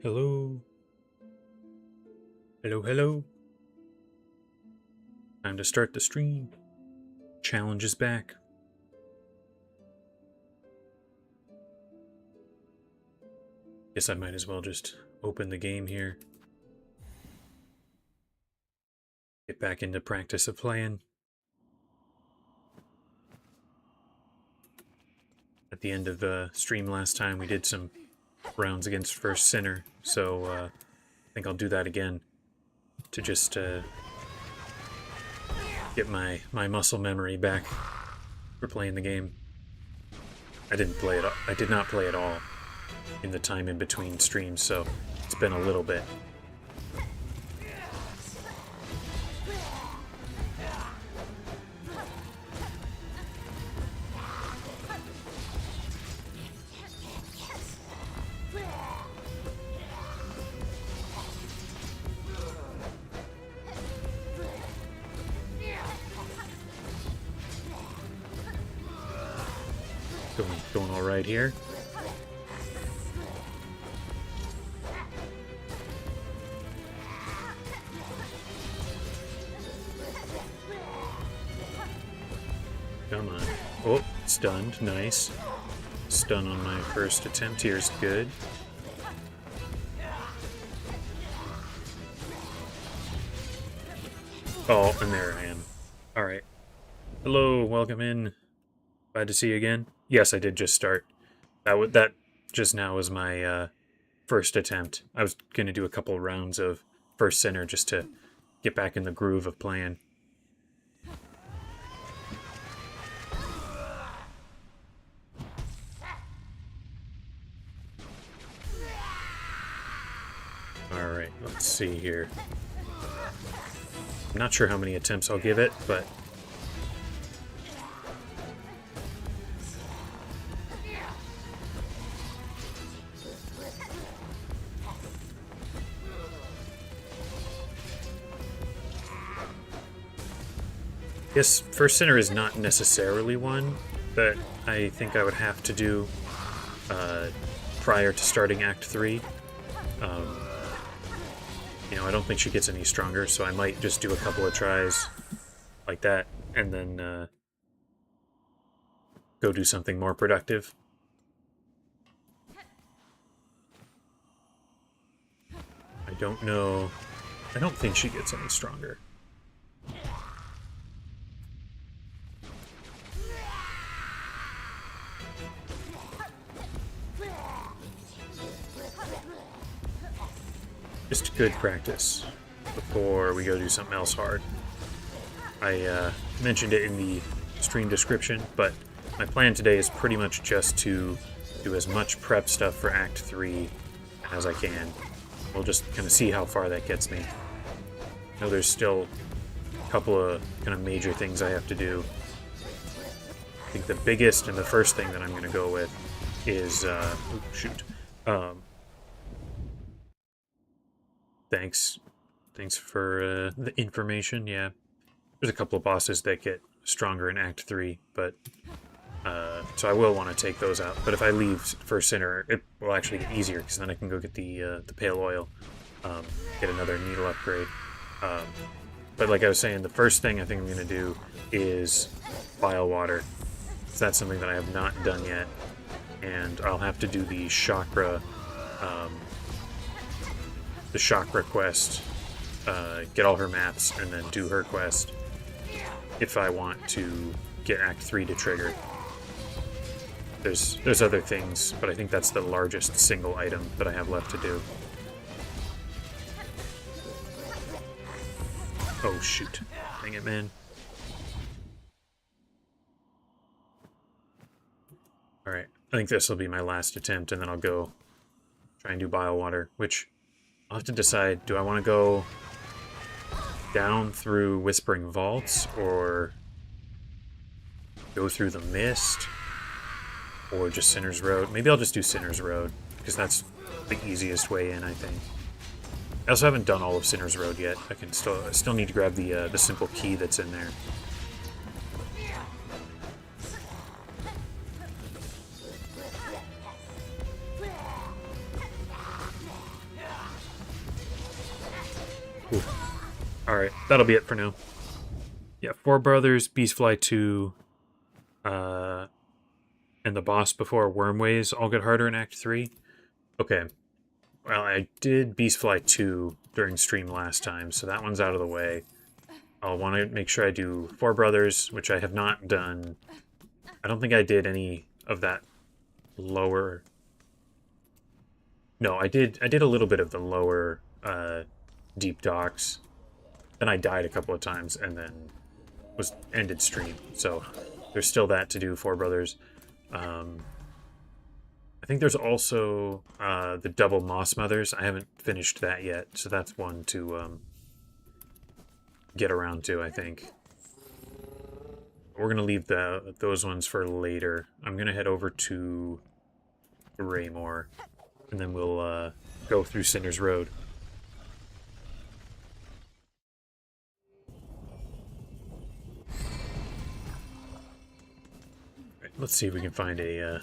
Hello. Hello, hello. Time to start the stream. Challenge is back. Guess I might as well just open the game here. Get back into practice of playing. At the end of the stream last time, we did some rounds against First Sinner, so I think I'll do that again to just get my muscle memory back for playing the game. I did not play at all in the time in between streams, so it's been a little bit. Going all right here. Come on. Oh, stunned. Nice. Stun on my first attempt here is good. Oh, and there I am. Alright. Hello, welcome in. Glad to see you again. Yes, I did just start. That just now was my first attempt. I was going to do a couple rounds of First Sinner just to get back in the groove of playing. Alright, let's see here. I'm not sure how many attempts I'll give it, but yes, First Sinner is not necessarily one that I think I would have to do prior to starting Act 3. I don't think she gets any stronger, so I might just do a couple of tries like that, and then go do something more productive. I don't know. I don't think she gets any stronger. Just good practice before we go do something else hard. I mentioned it in the stream description, but my plan today is pretty much just to do as much prep stuff for Act 3 as I can. We'll just kind of see how far that gets me. I know there's still a couple of kind of major things I have to do. I think the biggest and the first thing that I'm going to go with is... Thanks for the information. Yeah, there's a couple of bosses that get stronger in Act 3, but so I will want to take those out. But if I leave First Sinner, it will actually get easier because then I can go get the pale oil, get another needle upgrade. But like I was saying, the first thing I think I'm going to do is bile water. So that's something that I have not done yet, and I'll have to do the chakra. The chakra quest, get all her maps, and then do her quest if I want to get Act 3 to trigger. There's other things, but I think that's the largest single item that I have left to do. Oh shoot. Dang it, man. Alright, I think this will be my last attempt, and then I'll go try and do bile water, which... I'll have to decide, do I want to go down through Whispering Vaults, or go through the Mist, or just Sinner's Road? Maybe I'll just do Sinner's Road, because that's the easiest way in, I think. I also haven't done all of Sinner's Road yet. I still need to grab the simple key that's in there. Alright, that'll be it for now. Yeah, Four Brothers, Beastfly 2, and the boss before Wormways all get harder in Act 3. Okay, well, I did Beastfly 2 during stream last time, so that one's out of the way. I'll want to make sure I do Four Brothers, which I have not done. I don't think I did any of that lower... No, I did a little bit of the lower deep docks. Then I died a couple of times and then was ended stream. So there's still that to do, Four Brothers. I think there's also the double Moss Mothers. I haven't finished that yet, so that's one to get around to, I think. We're going to leave those ones for later. I'm going to head over to Raymore, and then we'll go through Sinner's Road. Right, let's see if we can find a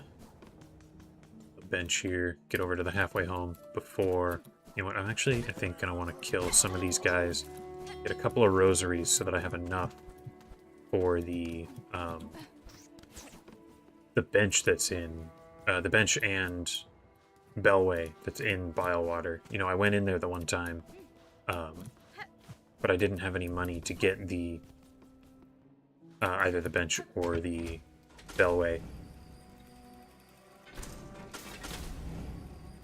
bench here, get over to the halfway home before... You know what, I think going to want to kill some of these guys, get a couple of rosaries so that I have enough for the bench that's in... the bench and Bellway that's in Bilewater. You know, I went in there the one time, but I didn't have any money to get the either the bench or the Bellway.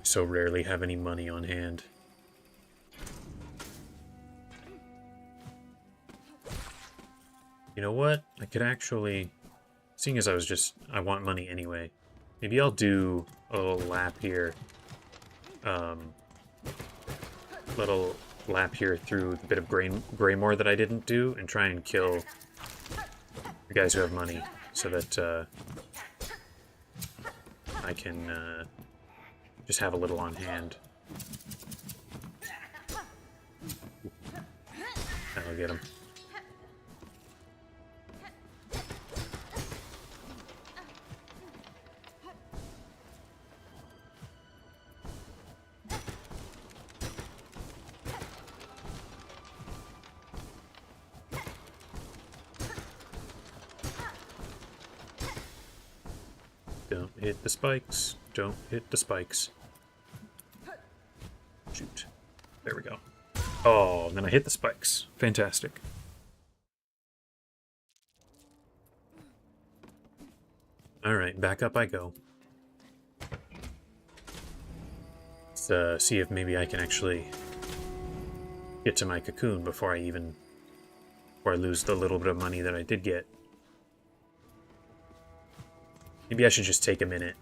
So rarely have any money on hand. You know what? I could actually, seeing as I want money anyway, maybe I'll do a little lap here. Little lap here through the bit of Greymore that I didn't do and try and kill the guys who have money so that I can just have a little on hand. That'll get him. Don't hit the spikes. Don't hit the spikes. Shoot. There we go. Oh, and then I hit the spikes. Fantastic. Alright, back up I go. Let's see if maybe I can actually get to my cocoon before I lose the little bit of money that I did get. Maybe I should just take a minute,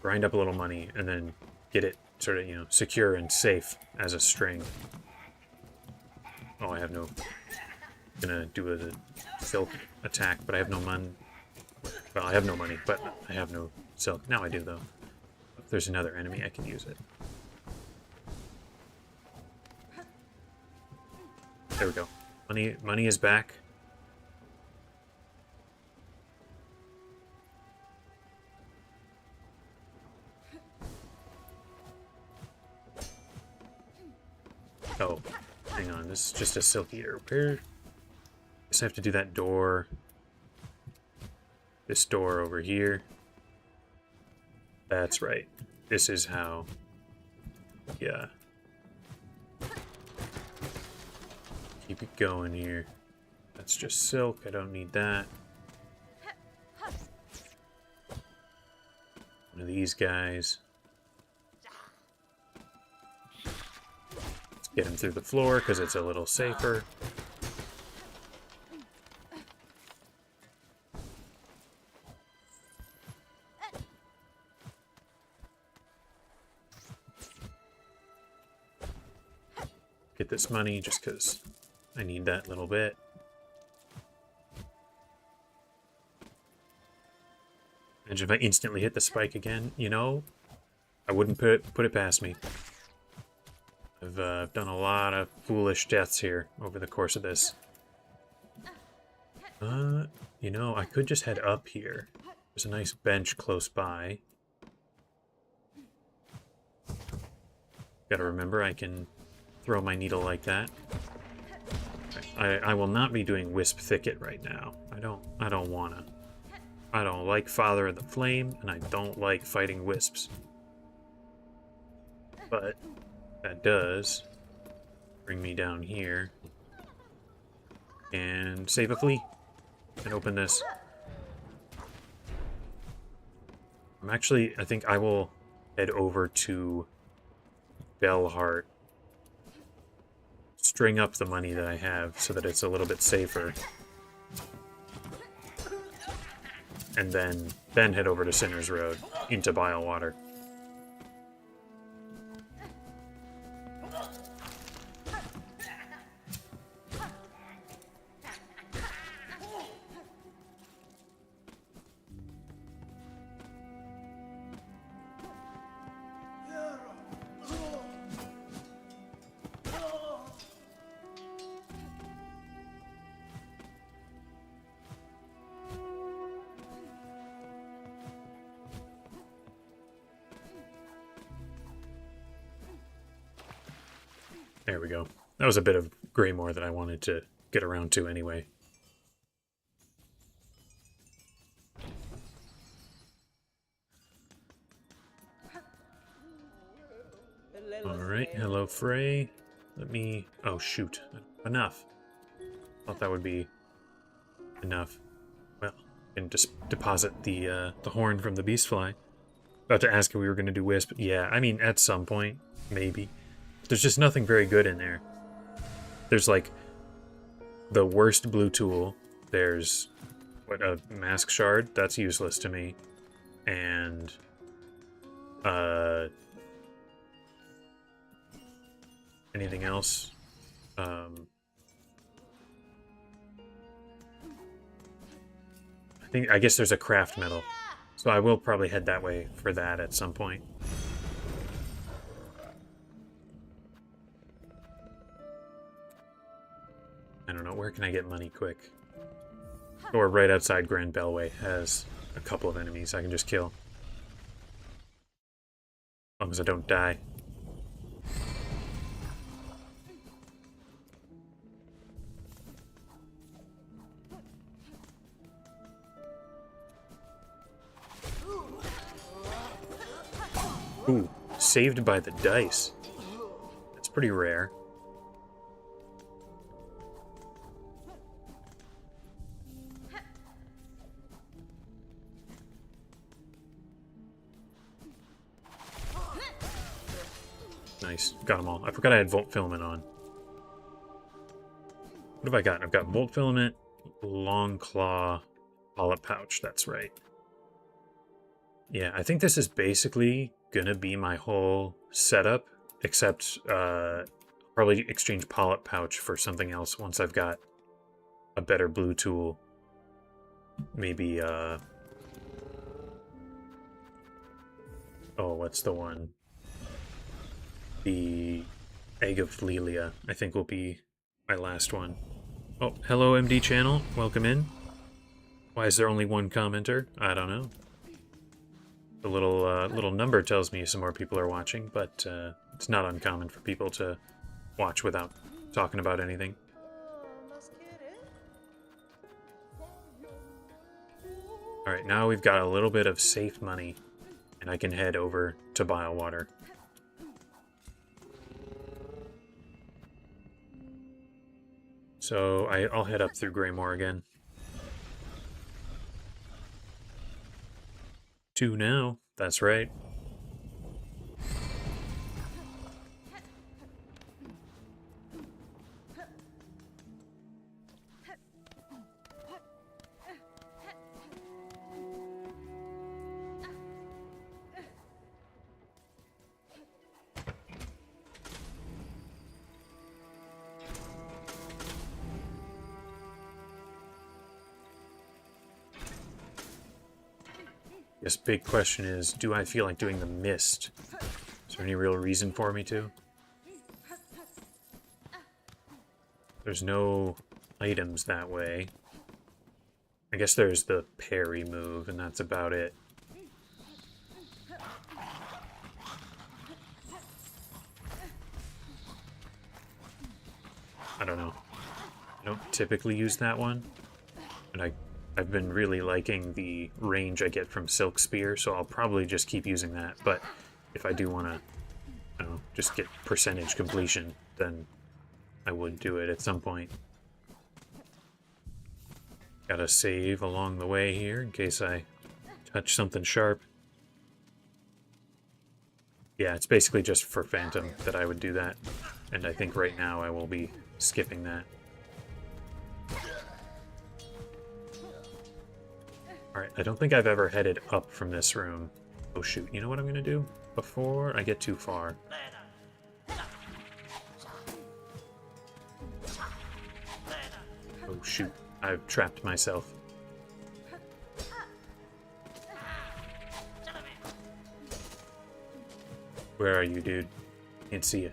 grind up a little money, and then get it sort of, you know, secure and safe as a string. Oh, I have no... gonna do a silk attack, but I have no money. Well, I have no money, but I have no silk. Now I do, though. If there's another enemy, I can use it. There we go. Money is back. Oh, hang on. This is just a silk eater. Where? Guess I have to do that door. This door over here. That's right. This is how. Yeah. Keep it going here. That's just silk. I don't need that. One of these guys. Get him through the floor because it's a little safer. Get this money just because I need that little bit. Imagine if I instantly hit the spike again, you know? I wouldn't put it past me. I've done a lot of foolish deaths here over the course of this. You know, I could just head up here. There's a nice bench close by. Gotta remember, I can throw my needle like that. I will not be doing Wisp Thicket right now. I don't wanna. I don't like Father of the Flame, and I don't like fighting wisps. But that does bring me down here and save a flea and open this. I think I will head over to Bellheart, string up the money that I have so that it's a little bit safer, and then head over to Sinner's Road into Bilewater. There we go. That was a bit of Greymoor that I wanted to get around to anyway. Alright, hello Frey. Let me... Oh, shoot. Enough. Thought that would be enough. Well, and just deposit the horn from the beastfly. About to ask if we were going to do Wisp. Yeah, I mean, at some point, maybe. There's just nothing very good in there. There's, like, the worst blue tool. There's, what, a mask shard? That's useless to me. And, anything else? I guess there's a craft metal. So I will probably head that way for that at some point. I don't know, where can I get money quick? Or right outside Grand Bellway has a couple of enemies I can just kill. As long as I don't die. Ooh, saved by the dice. That's pretty rare. Nice. Got them all. I forgot I had Volt Filament on. What have I got? I've got Volt Filament, Long Claw, Polyp Pouch. That's right. Yeah, I think this is basically gonna be my whole setup, except probably exchange Polyp Pouch for something else once I've got a better blue tool. Maybe, oh, what's the one? The Egg of Lelia, I think, will be my last one. Oh, hello, MD Channel. Welcome in. Why is there only one commenter? I don't know. The little number tells me some more people are watching, but it's not uncommon for people to watch without talking about anything. Alright, now we've got a little bit of safe money, and I can head over to Bilewater. So I'll head up through Greymoor again. 2 now, that's right. Yes, big question is, do I feel like doing the mist? Is there any real reason for me to? There's no items that way. I guess there's the parry move, and that's about it. I don't know. I don't typically use that one, and I've been really liking the range I get from Silk Spear, so I'll probably just keep using that. But if I do want to, you know, just get percentage completion, then I would do it at some point. Gotta save along the way here in case I touch something sharp. Yeah, it's basically just for Phantom that I would do that, and I think right now I will be skipping that. Alright, I don't think I've ever headed up from this room. Oh shoot, you know what I'm gonna do before I get too far? Oh shoot, I've trapped myself. Where are you, dude? Can't see you.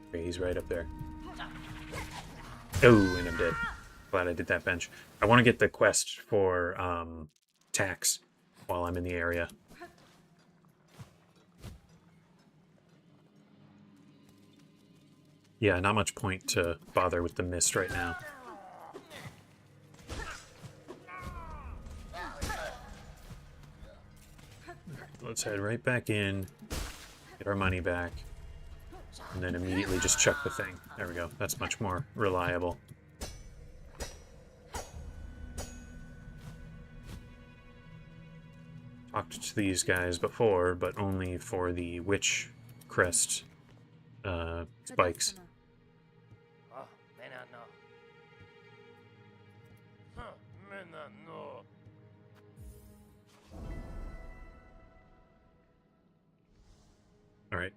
Okay, he's right up there. Oh, and I'm dead. Glad I did that bench. I want to get the quest for tax while I'm in the area. Yeah, not much point to bother with the mist right now. Let's head right back in, get our money back, and then immediately just chuck the thing. There we go. That's much more reliable. Talked to these guys before, but only for the witch crest spikes. Alright.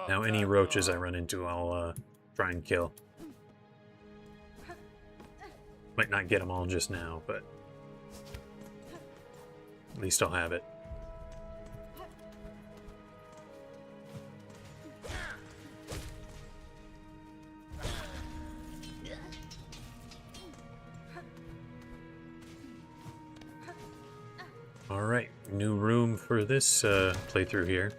Now any roaches I run into, I'll try and kill. Might not get them all just now, but at least I'll have it. Alright, new room for this playthrough here.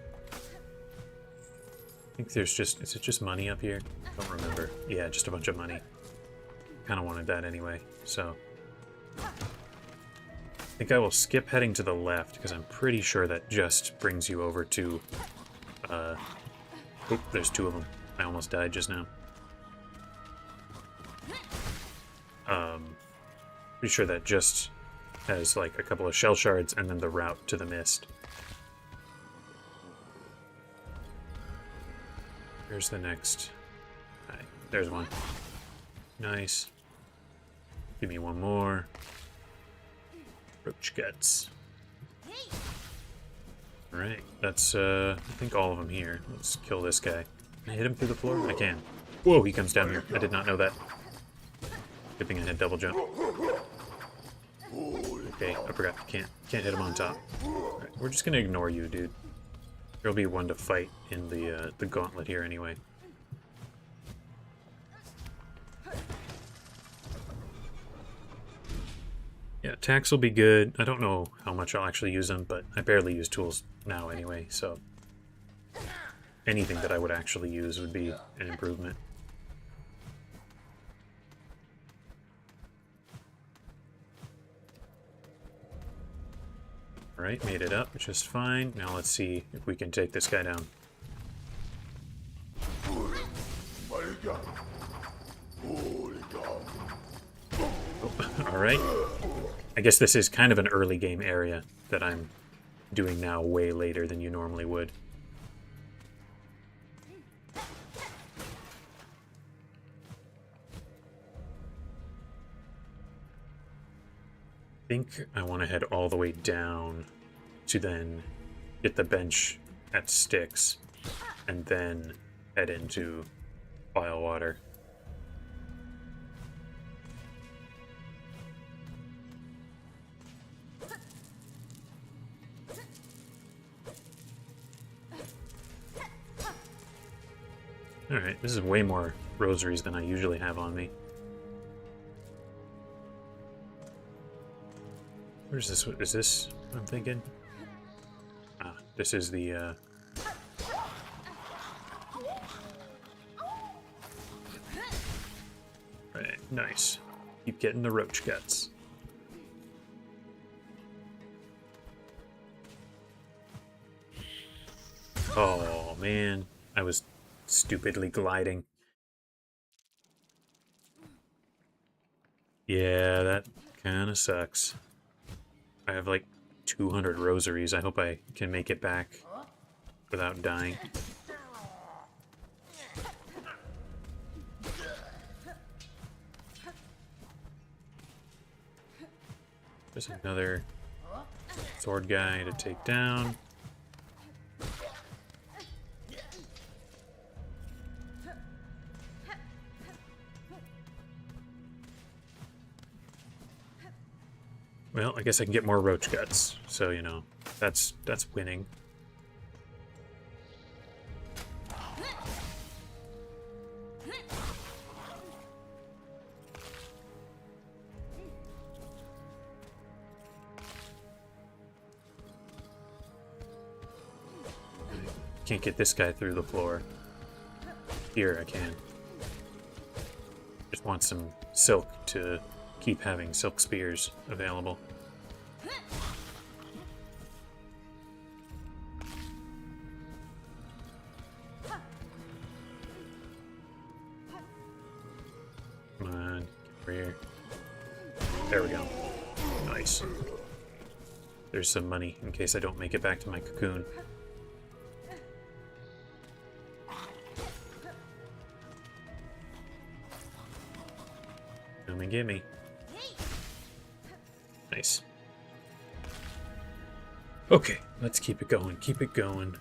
I think there's just... is it just money up here? Don't remember. Yeah, just a bunch of money. Kind of wanted that anyway, so... I think I will skip heading to the left, because I'm pretty sure that just brings you over to... Oop, there's two of them. I almost died just now. Pretty sure that just has, like, a couple of shell shards, and then the route to the mist. Here's the next. Right, there's one. Nice. Give me one more. Roach guts. Alright, that's, I think all of them here. Let's kill this guy. Can I hit him through the floor? I can. Whoa, he comes down here. I did not know that. Good thing I had double jump. Okay, I forgot. Can't hit him on top. Alright, we're just gonna ignore you, dude. There'll be one to fight in the gauntlet here anyway. Yeah, attacks will be good. I don't know how much I'll actually use them, but I barely use tools now anyway, so anything that I would actually use would be an improvement. Alright, made it up just fine. Now let's see if we can take this guy down. Alright. I guess this is kind of an early game area that I'm doing now way later than you normally would. I think I want to head all the way down to then get the bench at Styx and then head into Filewater. Alright, this is way more rosaries than I usually have on me. Where's this? Is this what I'm thinking? Ah, this is the, Right. Nice. Keep getting the roach guts. Oh, man. I was stupidly gliding. Yeah, that kind of sucks. I have like 200 rosaries. I hope I can make it back without dying. There's another sword guy to take down. Well, I guess I can get more roach guts, so you know, that's winning. Can't get this guy through the floor. Here I can. Just want some silk to keep having silk spears available. Come on, get over here. There we go. Nice. There's some money in case I don't make it back to my cocoon. Come and get me. Nice. Okay, let's keep it going. Keep it going.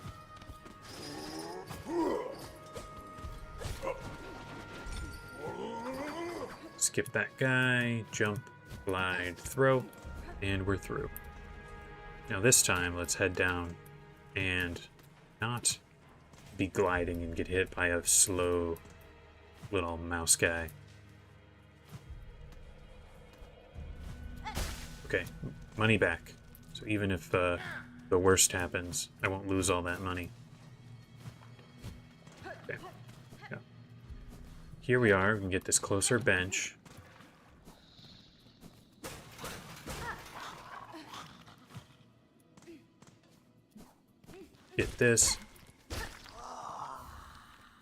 Skip that guy. Jump, glide, throw, and we're through. Now this time, let's head down and not be gliding and get hit by a slow little mouse guy. Okay, money back. So even if the worst happens, I won't lose all that money. Okay. Yeah. Here we are. We can get this closer bench. Get this.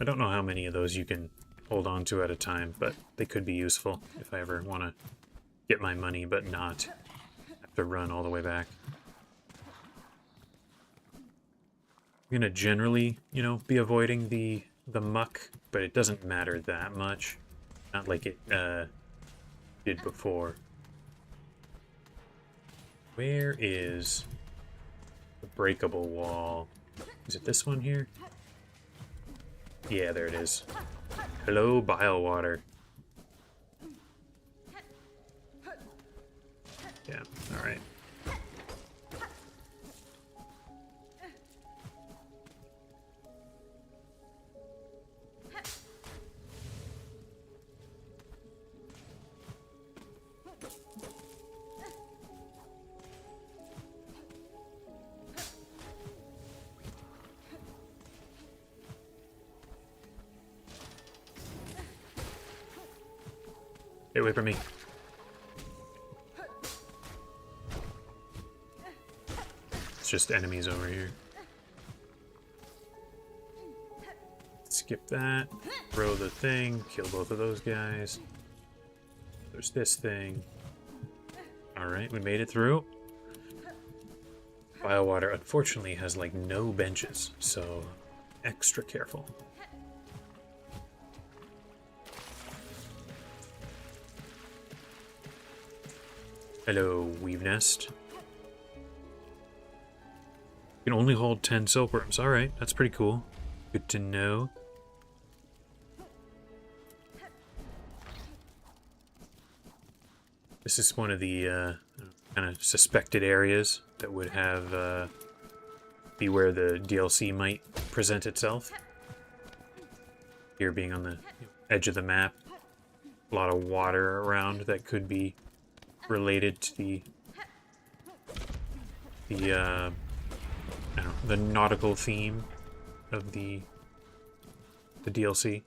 I don't know how many of those you can hold on to at a time, but they could be useful if I ever want to get my money, but not have to run all the way back. I'm gonna generally, you know, be avoiding the muck, but it doesn't matter that much. Not like it did before. Where is the breakable wall? Is it this one here? Yeah, there it is. Hello, bile water. Yeah, alright. Get away from me. It's just enemies over here. Skip that. Throw the thing. Kill both of those guys. There's this thing. Alright, we made it through. Biowater unfortunately has like no benches, so extra careful. Hello, weave nest. You can only hold 10 silkworms. Alright, that's pretty cool. Good to know. This is one of the kind of suspected areas that would have be where the DLC might present itself. Here being on the edge of the map. A lot of water around that could be related to the I don't know, the nautical theme of the DLC.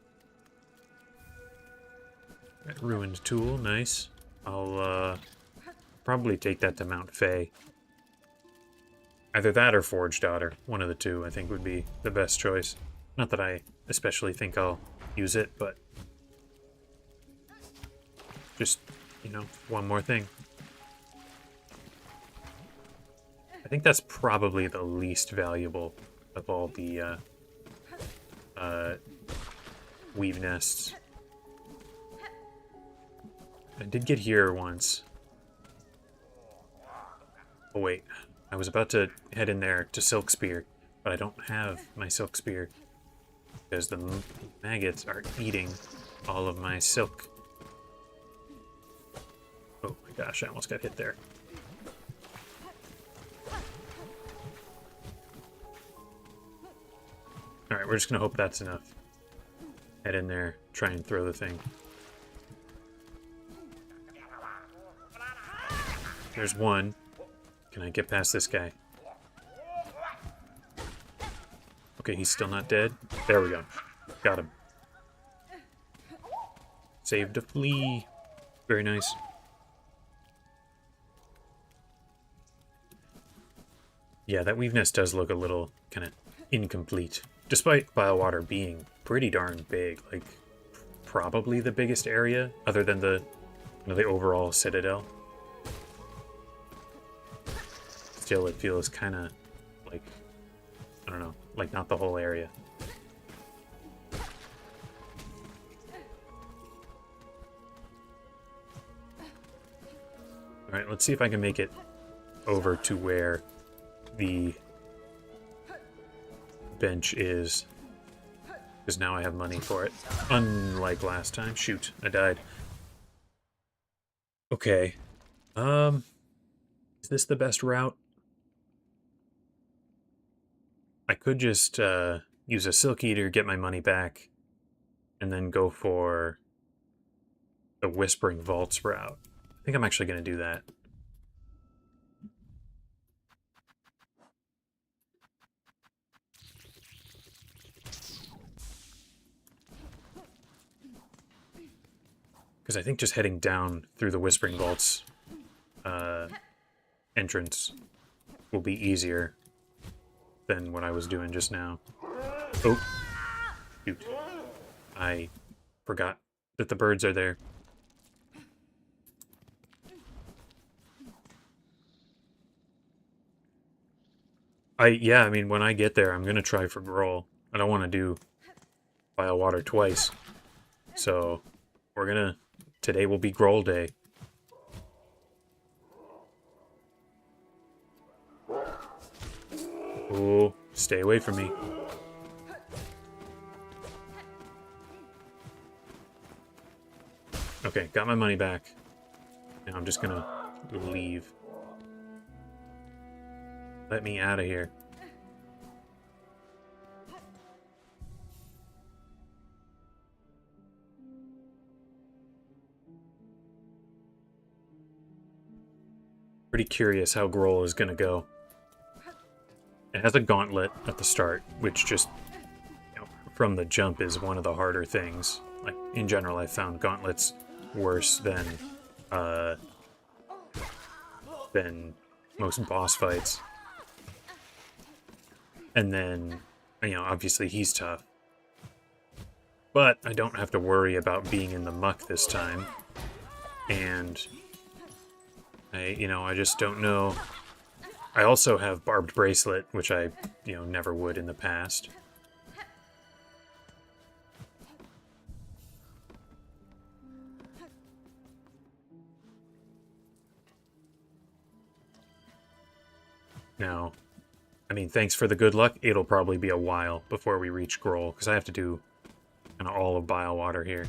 Ruined tool, nice. I'll probably take that to Mount Fay. Either that or Forge Daughter. One of the two, I think, would be the best choice. Not that I especially think I'll use it, but just, you know, one more thing. I think that's probably the least valuable of all the weave nests. I did get here once. Oh wait, I was about to head in there to Silk Spear, but I don't have my Silk Spear because the maggots are eating all of my silk. Oh my gosh, I almost got hit there. Alright, we're just gonna hope that's enough. Head in there, try and throw the thing. There's one. Can I get past this guy? Okay, he's still not dead. There we go. Got him. Saved a flea. Very nice. Yeah, that weave nest does look a little kind of incomplete. Despite Biowater being pretty darn big. Like, probably the biggest area, other than the, you know, the overall citadel. Still, it feels kind of like, I don't know, like not the whole area. Alright, let's see if I can make it over to where the bench is. Because now I have money for it. Unlike last time. Shoot, I died. Okay. Is this the best route? I could just use a Silk Eater, get my money back, and then go for the Whispering Vaults route. I think I'm actually going to do that. Because I think just heading down through the Whispering Vaults entrance will be easier than what I was doing just now. Oh, shoot. I forgot that the birds are there. Yeah, I mean, when I get there, I'm going to try for Groll. I don't want to do Biowater twice. So, we're going to... Today will be Groll Day. Oh, stay away from me. Okay, got my money back. Now I'm just gonna leave. Let me out of here. Pretty curious how Groll is gonna go. It has a gauntlet at the start, which just, you know, from the jump is one of the harder things. Like, in general, I found gauntlets worse than most boss fights. And then, you know, obviously he's tough. But I don't have to worry about being in the muck this time. And I just don't know. I also have Barbed Bracelet, which I, never would in the past. Now, I mean, thanks for the good luck. It'll probably be a while before we reach Groll, because I have to do kind of all of Biowater here.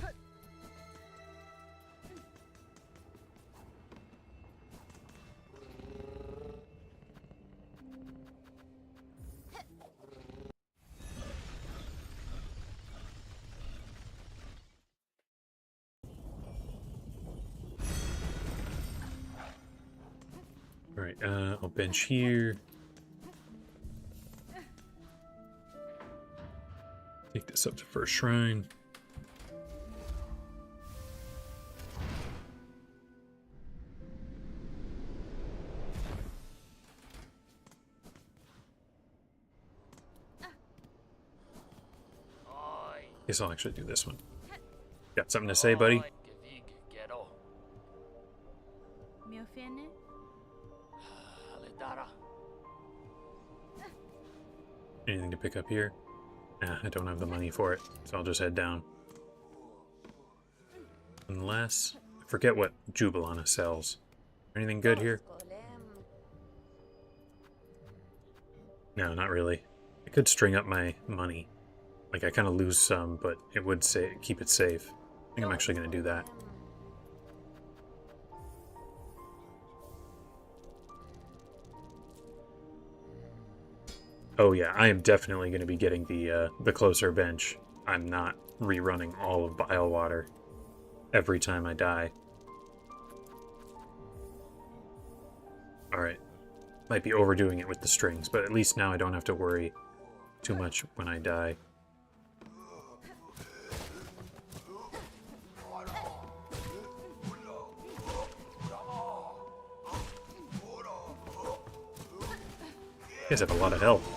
Alright, I'll bench here. Take this up to First Shrine. Guess I'll actually do this one. Got something to say, buddy? Anything to pick up here? Nah, I don't have the money for it, so I'll just head down. Unless... I forget what Jubilana sells. Anything good here? No, not really. I could string up my money. Like, I kind of lose some, but it would say keep it safe. I think I'm actually going to do that. Oh yeah, I am definitely going to be getting the closer bench. I'm not rerunning all of Bile Water every time I die. Alright. Might be overdoing it with the strings, but at least now I don't have to worry too much when I die. You guys have a lot of health.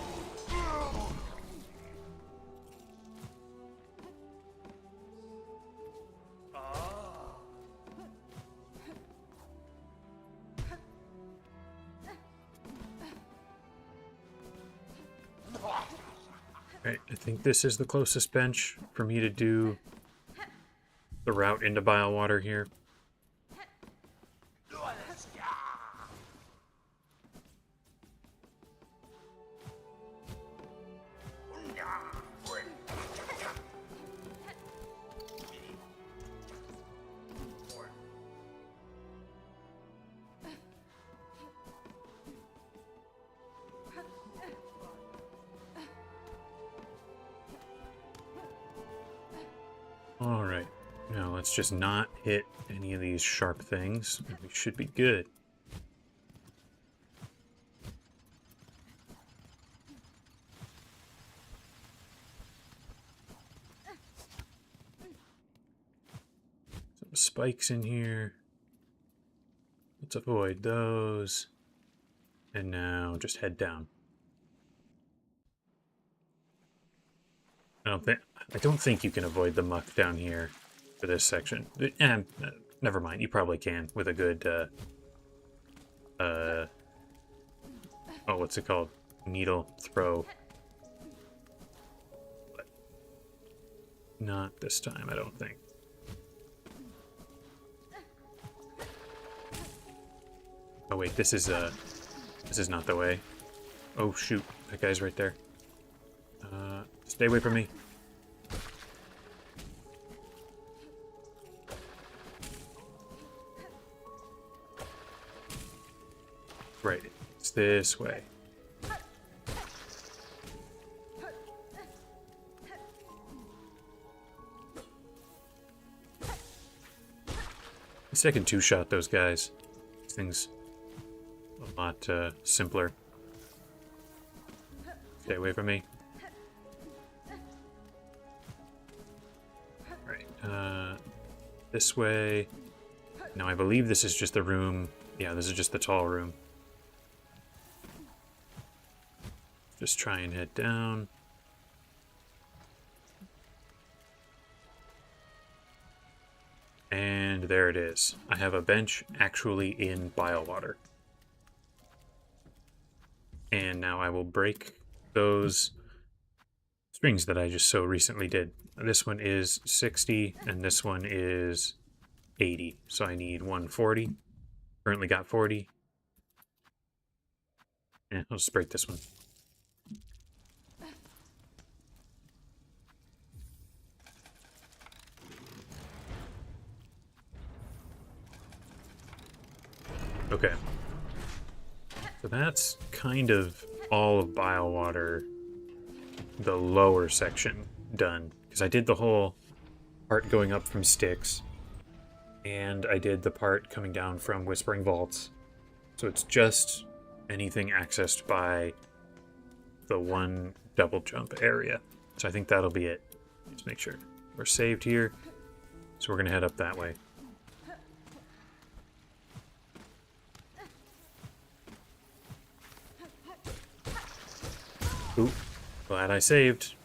Right, I think this is the closest bench for me to do the route into Bile Water here. Alright, now let's just not hit any of these sharp things, and we should be good. Some spikes in here. Let's avoid those. And now just head down. I don't think you can avoid the muck down here for this section. Never mind. You probably can with a good oh, what's it called? Needle throw. But not this time, I don't think. Oh wait, this is not the way. Oh shoot, that guy's right there. Stay away from me. Right, it's this way. At least I can two-shot those guys. These things a lot simpler. Stay away from me. Right, this way. Now I believe this is just the room. Yeah, this is just the tall room. Just try and head down. And there it is. I have a bench actually in Bile Water. And now I will break those strings that I just so recently did. This one is 60 and this one is 80. So I need 140. Currently got 40. Yeah, I'll just break this one. Okay. So that's kind of all of Bile Water, the lower section, done. Because I did the whole part going up from Styx, and I did the part coming down from Whispering Vaults. So it's just anything accessed by the one double jump area. So I think that'll be it. Just make sure we're saved here. So we're going to head up that way. Ooh, glad I saved.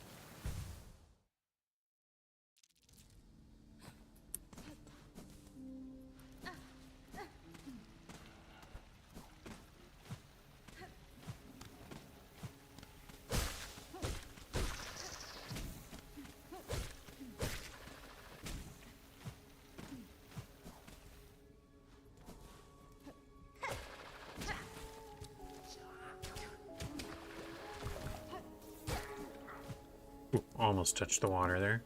Ooh, almost touched the water there.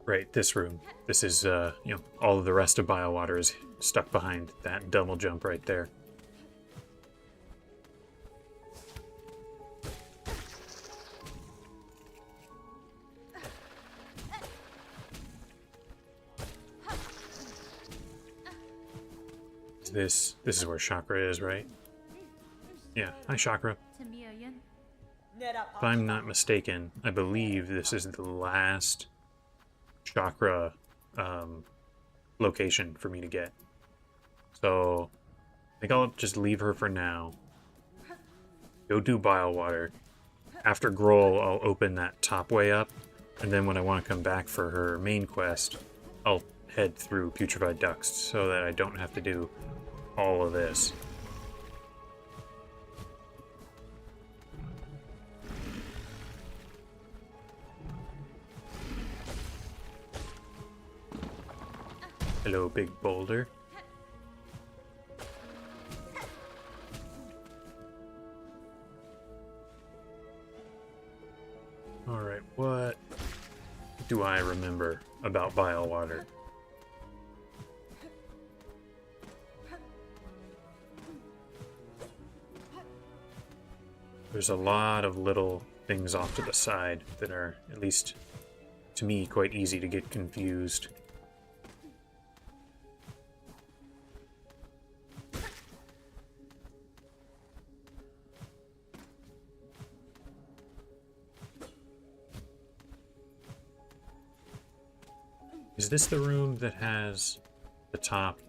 Right, this room. This is, all of the rest of Biowater is stuck behind that double jump right there. This is where Chakra is, right? Yeah, hi Chakra. If I'm not mistaken, I believe this is the last Chakra location for me to get. So I think I'll just leave her for now. Go do Biowater. After Grohl, I'll open that top way up, and then when I want to come back for her main quest, I'll head through Putrefied Ducts so that I don't have to do all of this. Hello, big boulder. Alright, what do I remember about Biowater? There's a lot of little things off to the side that are, at least to me, quite easy to get confused. Is this the room that has the top?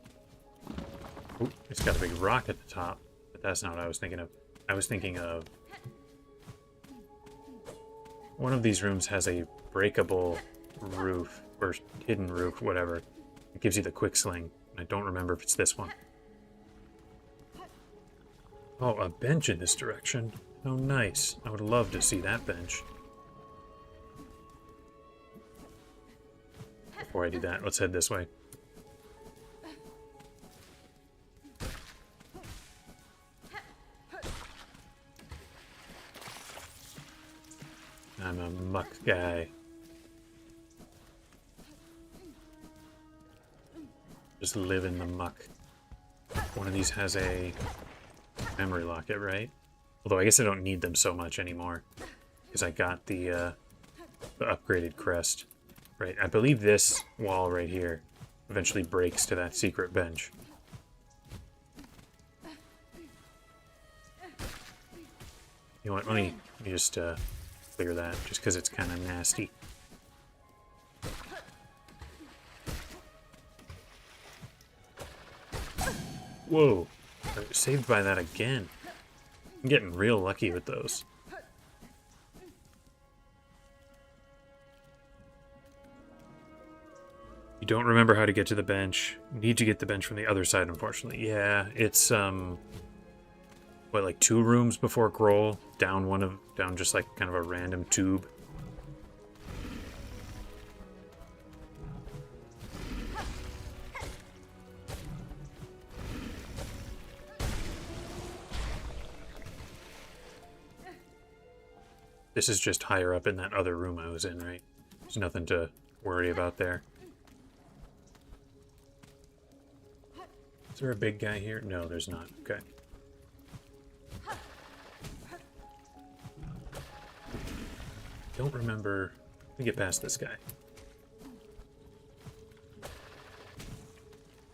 Ooh, it's got a big rock at the top, but that's not what I was thinking of. I was thinking of... One of these rooms has a breakable roof, or hidden roof, whatever. It gives you the quick sling. I don't remember if it's this one. Oh, a bench in this direction. Oh, nice. I would love to see that bench. Before I do that, let's head this way. I'm a muck guy. Just live in the muck. One of these has a memory locket, right? Although I guess I don't need them so much anymore, because I got the upgraded crest. Right, I believe this wall right here eventually breaks to that secret bench. You know what, let me just clear that, just because it's kind of nasty. Whoa, I was saved by that again. I'm getting real lucky with those. You don't remember how to get to the bench. You need to get the bench from the other side, unfortunately. Yeah, it's, what, like 2 rooms before Grohl? Down just like kind of a random tube. This is just higher up in that other room I was in, right? There's nothing to worry about there. Is there a big guy here? No, there's not. Okay. Don't remember. Let me get past this guy.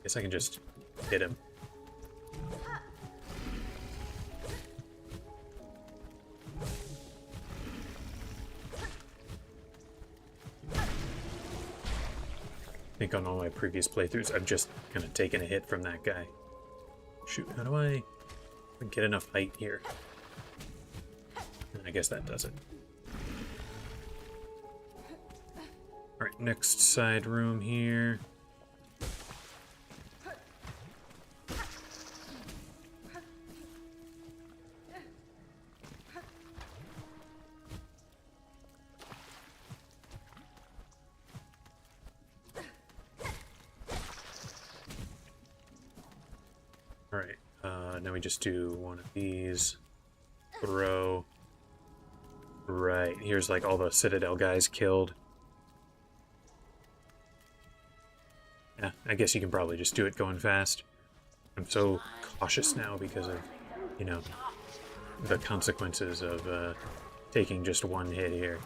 Guess I can just hit him. I think on all my previous playthroughs, I've just kind of taken a hit from that guy. Shoot, how do I get enough height here? I guess that does it. Alright, next side room here. Now we just do one of these. Throw. Right, here's like all the Citadel guys killed. Yeah, I guess you can probably just do it going fast. I'm so cautious now because of, you know, the consequences of taking just one hit here.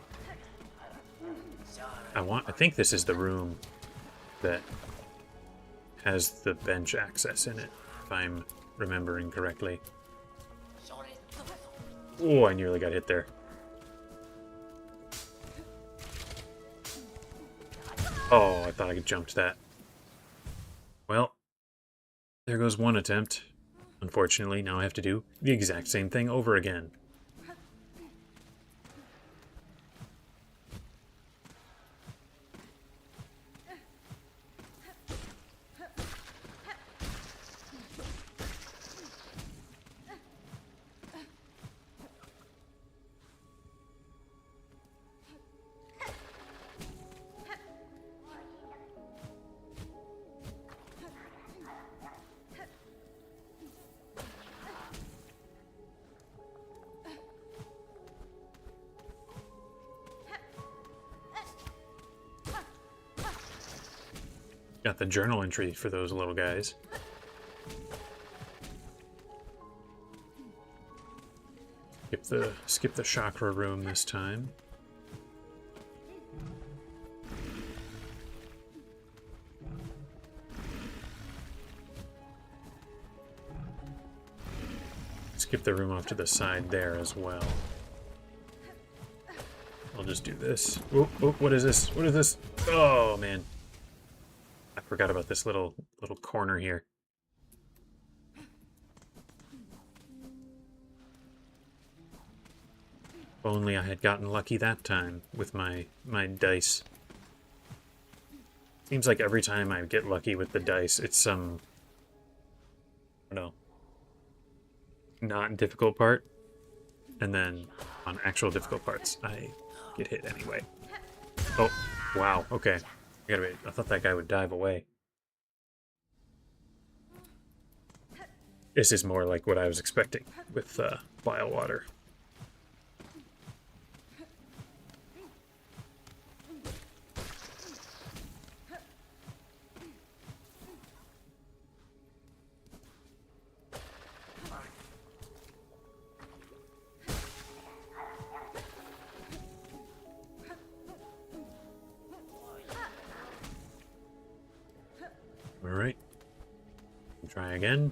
I think this is the room that has the bench access in it, if I'm remembering correctly. Oh, I nearly got hit there. Oh, I thought I could jump that. Well, there goes one attempt. Unfortunately, now I have to do the exact same thing over again. Got the journal entry for those little guys. Skip the chakra room this time. Skip the room off to the side there as well. I'll just do this. Oh, what is this? What is this? Oh man. I forgot about this little corner here. If only I had gotten lucky that time with my dice. Seems like every time I get lucky with the dice, it's some, I don't know, not difficult part, and then on actual difficult parts, I get hit anyway. Oh, wow, okay. I thought that guy would dive away. This is more like what I was expecting with bile water. Alright. Try again.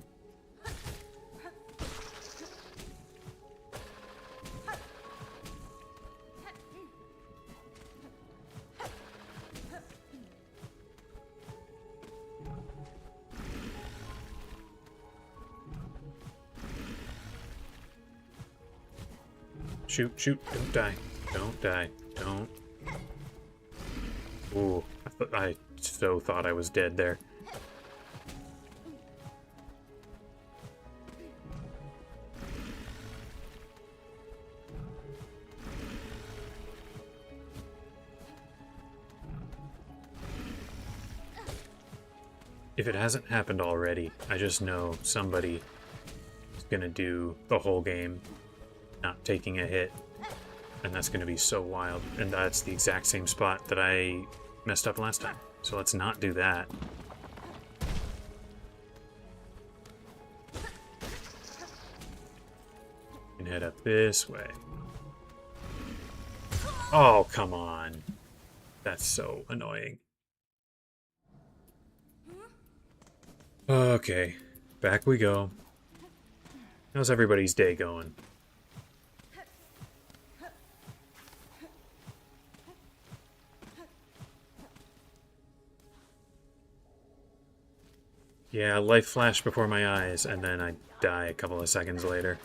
Shoot, don't die. Don't die. Don't. Ooh, I so thought I was dead there. If it hasn't happened already, I just know somebody is gonna do the whole game not taking a hit, and that's gonna be so wild. And that's the exact same spot that I messed up last time. So let's not do that. And head up this way. Oh, come on. That's so annoying. Okay, back we go. How's everybody's day going? Yeah, life flashed before my eyes, and then I die a couple of seconds later.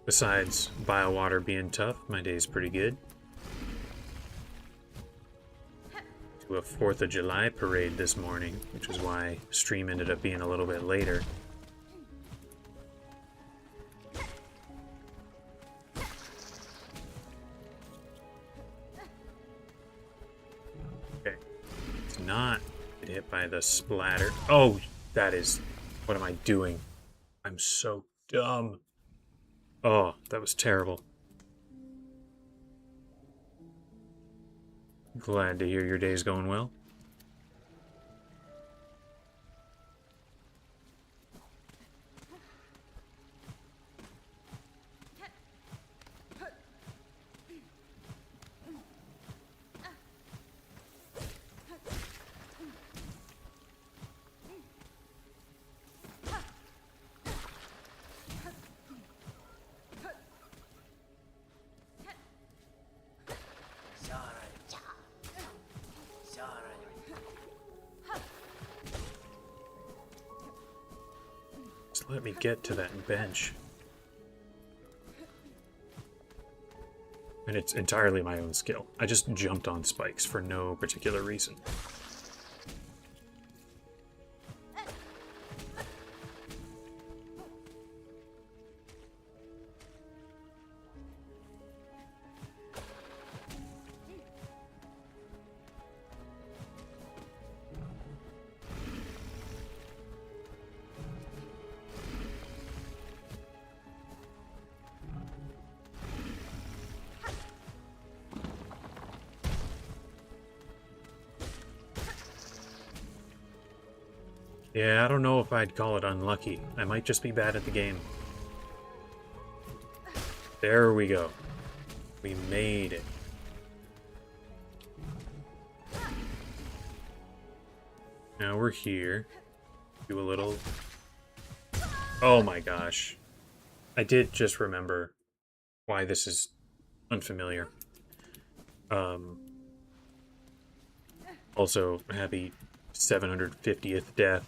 Besides bile water being tough, my day's pretty good. to a 4th of July parade this morning, which is why stream ended up being a little bit later. Okay. It's not get hit by the splatter. Oh, that is... What am I doing? I'm so dumb. Oh, that was terrible. Glad to hear your day's going well. Just let me get to that bench. And it's entirely my own skill. I just jumped on spikes for no particular reason. Yeah, I don't know if I'd call it unlucky. I might just be bad at the game. There we go. We made it. Now we're here. Do a little... Oh my gosh. I did just remember why this is unfamiliar. Also, happy 750th death.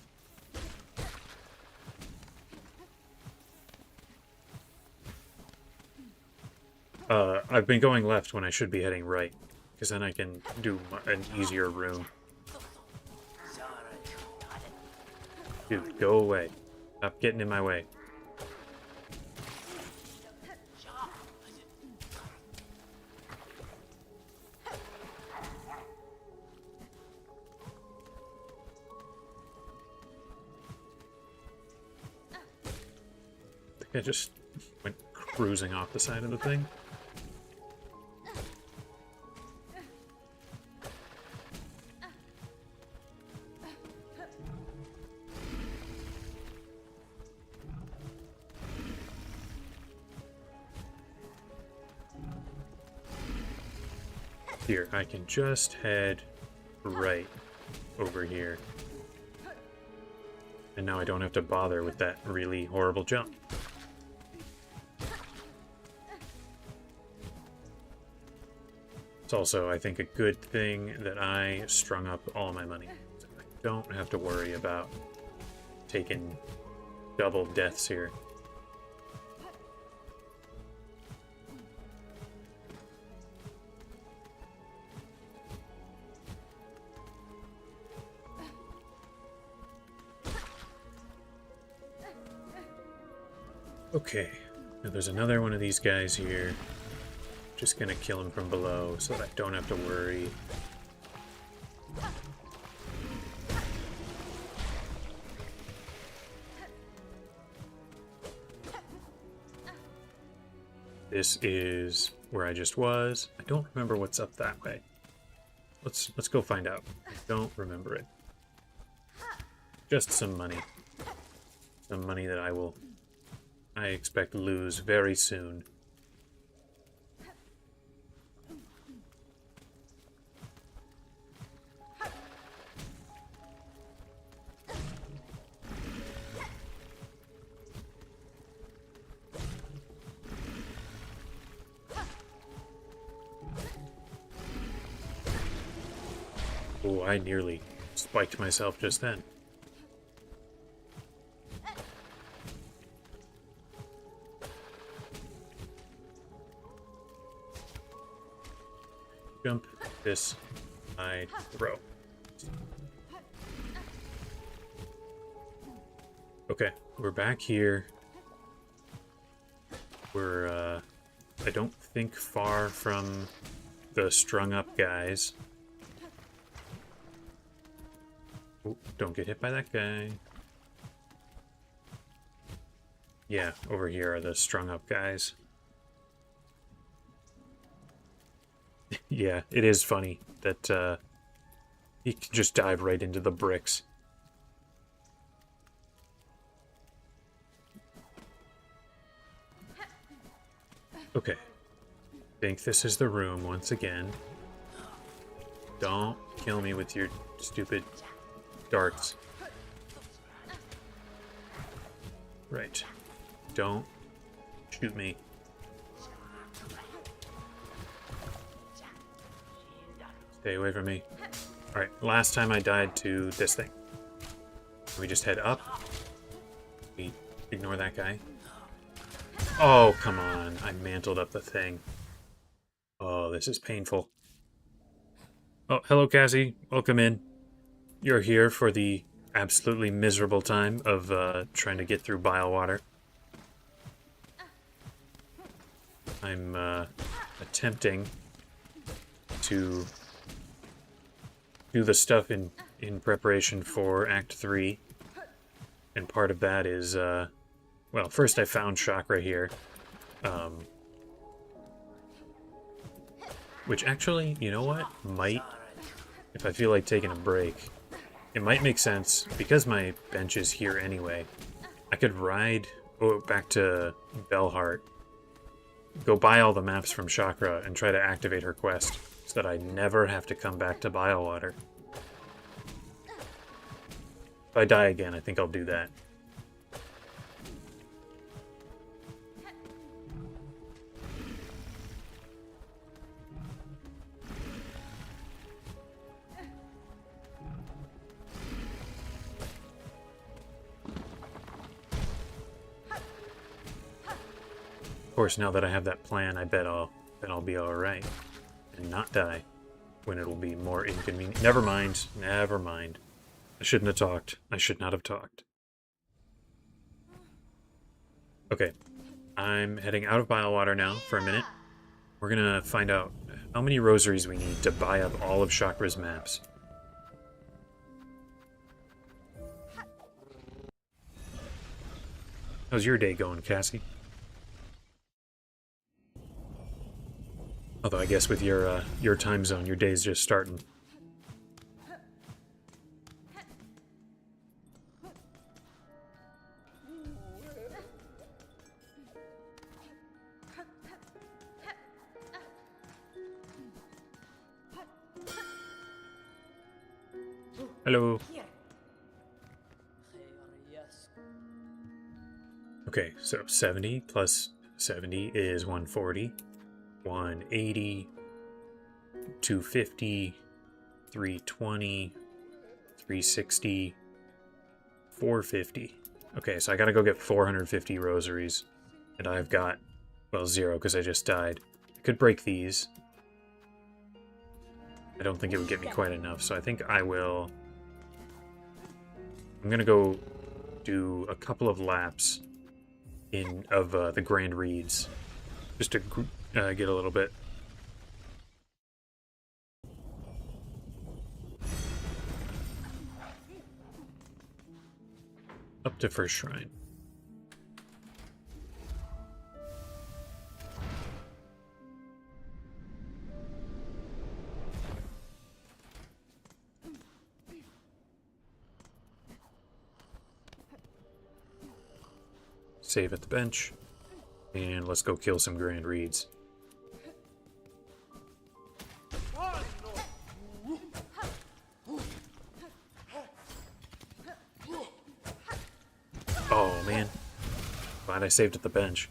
I've been going left when I should be heading right, because then I can do an easier room. Dude, go away. Stop getting in my way. I think I just went cruising off the side of the thing. Here, I can just head right over here. And now I don't have to bother with that really horrible jump. It's also, I think, a good thing that I strung up all my money. I don't have to worry about taking double deaths here. Okay, now there's another one of these guys here. Just gonna kill him from below so that I don't have to worry. This is where I just was. I don't remember what's up that way. Let's go find out. I don't remember it. Just some money. Some money that I expect lose very soon. Oh, I nearly spiked myself just then. Jump this ride, throw. Okay, we're back here. We're, I don't think far from the strung up guys. Oh, don't get hit by that guy. Yeah, over here are the strung up guys. Yeah, it is funny that he can just dive right into the bricks. Okay. Think this is the room once again. Don't kill me with your stupid darts. Right. Don't shoot me. Stay away from me. Alright, last time I died to this thing. We just head up. We ignore that guy. Oh, come on. I mantled up the thing. Oh, this is painful. Oh, hello, Cassie. Welcome in. You're here for the absolutely miserable time of trying to get through bile water. I'm attempting to do the stuff in preparation for Act 3. And part of that is, well, first I found chakra here. Which actually, you know what? Might, if I feel like taking a break, it might make sense, because my bench is here anyway, I could ride back to Belheart, go buy all the maps from Chakra, and try to activate her quest, so that I never have to come back to Biowater. If I die again, I think I'll do that. Of course, now that I have that plan, I bet I'll be alright. And not die. When it'll be more inconvenient. Never mind. Never mind. I shouldn't have talked. I should not have talked. Okay. I'm heading out of Biowater now for a minute. We're gonna find out how many rosaries we need to buy up all of Chakra's maps. How's your day going, Cassie? Although I guess with your time zone, your day's just starting. Hello. Okay, so 70 plus 70 is 140. 180, 250, 320, 360, 450. Okay, so I gotta go get 450 rosaries. And I've got, well, 0 because I just died. I could break these. I don't think it would get me quite enough, so I think I will... I'm gonna go do a couple of laps of the Grand Reeds. Just to get a little bit. Up to First Shrine. Save at the bench. And let's go kill some Grand Reeds. Oh, man. Glad I saved at the bench.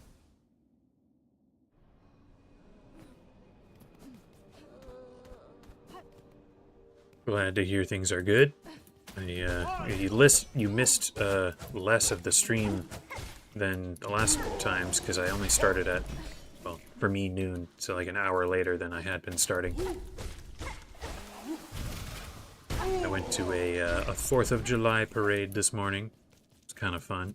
Glad to hear things are good. You missed less of the stream than the last times, because I only started at, well, for me, noon, so like an hour later than I had been starting. I went to a 4th of July parade this morning. It's kind of fun.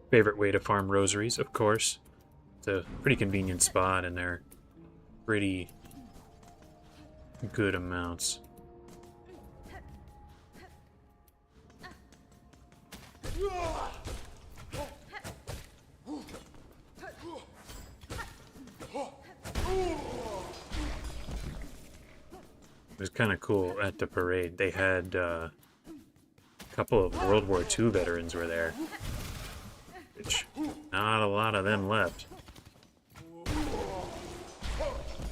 Favorite way to farm rosaries, of course. It's a pretty convenient spot, and they're pretty good amounts. It was kind of cool at the parade. They had a couple of World War II veterans were there. Which, not a lot of them left.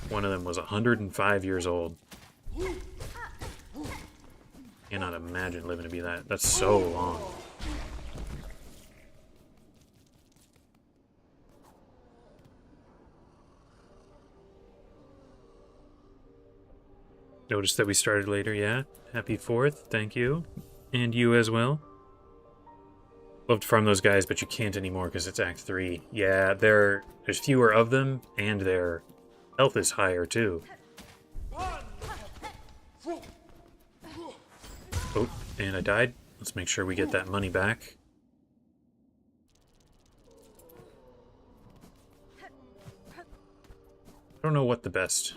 One of them was 105 years old. Cannot imagine living to be that. That's so long. Noticed that we started later, yeah. Happy 4th, thank you. And you as well. Love to farm those guys, but you can't anymore because it's Act 3. Yeah, there's fewer of them, and their health is higher, too. Oh, and I died. Let's make sure we get that money back. I don't know what the best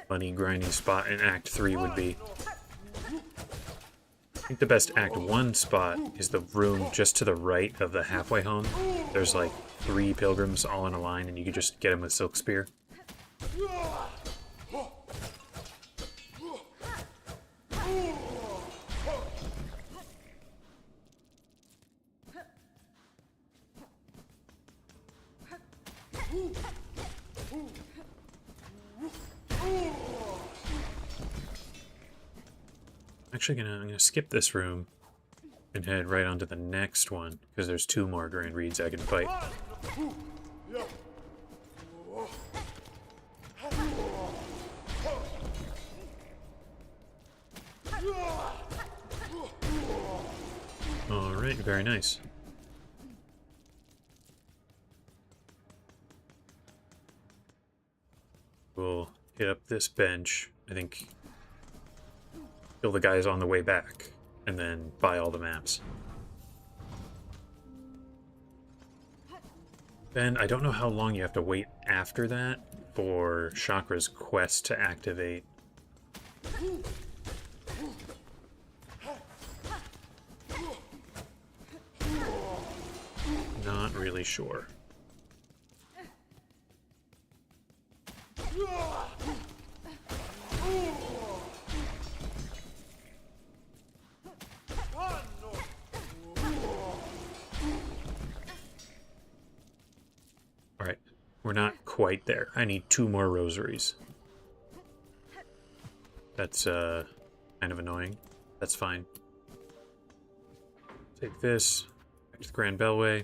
money grinding spot in Act 3 would be. I think the best Act 1 spot is the room just to the right of the halfway home. There's like 3 pilgrims all in a line, and you could just get them with Silk Spear. Actually, I'm gonna skip this room and head right onto the next one because there's 2 more Grand Reeds I can fight. All right, very nice. We'll hit up this bench. I think kill the guys on the way back, and then buy all the maps. Then, I don't know how long you have to wait after that for Chakra's quest to activate. Not really sure. Alright, we're not quite there. I need 2 more rosaries. That's, kind of annoying. That's fine. Take this, back to the Grand Bellway.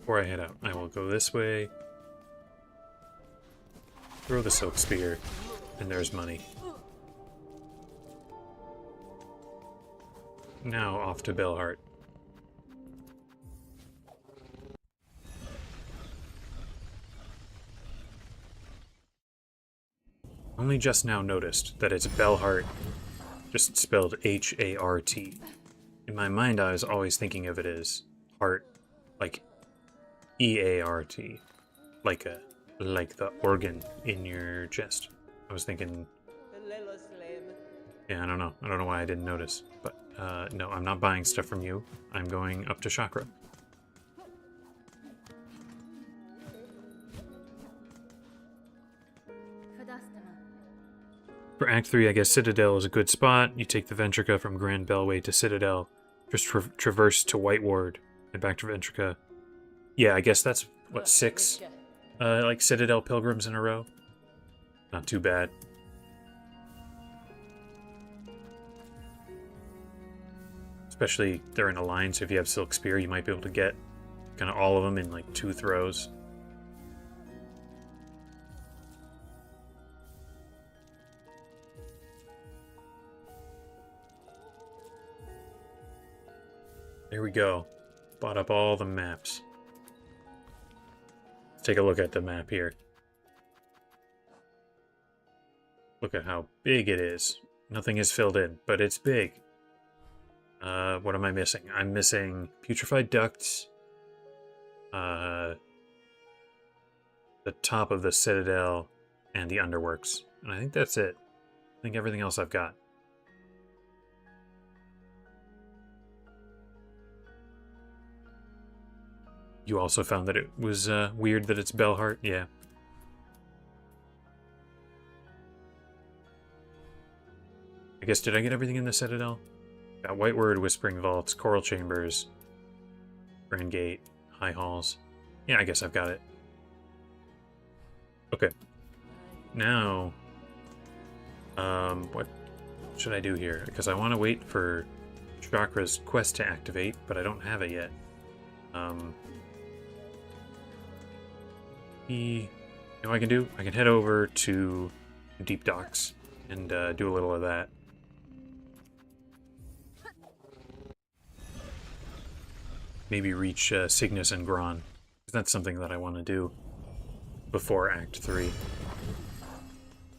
Before I head out, I will go this way. Throw the Silk Spear, and there's money. Now off to Belhart. Only just now noticed that it's Belhart, just spelled H-A-R-T. In my mind, I was always thinking of it as heart, like E-A-R-T, like the organ in your chest. I was thinking, yeah, I don't know why I didn't notice, but no, I'm not buying stuff from you. I'm going up to Chakra. For Act 3, I guess Citadel is a good spot. You take the Ventrica from Grand Bellway to Citadel, just traverse to White Ward, and back to Ventrica. Yeah, I guess that's, what, 6? Like Citadel pilgrims in a row? Not too bad. Especially they're in a line, so if you have Silk Spear, you might be able to get kind of all of them in like 2 throws. There we go. Bought up all the maps. Let's take a look at the map here. Look at how big it is. Nothing is filled in, but it's big. What am I missing? I'm missing putrefied ducts. The top of the Citadel and the Underworks. And I think that's it. I think everything else I've got. You also found that it was weird that it's Bellheart? Yeah. I guess, did I get everything in the Citadel? Got White Word, Whispering Vaults, Coral Chambers, Grand Gate, High Halls. Yeah, I guess I've got it. Okay. Now, what should I do here? Because I want to wait for Chakra's quest to activate, but I don't have it yet. You know what I can do? I can head over to Deep Docks and do a little of that. Maybe reach Cygnus and Gron. That's something that I want to do before Act 3.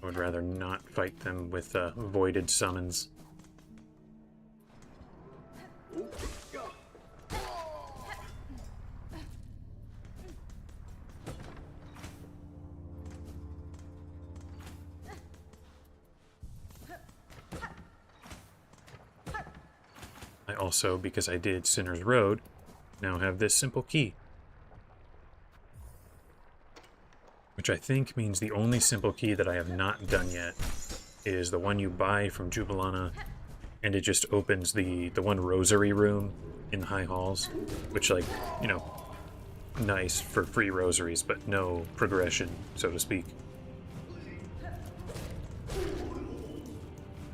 I would rather not fight them with voided summons. I also, because I did Sinner's Road, now have this simple key. Which I think means the only simple key that I have not done yet is the one you buy from Jubilana, and it just opens the one rosary room in the High Halls, which, like, you know, nice for free rosaries, but no progression, so to speak.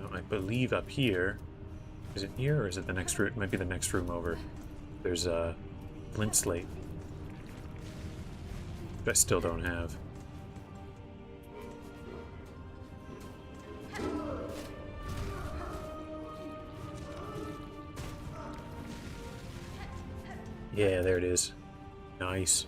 Now, I believe up here, is it here or is it the next room? It might be the next room over. There's a flint slate, which I still don't have. Yeah, there it is. Nice.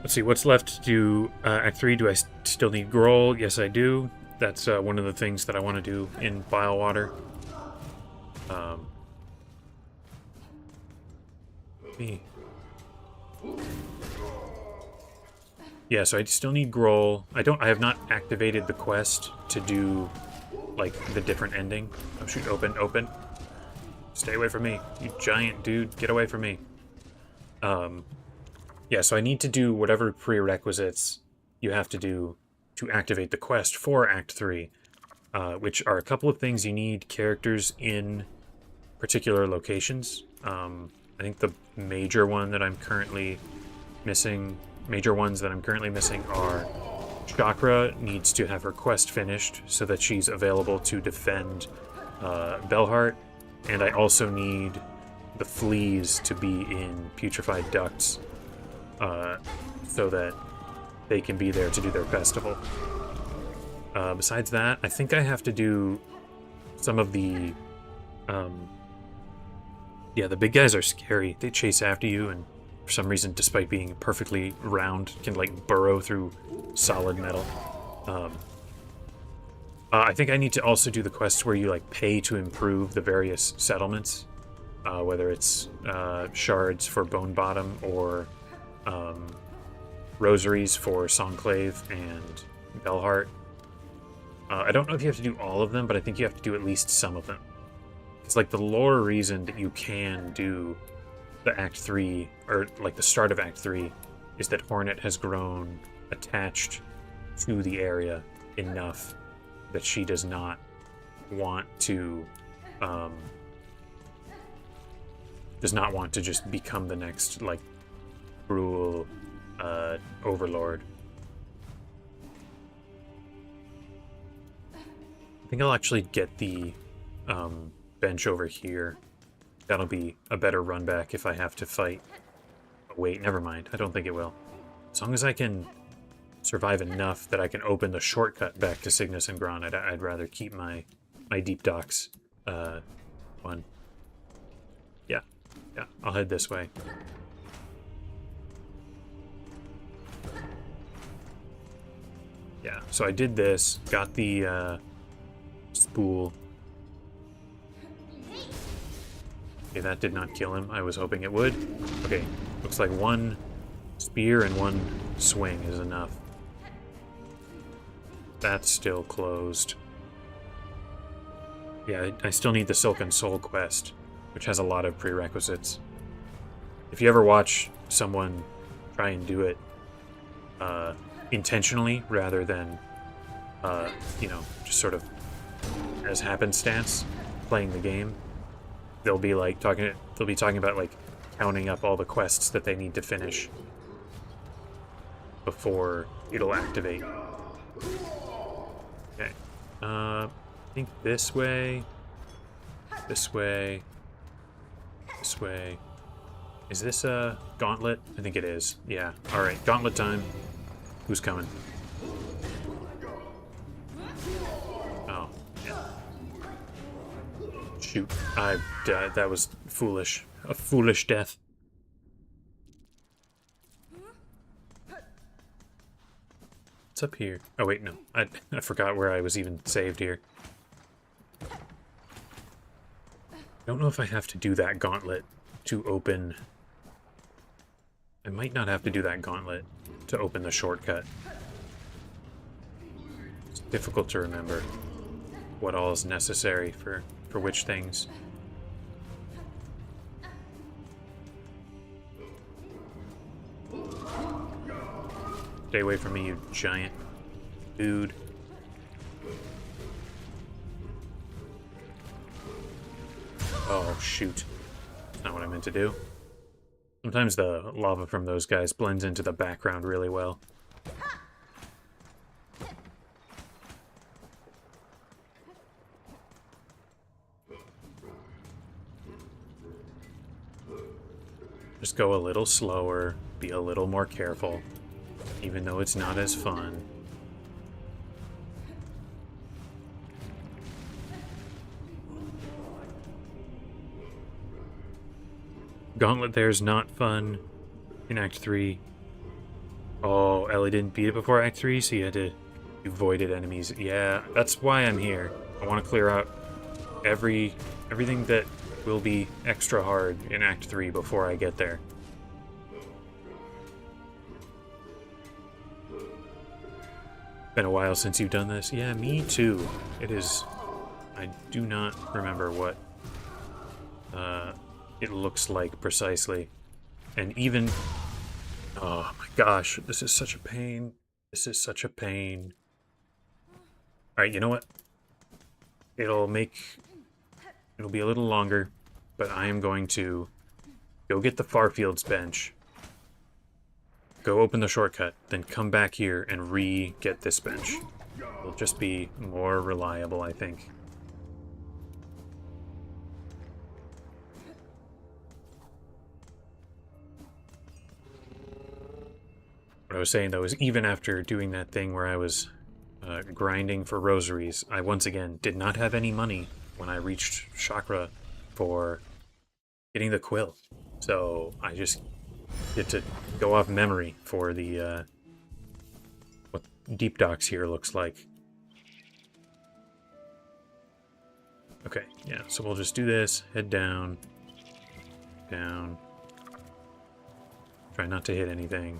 Let's see, what's left to do Act 3? Do I still need Groll? Yes, I do. That's one of the things that I want to do in Bilewater. Yeah, so I still need Groll. I have not activated the quest to do, like, the different ending. Oh, shoot, open. Stay away from me, you giant dude. Get away from me. Yeah, so I need to do whatever prerequisites you have to do to activate the quest for Act 3, which are a couple of things. You need characters in particular locations. I think the major ones that I'm currently missing are Chakra needs to have her quest finished so that she's available to defend Bellheart, and I also need the fleas to be in Putrefied Ducts so that they can be there to do their festival. Besides that, I think I have to do some of the... yeah, the big guys are scary. They chase after you, and for some reason, despite being perfectly round, can, like, burrow through solid metal. I think I need to also do the quests where you, like, pay to improve the various settlements, whether it's shards for Bone Bottom or rosaries for Songclave and Bellheart. I don't know if you have to do all of them, but I think you have to do at least some of them. It's like the lore reason that you can do the Act 3, or like the start of Act 3, is that Hornet has grown attached to the area enough that she does not want to just become the next, like, cruel overlord. I think I'll actually get the bench over here. That'll be a better run back if I have to fight. Oh, wait, never mind. I don't think it will. As long as I can survive enough that I can open the shortcut back to Cygnus and Gron, I'd rather keep my deep docks one. Yeah, I'll head this way. Yeah, so I did this, got the spool. Okay, that did not kill him. I was hoping it would. Okay, looks like one spear and one swing is enough. That's still closed. Yeah, I still need the Silken Soul quest, which has a lot of prerequisites. If you ever watch someone try and do it intentionally rather than, you know, just sort of as happenstance, playing the game, they'll be like talking about like counting up all the quests that they need to finish before it'll activate. Okay. I think this way. This way. This way. Is this a gauntlet? I think it is. Yeah. Alright, gauntlet time. Who's coming? Oh, yeah. Shoot. I died. That was foolish. A foolish death. What's up here? Oh, wait, no. I forgot where I was even saved here. I don't know if I have to do that gauntlet to open... I might not have to do that gauntlet to open the shortcut. It's difficult to remember what all is necessary for which things. Stay away from me, you giant dude. Oh, shoot. That's not what I meant to do. Sometimes the lava from those guys blends into the background really well. Just go a little slower, be a little more careful, even though it's not as fun. Gauntlet there's not fun in Act 3. Oh, Ellie didn't beat it before Act 3, so you had to do voided enemies. Yeah, that's why I'm here. I want to clear out everything that will be extra hard in Act 3 before I get there. Been a while since you've done this. Yeah, me too. It is... I do not remember what it looks like precisely. And even... Oh my gosh, this is such a pain. This is such a pain. Alright, you know what? It'll be a little longer, but I am going to go get the Farfields bench, go open the shortcut, then come back here and re-get this bench. It'll just be more reliable, I think. What I was saying, though, is even after doing that thing where I was grinding for rosaries, I once again did not have any money when I reached Chakra for getting the quill. So I just get to go off memory for the what Deep Docks here looks like. Okay, yeah, so we'll just do this, head down, down, try not to hit anything.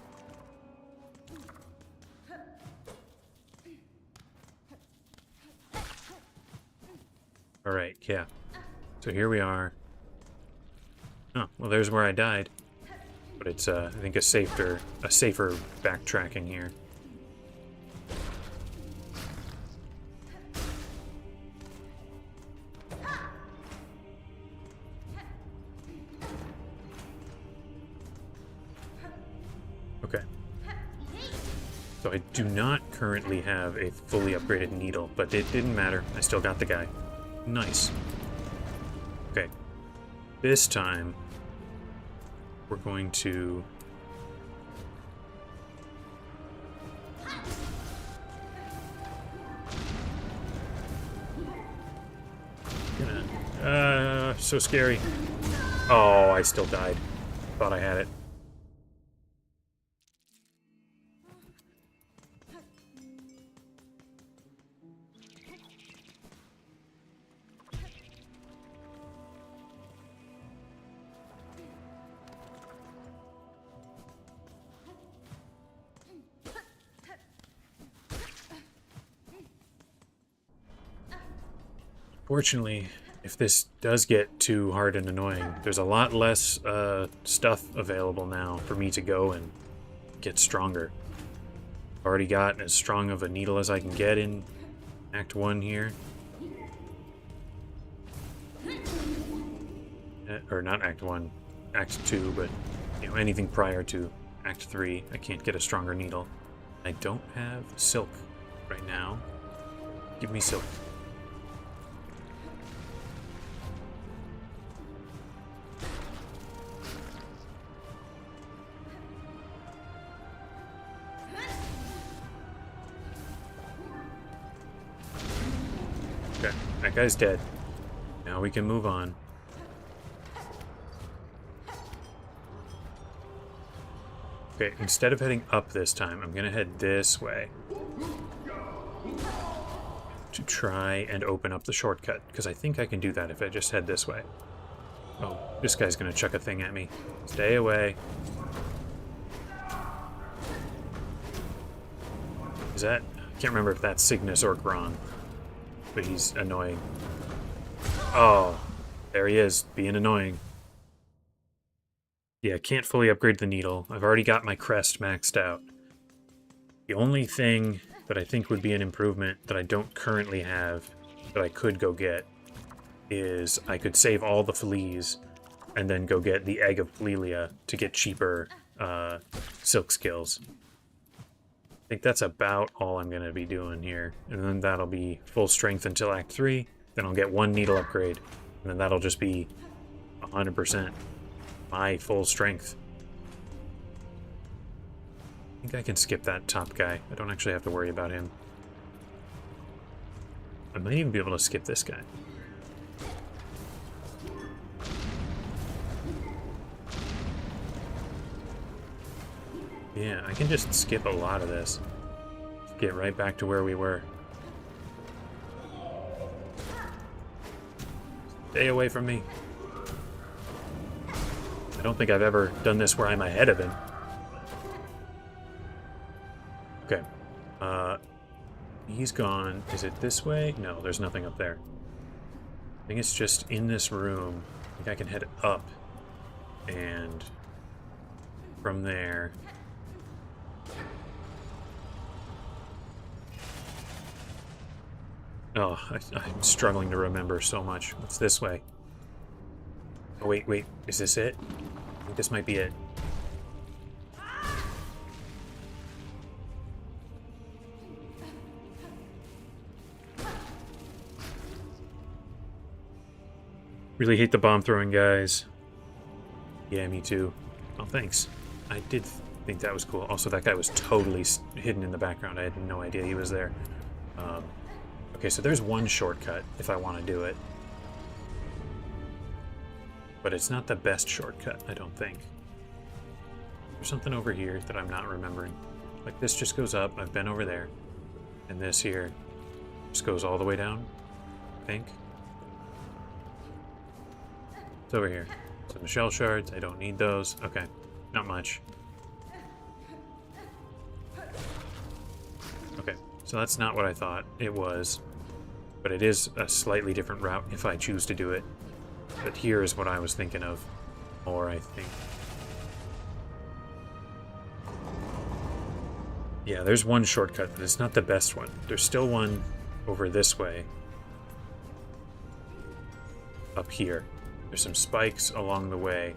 Alright, yeah. So here we are. Oh, well there's where I died. But it's, I think a safer backtracking here. Okay. So I do not currently have a fully upgraded needle, but it didn't matter. I still got the guy. Nice. Okay. This time, we're going to... so scary. Oh, I still died. Thought I had it. Fortunately, if this does get too hard and annoying, there's a lot less stuff available now for me to go and get stronger. I've already got as strong of a needle as I can get in Act 1 here. Or not Act 1, Act 2, but you know, anything prior to Act 3, I can't get a stronger needle. I don't have silk right now. Give me silk. Okay, that guy's dead. Now we can move on. Okay, instead of heading up this time, I'm gonna head this way to try and open up the shortcut, because I think I can do that if I just head this way. Oh, this guy's gonna chuck a thing at me. Stay away. Is that... I can't remember if that's Cygnus or Gron, but he's annoying. Oh, there he is, being annoying. Yeah, can't fully upgrade the needle. I've already got my crest maxed out. The only thing that I think would be an improvement that I don't currently have that I could go get is I could save all the fleas and then go get the Egg of Plelia to get cheaper silk skills. I think that's about all I'm going to be doing here. And then that'll be full strength until Act 3. Then I'll get one needle upgrade. And then that'll just be 100%. My full strength. I think I can skip that top guy. I don't actually have to worry about him. I might even be able to skip this guy. Yeah, I can just skip a lot of this. Get right back to where we were. Stay away from me. I don't think I've ever done this where I'm ahead of him. Okay. He's gone. Is it this way? No, there's nothing up there. I think it's just in this room. I think I can head up. And from there... Oh, I'm struggling to remember so much. What's this way? Oh, wait. Is this it? I think this might be it. Really hate the bomb throwing guys. Yeah, me too. Oh, thanks. I did think that was cool. Also, that guy was totally hidden in the background. I had no idea he was there. Okay, so there's one shortcut if I want to do it. But it's not the best shortcut, I don't think. There's something over here that I'm not remembering. Like, this just goes up. I've been over there. And this here just goes all the way down, I think. It's over here. Some shell shards. I don't need those. Okay, not much. Okay, so that's not what I thought it was. But it is a slightly different route if I choose to do it. But here is what I was thinking of. Or I think... Yeah, there's one shortcut, but it's not the best one. There's still one over this way. Up here. There's some spikes along the way.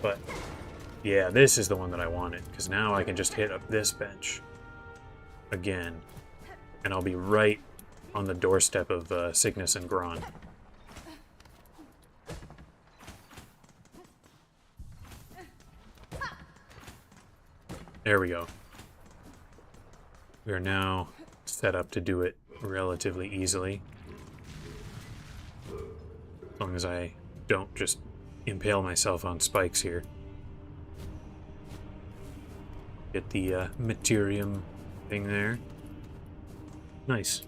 But, yeah, this is the one that I wanted. Because now I can just hit up this bench. Again. And I'll be right on the doorstep of Cygnus and Gron. There we go. We are now set up to do it relatively easily. As long as I don't just impale myself on spikes here. Get the materium thing there. Nice.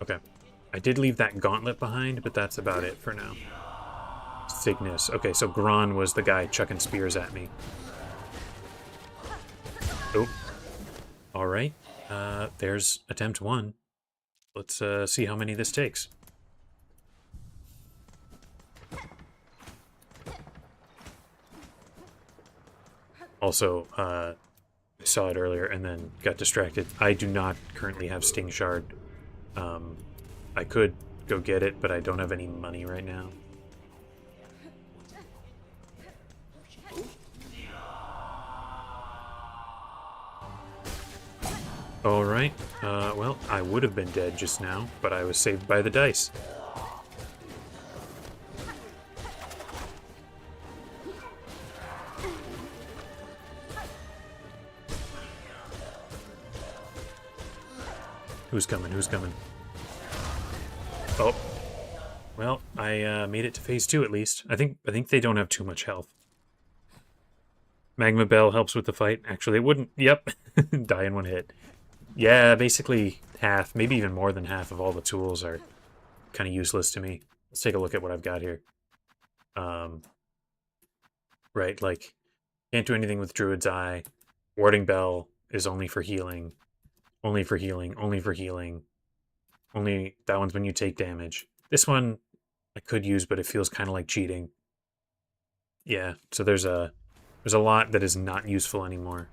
Okay. I did leave that gauntlet behind, but that's about it for now. Cygnus. Okay, so Gron was the guy chucking spears at me. Oh. Alright. There's attempt 1. Let's see how many this takes. Also, I saw it earlier and then got distracted. I do not currently have Sting Shard. I could go get it, but I don't have any money right now. Alright, well, I would have been dead just now, but I was saved by the dice. Who's coming? Who's coming? Oh. Well, I made it to phase 2 at least. I think they don't have too much health. Magma Bell helps with the fight. Actually, it wouldn't. Yep. Die in one hit. Yeah, basically half, maybe even more than half of all the tools are kind of useless to me. Let's take a look at what I've got here. Right, like, can't do anything with Druid's Eye. Warding Bell is only for healing. Only for healing, only for healing. Only, that one's when you take damage. This one I could use, but it feels kind of like cheating. Yeah, so there's a lot that is not useful anymore.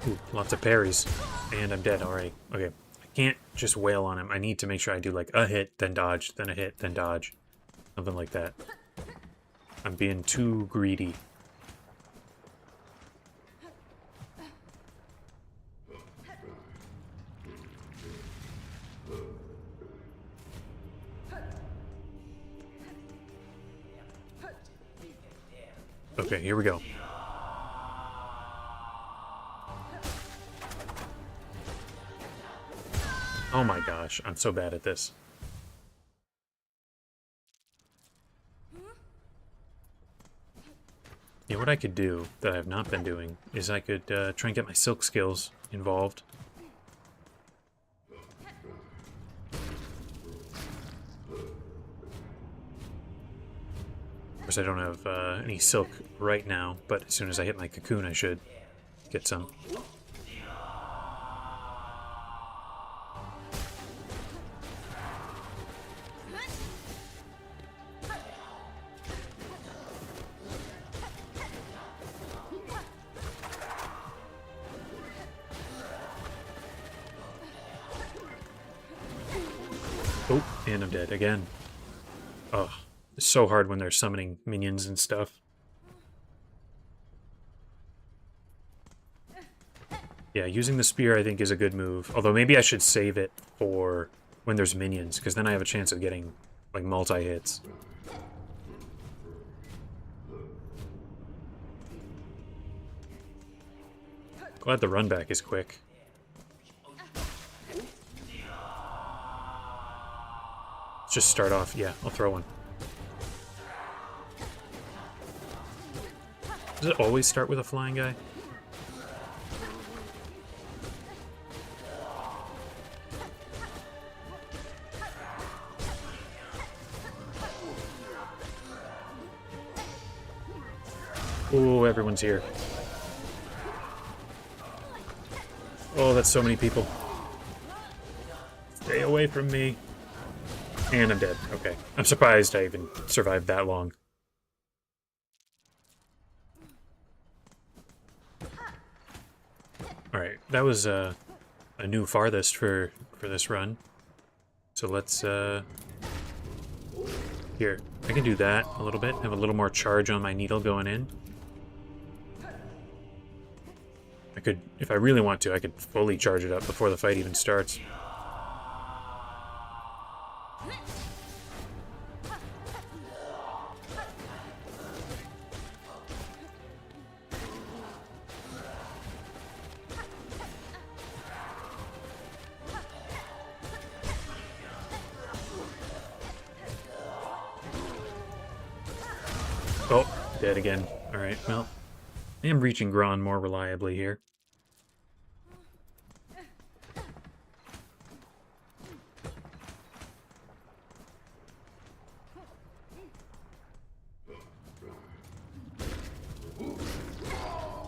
Ooh, lots of parries. And I'm dead already. Okay. I can't just wail on him. I need to make sure I do like a hit, then dodge, then a hit, then dodge. Something like that. I'm being too greedy. Okay, here we go. Oh my gosh, I'm so bad at this. Yeah, what I could do, that I have not been doing, is I could try and get my silk skills involved. Of course, I don't have any silk right now, but as soon as I hit my cocoon, I should get some. Oh, and I'm dead again. Oh, it's so hard when they're summoning minions and stuff. Yeah, using the spear I think is a good move. Although maybe I should save it for when there's minions, because then I have a chance of getting like multi-hits. Glad the run back is quick. Let's just start off. Yeah, I'll throw one. Does it always start with a flying guy? Oh, everyone's here. Oh, that's so many people. Stay away from me. And I'm dead. Okay. I'm surprised I even survived that long. Alright, that was a new farthest for this run. So let's, here. I can do that a little bit. Have a little more charge on my needle going in. I could, if I really want to, I could fully charge it up before the fight even starts. Oh, dead again. Alright, well, I am reaching Gron more reliably here.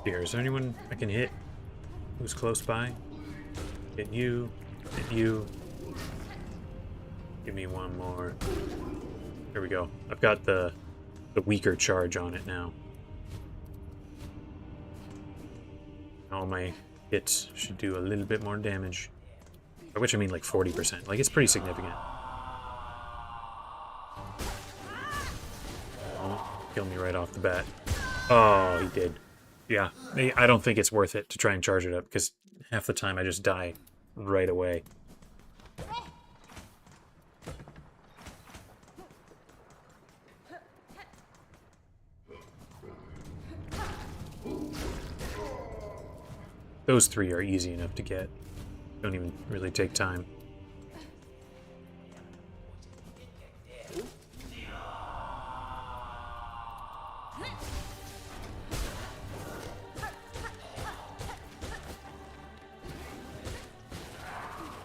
Here, is there anyone I can hit who's close by? Hit you, hit you. Give me one more. There we go. I've got the weaker charge on it now. All my hits should do a little bit more damage. By which I mean like 40%. Like, it's pretty significant. Oh, kill me right off the bat. Oh, he did. Yeah, I don't think it's worth it to try and charge it up, because half the time I just die right away. Those three are easy enough to get. Don't even really take time.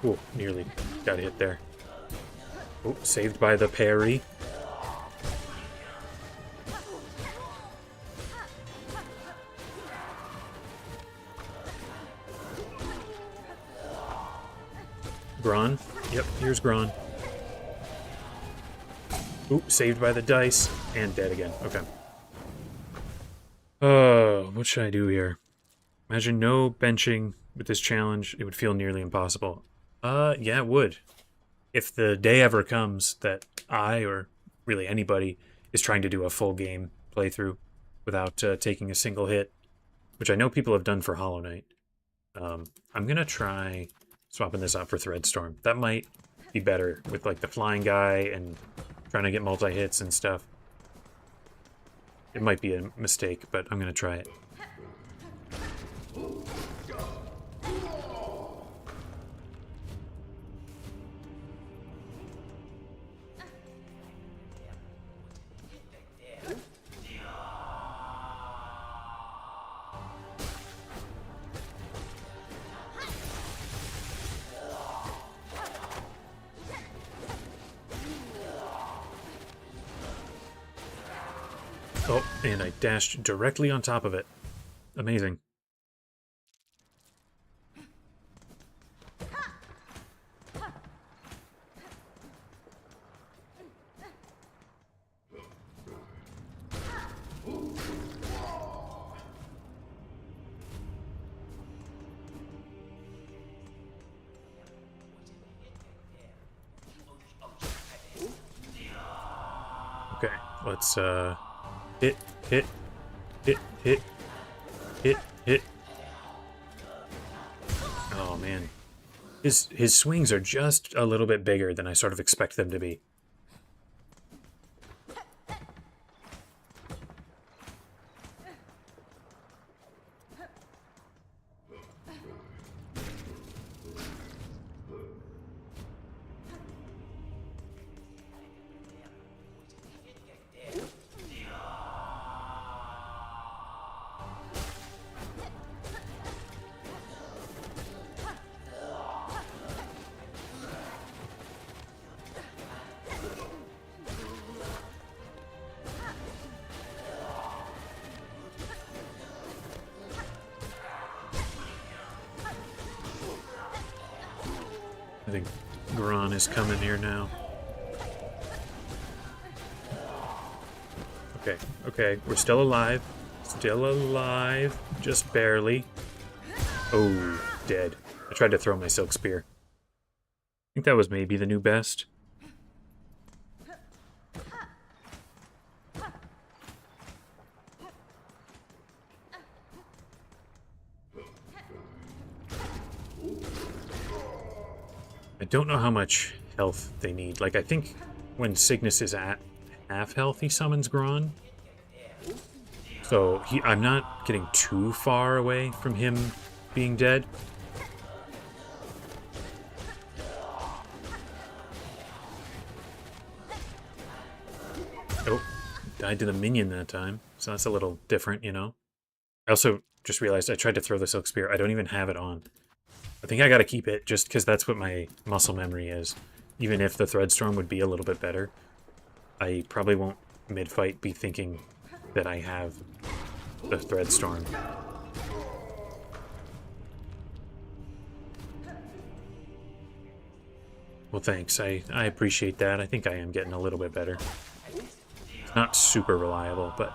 Oh, nearly got hit there. Oh, saved by the parry. Gron. Yep, here's Gron. Ooh, saved by the dice. And dead again. Okay. What should I do here? Imagine no benching with this challenge. It would feel nearly impossible. Yeah, it would. If the day ever comes that I, or really anybody, is trying to do a full game playthrough without taking a single hit, which I know people have done for Hollow Knight, I'm going to try swapping this out for Threadstorm. That might be better with, like, the flying guy and trying to get multi-hits and stuff. It might be a mistake, but I'm going to try it. Oh, and I dashed directly on top of it. Amazing. Okay, let's, hit, hit, hit, hit, hit, hit. Oh, man. His swings are just a little bit bigger than I sort of expect them to be. I think Gron is coming here now. Okay, okay, we're still alive. Still alive, just barely. Oh, dead. I tried to throw my Silk Spear. I think that was maybe the new best. I don't know how much health they need. Like, I think when Cygnus is at half health, he summons Gron. So I'm not getting too far away from him being dead. Oh, died to the minion that time. So that's a little different, you know? I also just realized I tried to throw the Silk Spear. I don't even have it on. I think I gotta keep it just because that's what my muscle memory is. Even if the Threadstorm would be a little bit better, I probably won't mid-fight be thinking that I have the Threadstorm. Well, thanks. I appreciate that. I think I am getting a little bit better. It's not super reliable, but...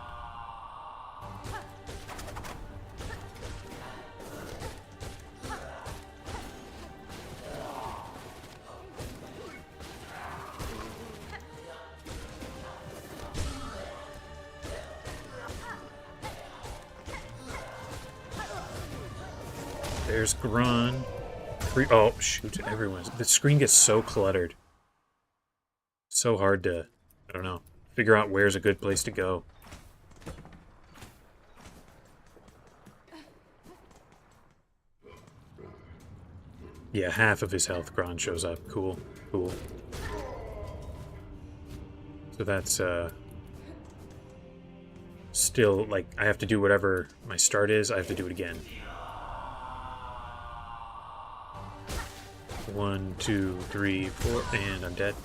There's Gron. Oh, shoot, everyone's... The screen gets so cluttered. So hard to, I don't know, figure out where's a good place to go. Yeah, half of his health, Gron shows up. Cool, cool. So that's, still, like, I have to do whatever my start is, I have to do it again. 1, 2, 3, 4, and I'm dead.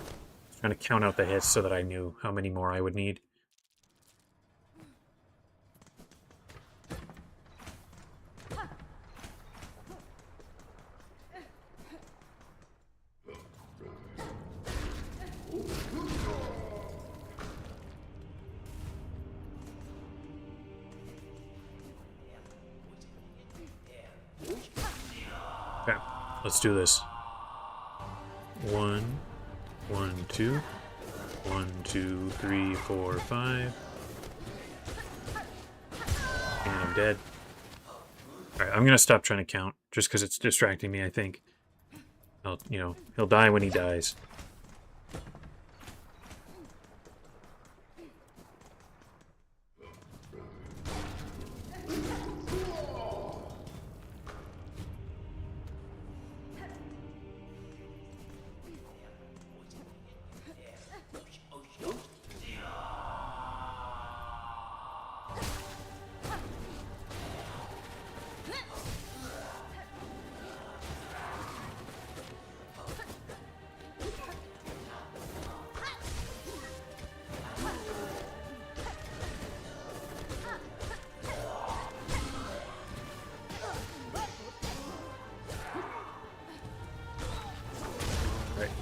Trying to count out the hits so that I knew how many more I would need. Okay, let's do this. 1, 1, 2, 1, 2, 3, 4, 5. And I'm dead. Alright, I'm gonna stop trying to count, just because it's distracting me, I think. He'll die when he dies.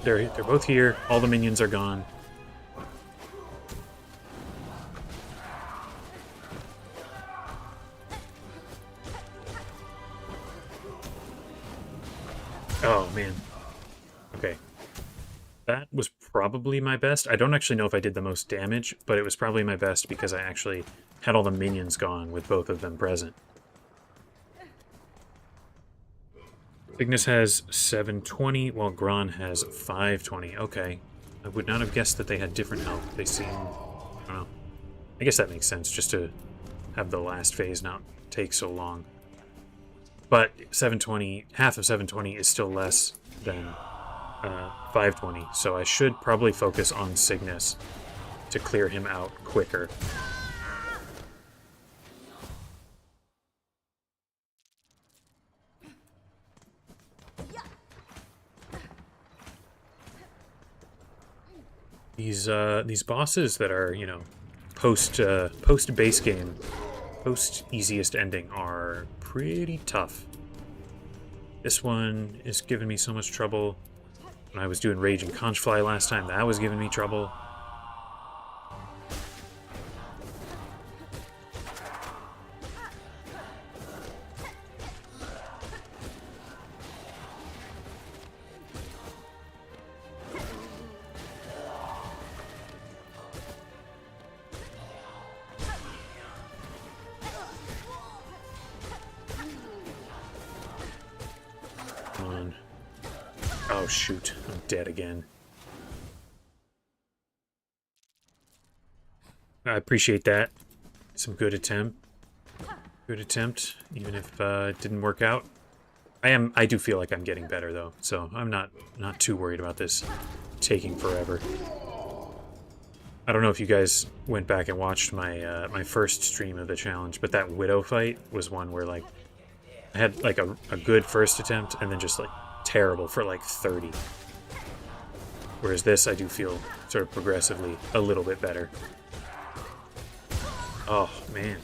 They're both here. All the minions are gone. Oh, man. Okay. That was probably my best. I don't actually know if I did the most damage, but it was probably my best because I actually had all the minions gone with both of them present. Cygnus has 720, while Gron has 520. Okay. I would not have guessed that they had different health. They seem... I don't know. I guess that makes sense, just to have the last phase not take so long. But 720, half of 720 is still less than 520, so I should probably focus on Cygnus to clear him out quicker. These bosses that are, you know, post base game, post easiest ending are pretty tough. This one is giving me so much trouble. When I was doing Rage and Conchfly last time, that was giving me trouble. Oh, shoot. I'm dead again. I appreciate that. Some good attempt. Good attempt, even if it didn't work out. I do feel like I'm getting better, though, so I'm not too worried about this taking forever. I don't know if you guys went back and watched my my first stream of the challenge, but that Widow fight was one where, like, I had, like, a good first attempt, and then just, like, terrible for, like, 30. Whereas this, I do feel sort of progressively a little bit better. Oh, man.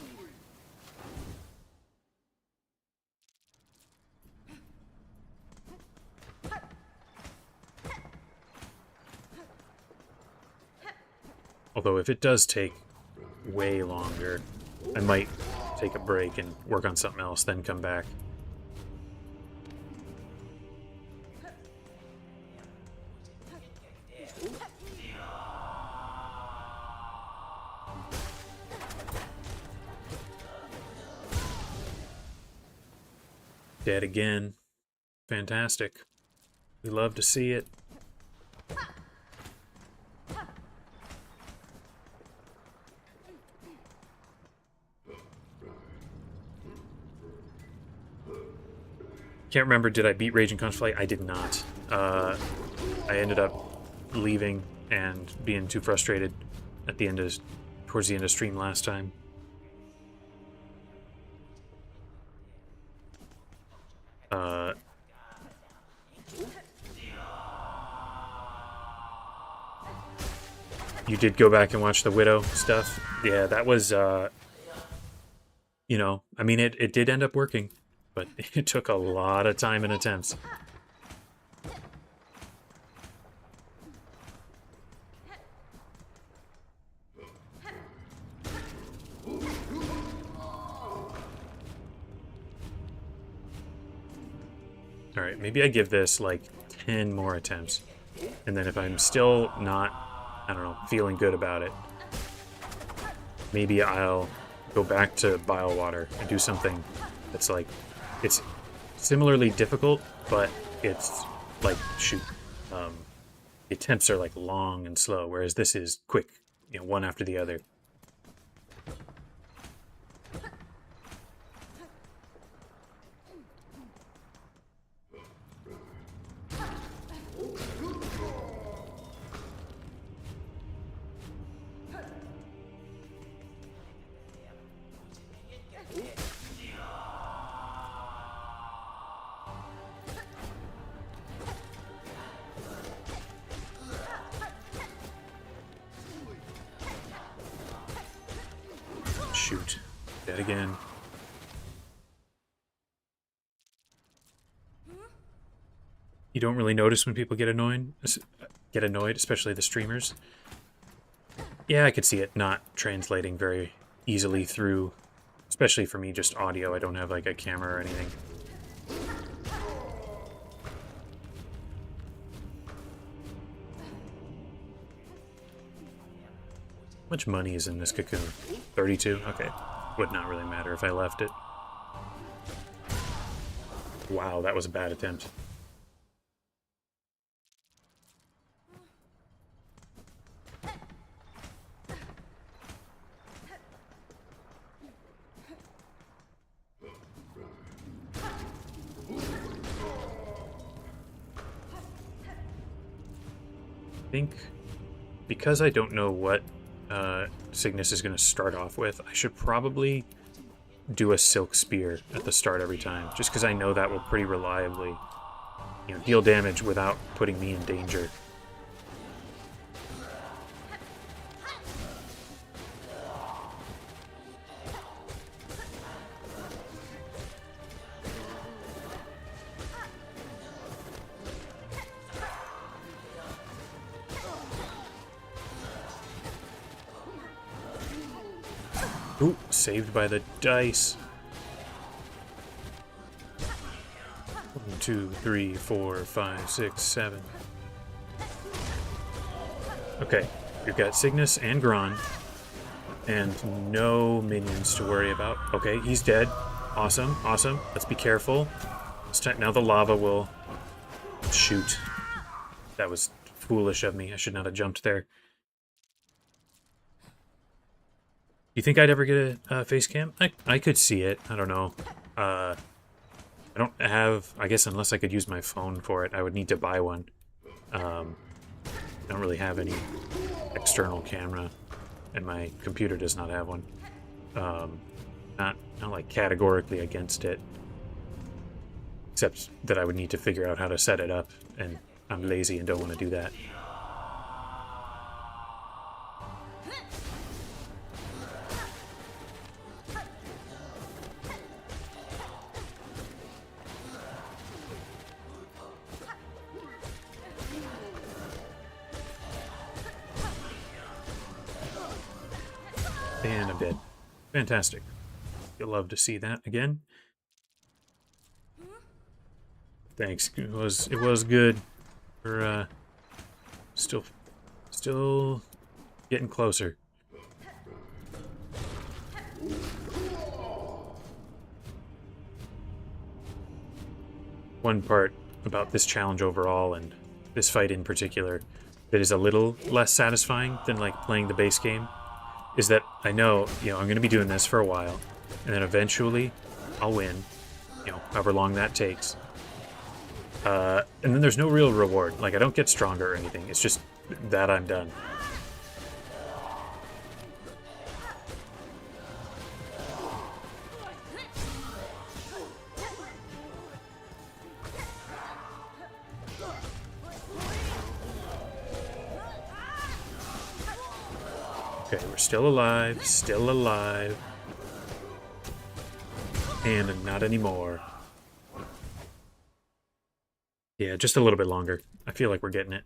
Although if it does take way longer, I might take a break and work on something else, then come back. Dead again. Fantastic. We love to see it. Can't remember, did I beat Raging Conchflight? I did not. I ended up leaving and being too frustrated at the end of, towards the end of stream last time. You did go back and watch the Widow stuff? Yeah, that was, you know, I mean, it did end up working, but it took a lot of time and attempts. Alright, maybe I give this, like, 10 more attempts. And then if I'm still not, I don't know, feeling good about it, maybe I'll go back to Bile Water and do something that's, like, it's similarly difficult, but it's, like, shoot, the attempts are, like, long and slow, whereas this is quick, you know, one after the other. Shoot. Dead again. You don't really notice when people get annoyed, especially the streamers. Yeah, I could see it not translating very easily through, especially for me, just audio. I don't have, like, a camera or anything. How much money is in this cocoon? 32? Okay. Would not really matter if I left it. Wow, that was a bad attempt. I think because I don't know what Cygnus is going to start off with, I should probably do a Silk Spear at the start every time, just because I know that will pretty reliably, you know, deal damage without putting me in danger. Ooh, saved by the dice. 1, 2, 3, 4, 5, 6, 7. Okay, we've got Cygnus and Gron, and no minions to worry about. Okay, he's dead. Awesome, awesome. Let's be careful. Now the lava will shoot. That was foolish of me. I should not have jumped there. You think I'd ever get a face cam? I could see it. I don't know. I don't have... I guess unless I could use my phone for it, I would need to buy one. I don't really have any external camera, and my computer does not have one. Not like categorically against it, except that I would need to figure out how to set it up, and I'm lazy and don't want to do that. And I'm dead. Fantastic. You'll love to see that again. Thanks. It was good. We're still getting closer. One part about this challenge overall, and this fight in particular, that is a little less satisfying than like playing the base game, is that I know, I'm going to be doing this for a while, and then eventually I'll win, however long that takes. And then there's no real reward. Like, I don't get stronger or anything. It's just that I'm done. Okay, we're still alive, still alive. And not anymore. Yeah, just a little bit longer. I feel like we're getting it.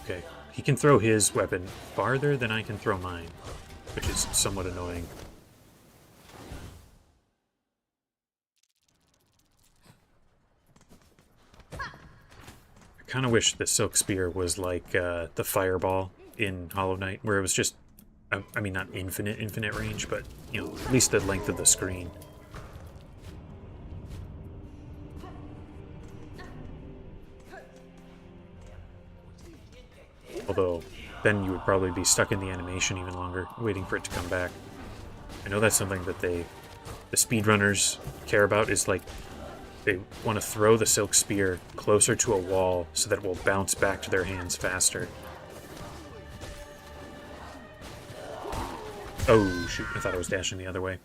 Okay, he can throw his weapon farther than I can throw mine, which is somewhat annoying. I kind of wish the Silk Spear was like the Fireball in Hollow Knight, where it was just, I mean, not infinite range, but, at least the length of the screen. Although, then you would probably be stuck in the animation even longer, waiting for it to come back. I know that's something that the speedrunners care about, is like, they want to throw the Silk Spear closer to a wall so that it will bounce back to their hands faster. Oh, shoot, I thought I was dashing the other way.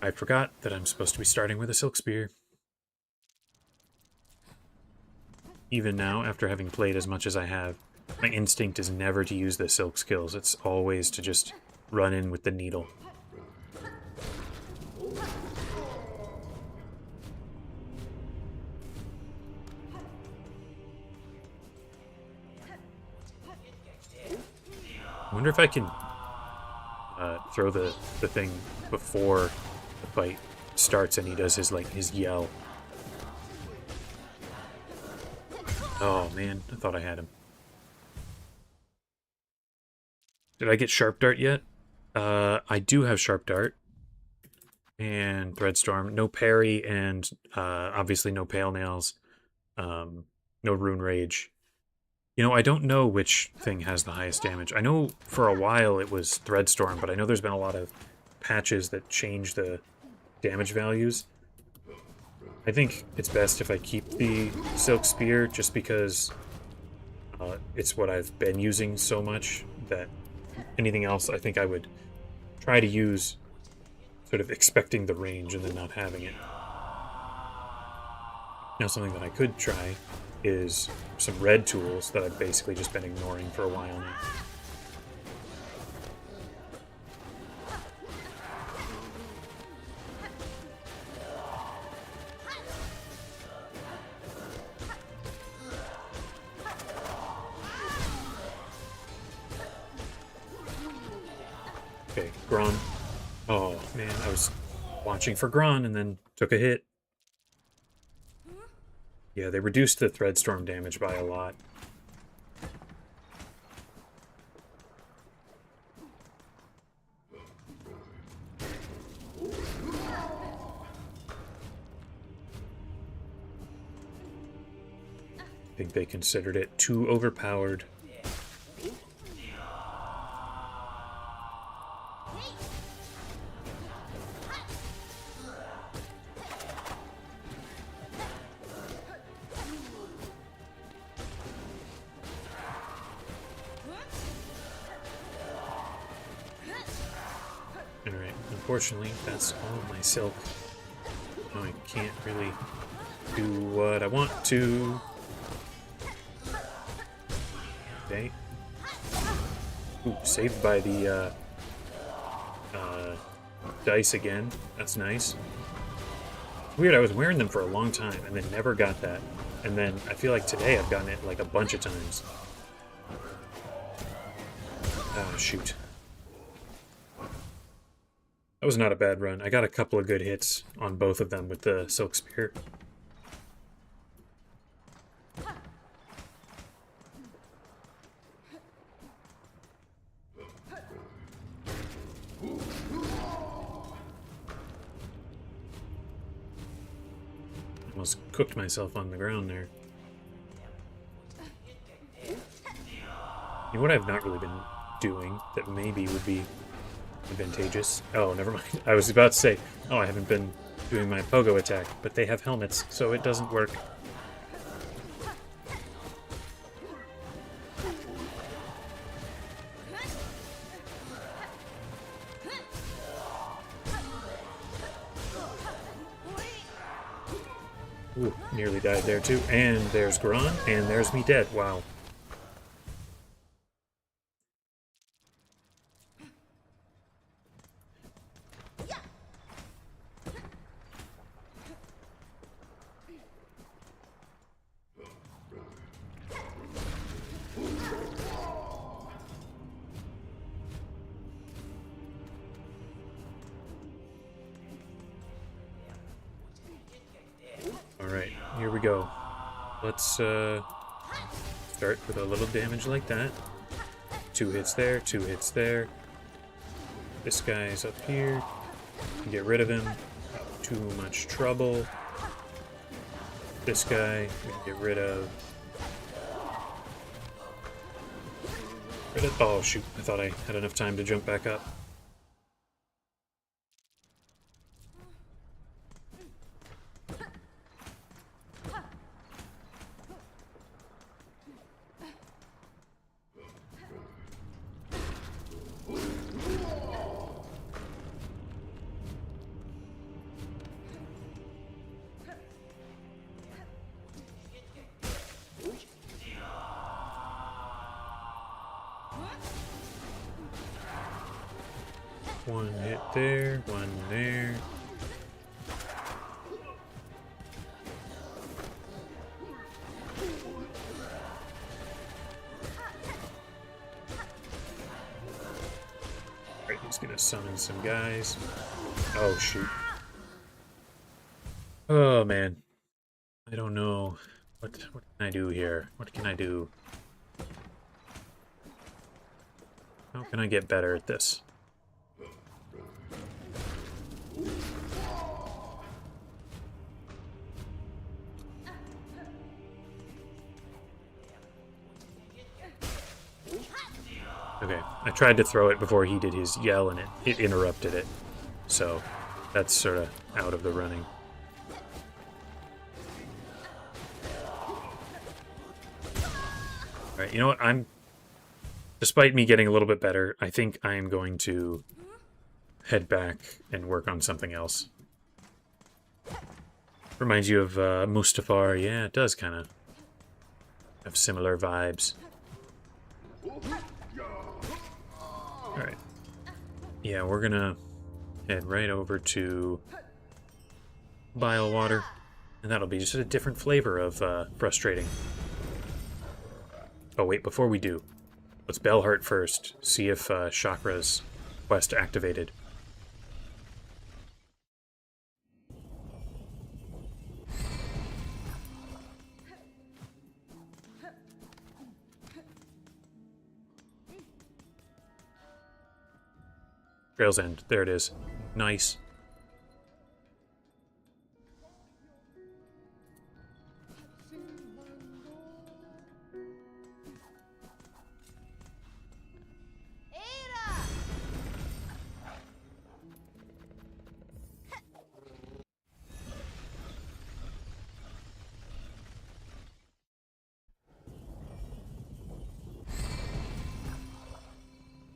I forgot that I'm supposed to be starting with a Silk Spear. Even now, after having played as much as I have, my instinct is never to use the Silk skills. It's always to just run in with the needle. I wonder if I can throw the thing before the fight starts and he does his yell. Oh man, I thought I had him. Did I get Sharp Dart yet? I do have Sharp Dart and Threadstorm. No parry and obviously no Pale Nails. No Rune Rage. I don't know which thing has the highest damage. I know for a while it was Threadstorm, but I know there's been a lot of patches that change the damage values. I think it's best if I keep the Silk Spear, just because It's what I've been using so much that anything else I think I would try to use sort of expecting the range and then not having it. Now something that I could try is some red tools that I've basically just been ignoring for a while now. Okay, Gron. Oh, man, I was watching for Gron and then took a hit. Yeah, they reduced the Threadstorm damage by a lot. I think they considered it too overpowered. Alright, unfortunately, that's all my silk. Now I can't really do what I want to. Okay. Ooh, saved by the dice again. That's nice. Weird, I was wearing them for a long time and then never got that. And then I feel like today I've gotten it like a bunch of times. Ah, shoot. That was not a bad run. I got a couple of good hits on both of them with the Silk Spear. Almost cooked myself on the ground there. You know what I've not really been doing that maybe would be advantageous? Oh, never mind. I was about to say, oh, I haven't been doing my pogo attack, but they have helmets, so it doesn't work. Ooh, nearly died there too. And there's Gron, and there's me dead. Wow. Alright, here we go. Let's start with a little damage like that. 2 hits there, 2 hits there. This guy's up here. Get rid of him. Not too much trouble. This guy we can get rid of. Oh shoot, I thought I had enough time to jump back up. One hit there, one there. Alright, he's gonna summon some guys. Oh, shoot. Oh, man. I don't know. What can I do here? What can I do? How can I get better at this? Okay, I tried to throw it before he did his yell and it interrupted it. So that's sort of out of the running. Alright, you know what? Despite me getting a little bit better, I think I am going to head back and work on something else. Reminds you of Mustafar. Yeah, it does kind of have similar vibes. Alright. Yeah, we're gonna head right over to Bile Water, and that'll be just a different flavor of frustrating. Oh wait, before we do, let's Bellheart first, see if Chakra's quest activated. Trail's End, there it is. Nice.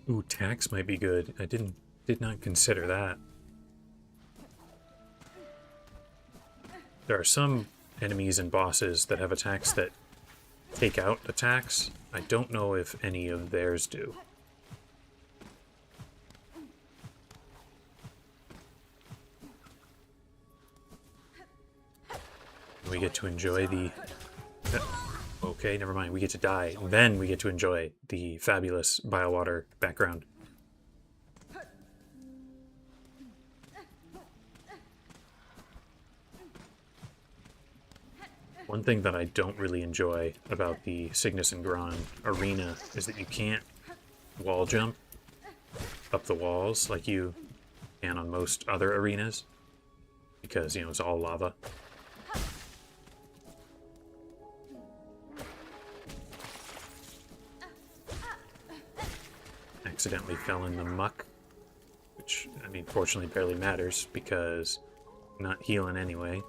Ooh, tax might be good. I did not consider that. There are some enemies and bosses that have attacks that take out attacks. I don't know if any of theirs do. We get to enjoy the... Okay, never mind. We get to die. Then we get to enjoy the fabulous Biowater background. One thing that I don't really enjoy about the Cygnus and Gran arena is that you can't wall jump up the walls like you can on most other arenas, because, you know, it's all lava. Accidentally fell in the muck, which, I mean, fortunately barely matters because I'm not healing anyway.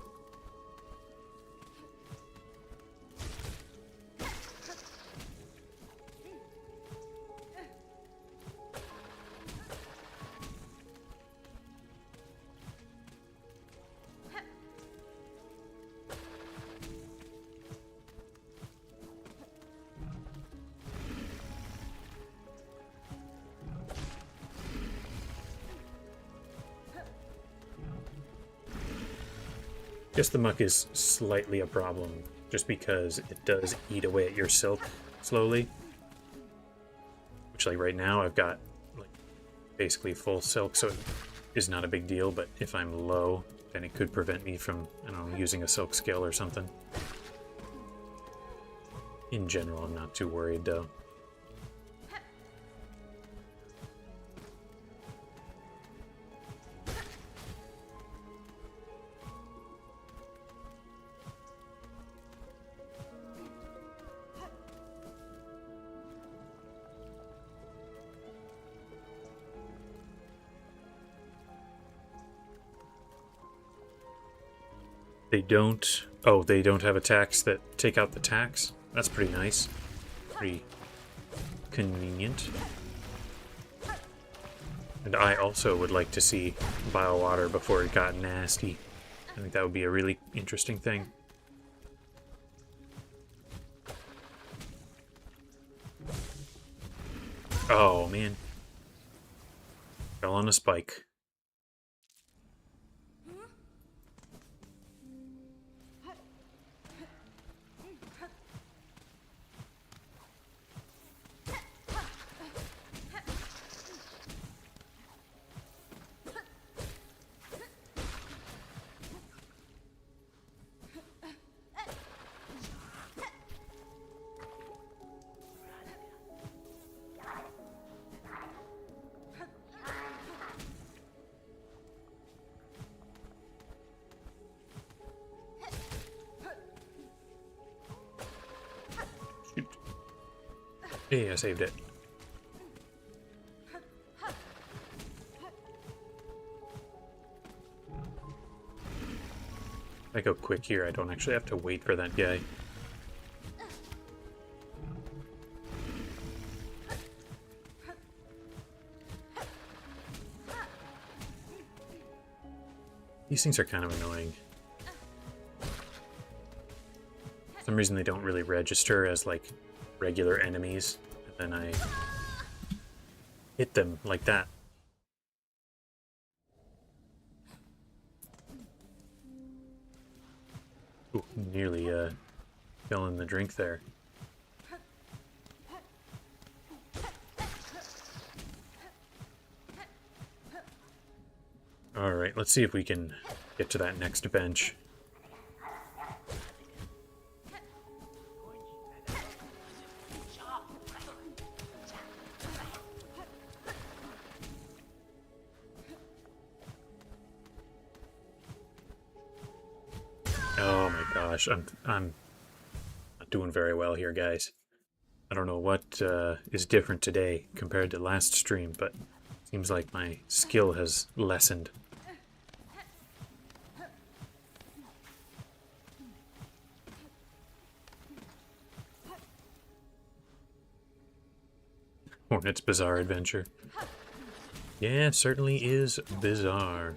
Guess the muck is slightly a problem, just because it does eat away at your silk slowly. Which, like, right now I've got, like, basically full silk, so it is not a big deal, but if I'm low, then it could prevent me from, I don't know, using a silk skill or something. In general, I'm not too worried, though. They don't... Oh, they don't have attacks that take out the tax? That's pretty nice. Pretty convenient. And I also would like to see Biowater before it got nasty. I think that would be a really interesting thing. Oh, man. Fell on a spike. Hey, I saved it. If I go quick here, I don't actually have to wait for that guy. These things are kind of annoying. For some reason they don't really register as, like, regular enemies. And then I hit them like that. Ooh, nearly, fell in the drink there. Alright, let's see if we can get to that next bench. Oh my gosh, I'm not doing very well here, guys. I don't know what is different today compared to last stream, but it seems like my skill has lessened. Hornet's Bizarre Adventure. Yeah, it certainly is bizarre.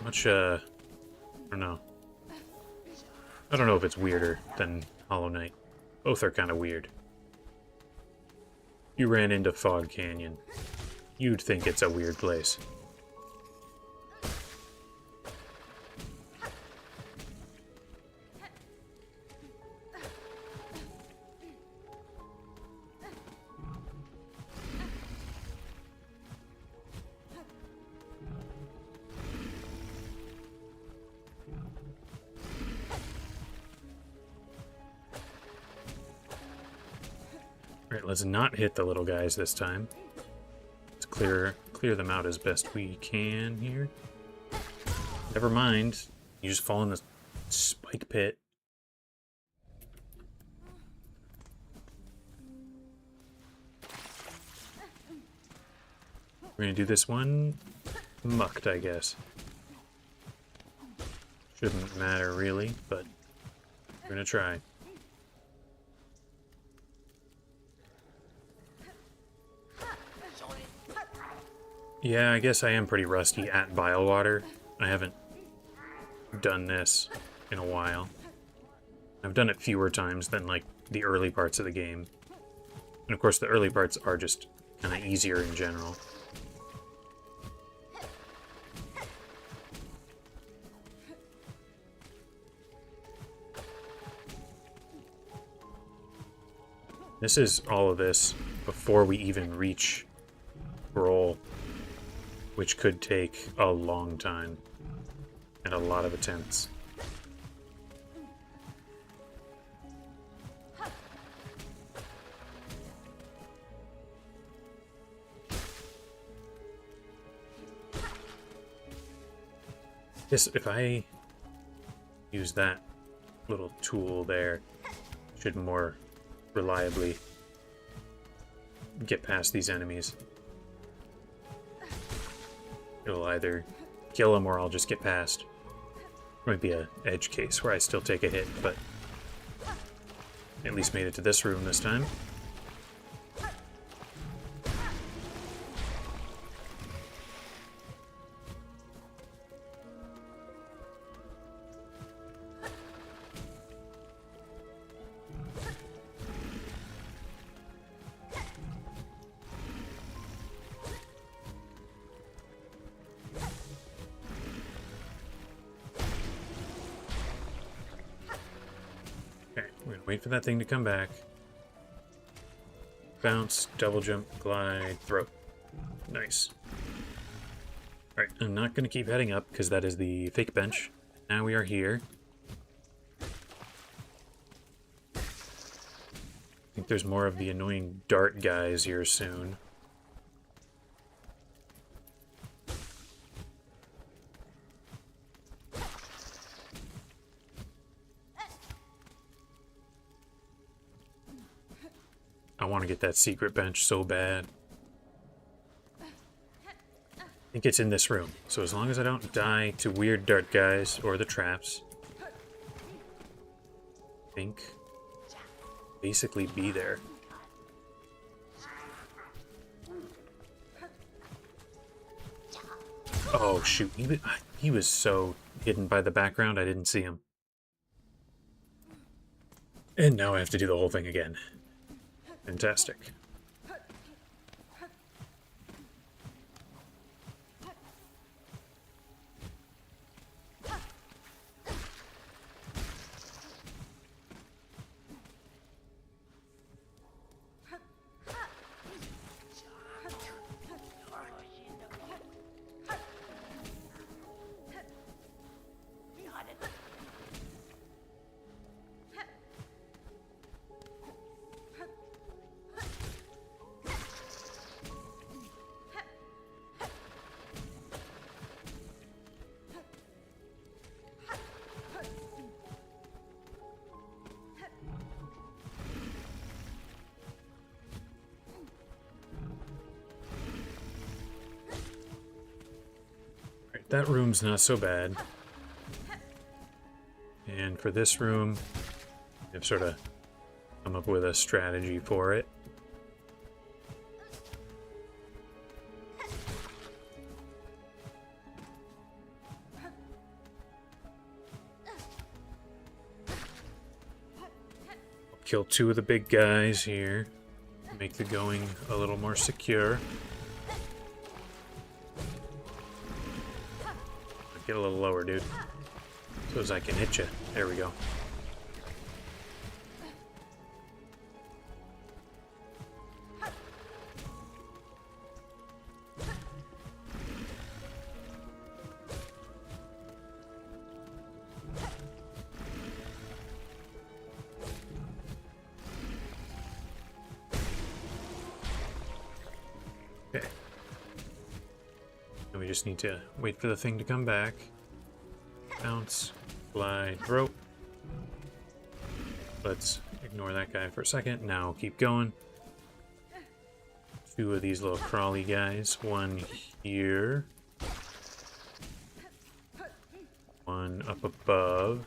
Much, I don't know. I don't know if it's weirder than Hollow Knight. Both are kind of weird. You ran into Fog Canyon. You'd think it's a weird place. Alright, let's not hit the little guys this time. Let's clear them out as best we can here. Never mind. You just fall in the spike pit. We're gonna do this one mucked, I guess. Shouldn't matter really, but we're gonna try. Yeah, I guess I am pretty rusty at Bile Water. I haven't done this in a while. I've done it fewer times than, like, the early parts of the game. And of course, the early parts are just kind of easier in general. This is all of this before we even reach Roll, which could take a long time and a lot of attempts. This, if I use that little tool there, should more reliably get past these enemies. It'll either kill them or I'll just get past. Might be a edge case where I still take a hit, but at least made it to this room this time. Wait for that thing to come back. Bounce, double jump, glide, throw. Nice. Alright, I'm not going to keep heading up because that is the fake bench. Now we are here. I think there's more of the annoying dart guys here soon. I want to get that secret bench so bad. I think it's in this room. So as long as I don't die to weird dart guys or the traps, I think basically be there. Oh, shoot. He was so hidden by the background, I didn't see him. And now I have to do the whole thing again. Fantastic. Right, that room's not so bad. And for this room, I've sort of come up with a strategy for it. Kill 2 of the big guys here. Make the going a little more secure. Get a little lower, dude. So as I can hit you. There we go. Okay. And we just need to wait for the thing to come back. Bounce, fly, throw. Let's ignore that guy for a second. Now keep going. 2 of these little crawly guys. 1 here. 1 up above.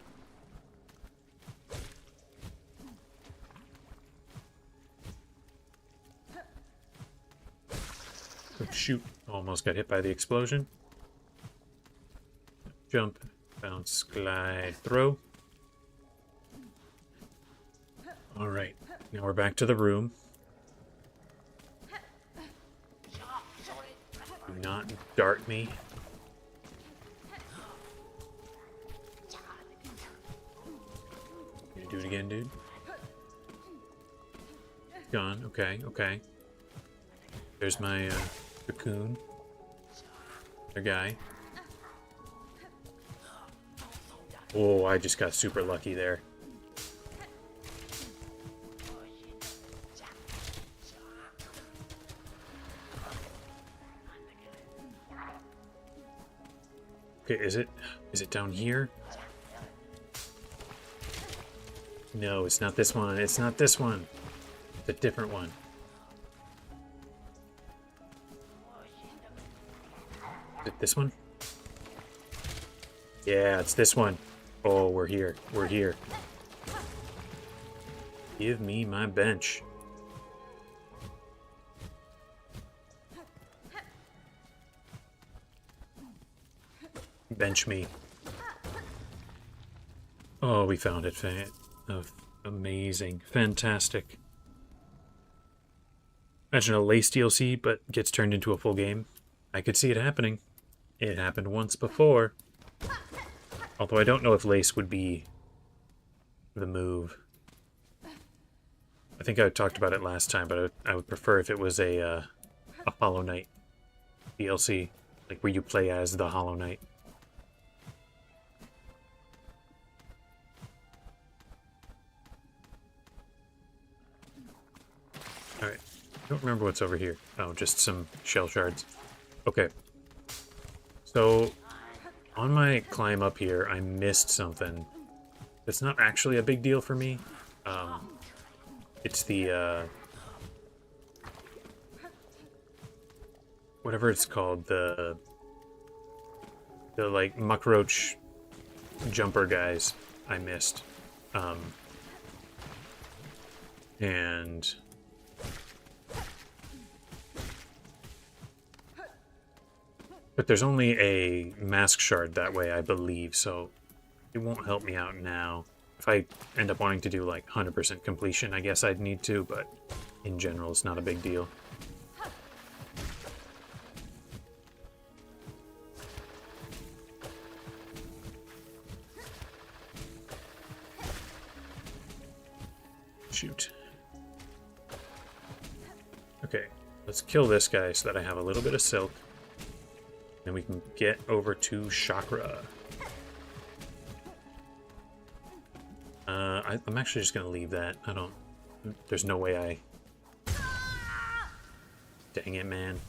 Oh, shoot. Almost got hit by the explosion. Jump, bounce, glide, throw. Alright, now we're back to the room. Do not dart me. You do it again, dude? Gone. Okay, okay. There's my cocoon. Their guy. Oh, I just got super lucky there. Okay, is it down here? No, it's not this one. It's not this one. It's a different one. Is it this one? Yeah, it's this one. Oh, we're here. We're here. Give me my bench. Bench me. Oh, we found it. Amazing. Fantastic. Imagine a Lace DLC, but gets turned into a full game. I could see it happening. It happened once before. Although I don't know if Lace would be the move. I think I talked about it last time, but I would prefer if it was a Hollow Knight DLC, like where you play as the Hollow Knight. Alright, I don't remember what's over here. Oh, just some shell shards. Okay. So, on my climb up here, I missed something. That's not actually a big deal for me. It's the, whatever it's called, the like, muckroach jumper guys I missed. And... But there's only a mask shard that way, I believe, so it won't help me out now. If I end up wanting to do like 100% completion, I guess I'd need to, but in general, it's not a big deal. Shoot. Okay, let's kill this guy so that I have a little bit of silk. Then we can get over to chakra. I'm actually just gonna leave that. There's no way Dang it, man.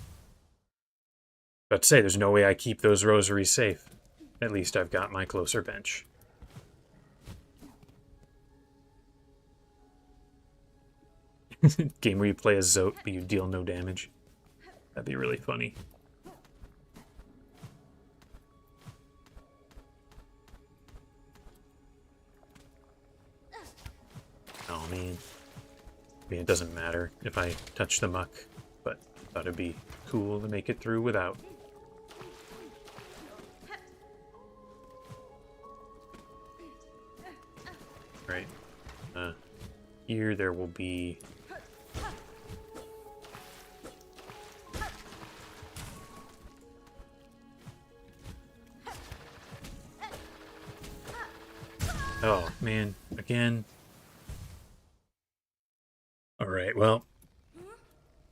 About to say, there's no way I keep those rosaries safe. At least I've got my closer bench. Game where you play as Zote, but you deal no damage. That'd be really funny. Oh, man. I mean, it doesn't matter if I touch the muck, but I thought it'd be cool to make it through without. Right. Here there will be... Oh, man. Again. Alright, well,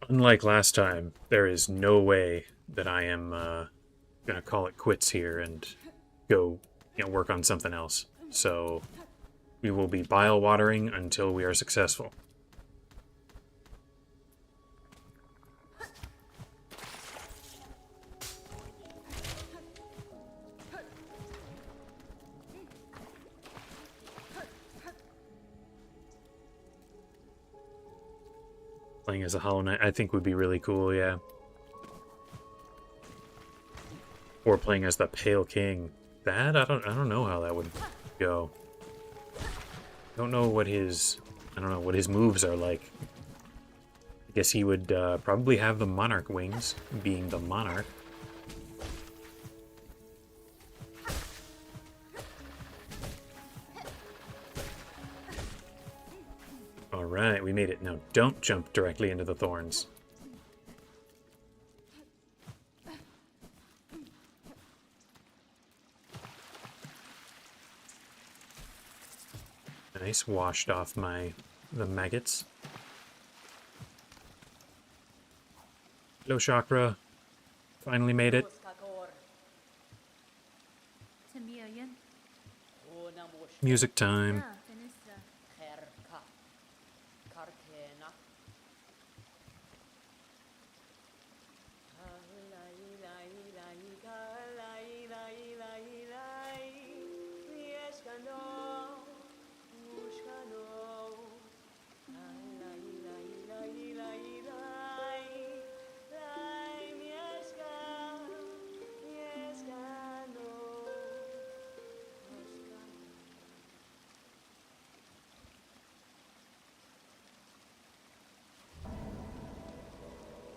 unlike last time, there is no way that I am gonna call it quits here and go, work on something else. So, we will be bile watering until we are successful. Playing as a Hollow Knight, I think would be really cool, yeah. Or playing as the Pale King. That I don't know how that would go. I don't know what his moves are like. I guess he would probably have the Monarch wings, being the Monarch. Alright, we made it. Now, don't jump directly into the thorns. Nice, washed off the maggots. Hello, Chakra. Finally made it. Music time.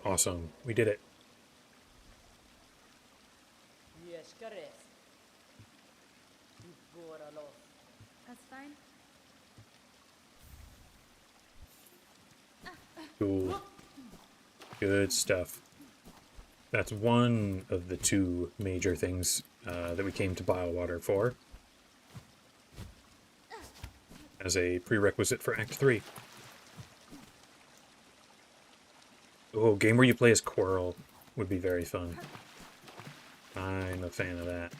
Awesome. We did it. That's fine. Cool. Good stuff. That's one of the two major things that we came to Biowater for. As a prerequisite for Act 3. Oh, game where you play as Quirrell would be very fun. I'm a fan of that.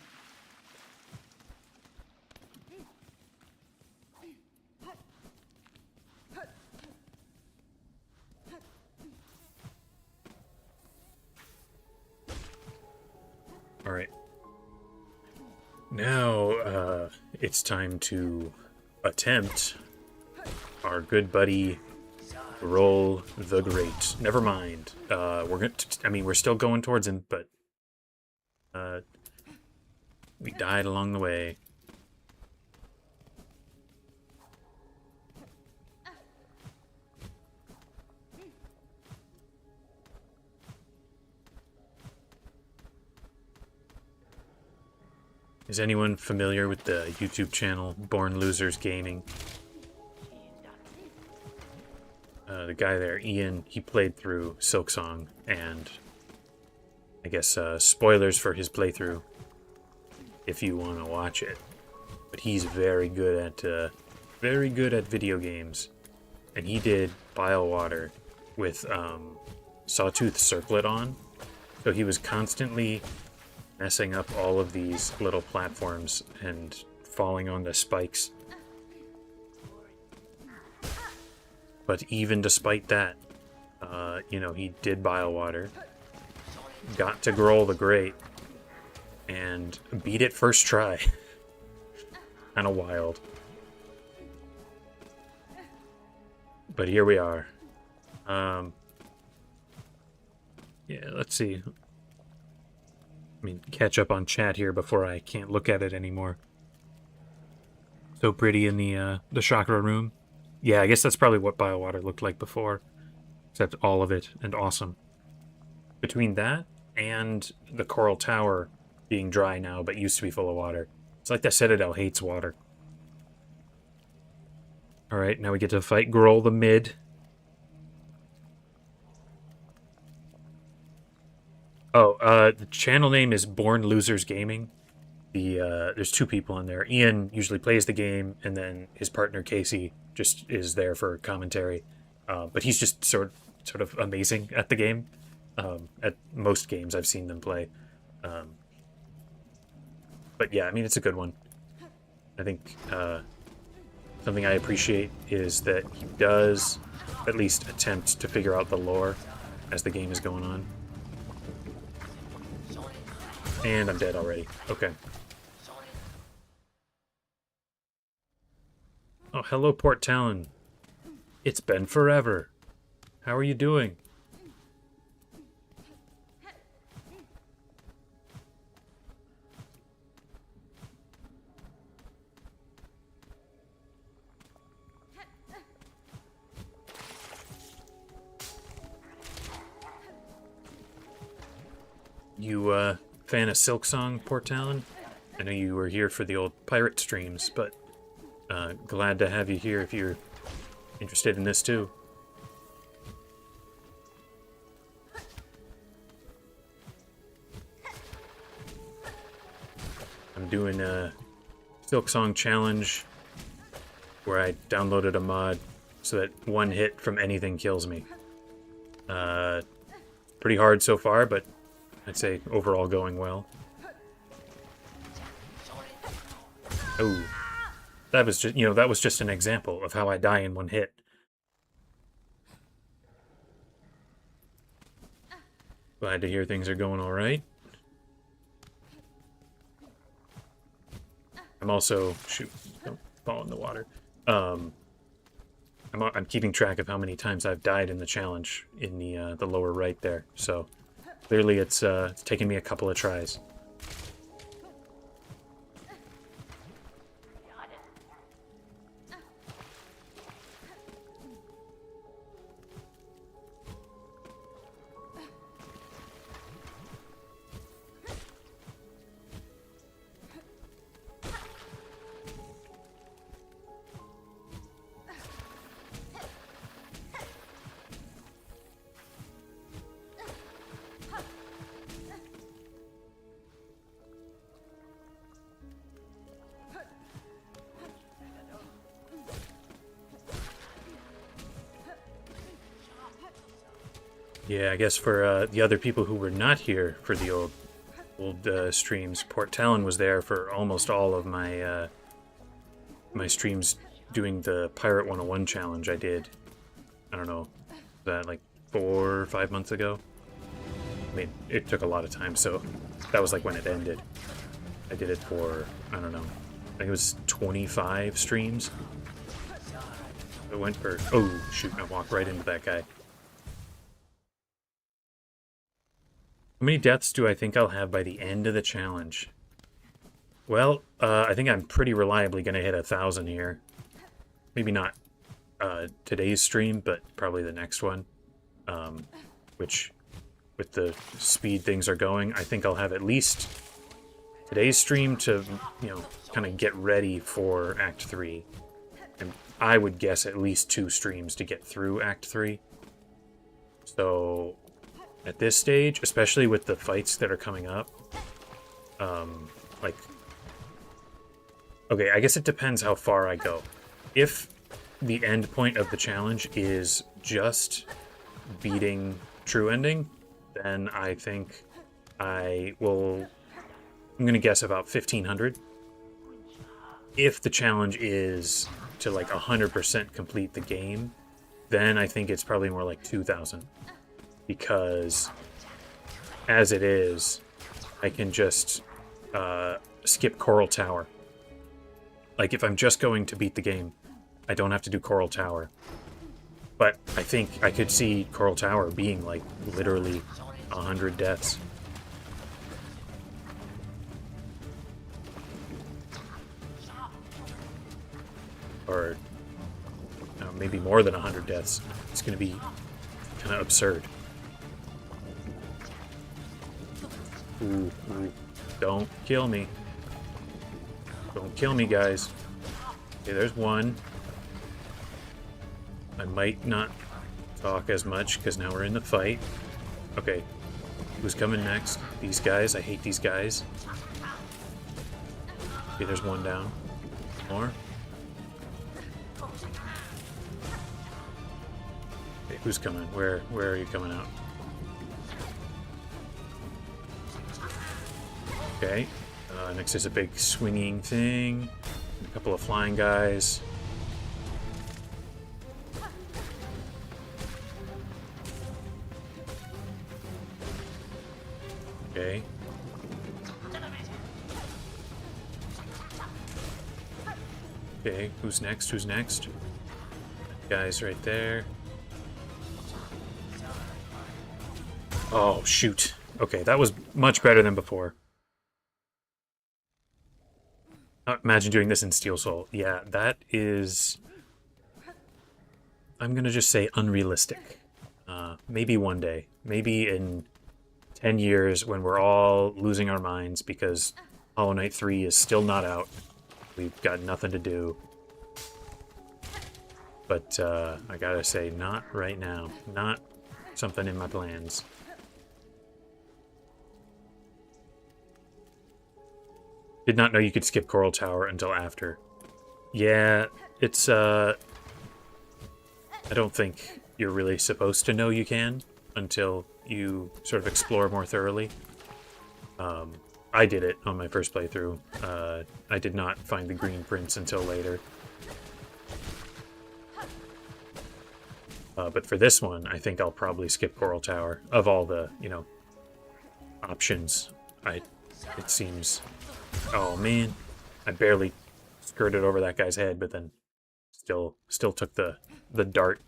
Alright. Now, it's time to attempt our good buddy Roll the Great. Never mind. We're still going towards him, but we died along the way. Is anyone familiar with the YouTube channel Born Losers Gaming? The guy there, Ian, he played through Silksong, and I guess spoilers for his playthrough if you want to watch it. But he's very good at video games, and he did Bile Water with Sawtooth Circlet on, so he was constantly messing up all of these little platforms and falling on the spikes. But even despite that, you know, he did Bile Water, got to Grohl the Great, and beat it first try. Kind of wild. But here we are. Yeah, let's see. I mean, catch up on chat here before I can't look at it anymore. So pretty in the chakra room. Yeah, I guess that's probably what Bile Water looked like before. Except all of it, and awesome. Between that and the Coral Tower being dry now, but used to be full of water. It's like the Citadel hates water. Alright, now we get to fight Grohl the Mid. Oh, the channel name is Born Losers Gaming. There's two people in there. Ian usually plays the game, and then his partner Casey just is there for commentary. But he's just sort of amazing at the game. At most games I've seen them play. But yeah, I mean, it's a good one. I think something I appreciate is that he does at least attempt to figure out the lore as the game is going on. And I'm dead already. Okay. Oh, hello, Port Talon. It's been forever. How are you doing? You, fan of Silksong, Port Talon? I know you were here for the old pirate streams, but glad to have you here if you're interested in this too. I'm doing a Silksong challenge where I downloaded a mod so that one hit from anything kills me. Pretty hard so far, but I'd say overall going well. Oh, that was just, that was just an example of how I die in one hit. Glad to hear things are going all right. I'm also, shoot, don't fall in the water. I'm keeping track of how many times I've died in the challenge in the lower right there. So clearly it's taken me a couple of tries. Yeah, I guess for the other people who were not here for the old streams, Port Talon was there for almost all of my my streams doing the Pirate 101 challenge I did. I don't know, that like 4 or 5 months ago. I mean, it took a lot of time, so that was like when it ended. I did it for, I don't know, I think it was 25 streams. It went for, oh shoot, I walked right into that guy. How many deaths do I think I'll have by the end of the challenge? Well, I think I'm pretty reliably going to hit 1,000 here. Maybe not today's stream, but probably the next one. Which, with the speed things are going, I think I'll have at least today's stream to, kind of get ready for Act 3. And I would guess at least 2 streams to get through Act 3. So, at this stage, especially with the fights that are coming up, like... Okay, I guess it depends how far I go. If the end point of the challenge is just beating True Ending, then I think I'm gonna guess about 1,500. If the challenge is to like 100% complete the game, then I think it's probably more like 2,000. Because as it is, I can just skip Coral Tower. Like, if I'm just going to beat the game, I don't have to do Coral Tower. But I think I could see Coral Tower being, like, literally 100 deaths. Or maybe more than 100 deaths. It's going to be kind of absurd. Ooh, ooh. Don't kill me. Don't kill me, guys. Okay, there's one. I might not talk as much because now we're in the fight. Okay, who's coming next? These guys. I hate these guys. Okay, there's one down. More. Okay, who's coming? Where are you coming out? Okay. Next is a big swinging thing. A couple of flying guys. Okay. Okay, who's next? Who's next? Guys right there. Oh, shoot. Okay, that was much better than before. Imagine doing this in Steel Soul. Yeah, that is... I'm gonna just say unrealistic. Maybe one day. Maybe in 10 years when we're all losing our minds because Hollow Knight 3 is still not out. We've got nothing to do. But I gotta say, not right now. Not something in my plans. Did not know you could skip Coral Tower until after. Yeah, it's, I don't think you're really supposed to know you can until you sort of explore more thoroughly. I did it on my first playthrough. I did not find the Green Prince until later. But for this one, I think I'll probably skip Coral Tower. Of all the, options, it seems... Oh, man. I barely skirted over that guy's head, but then still took the dart.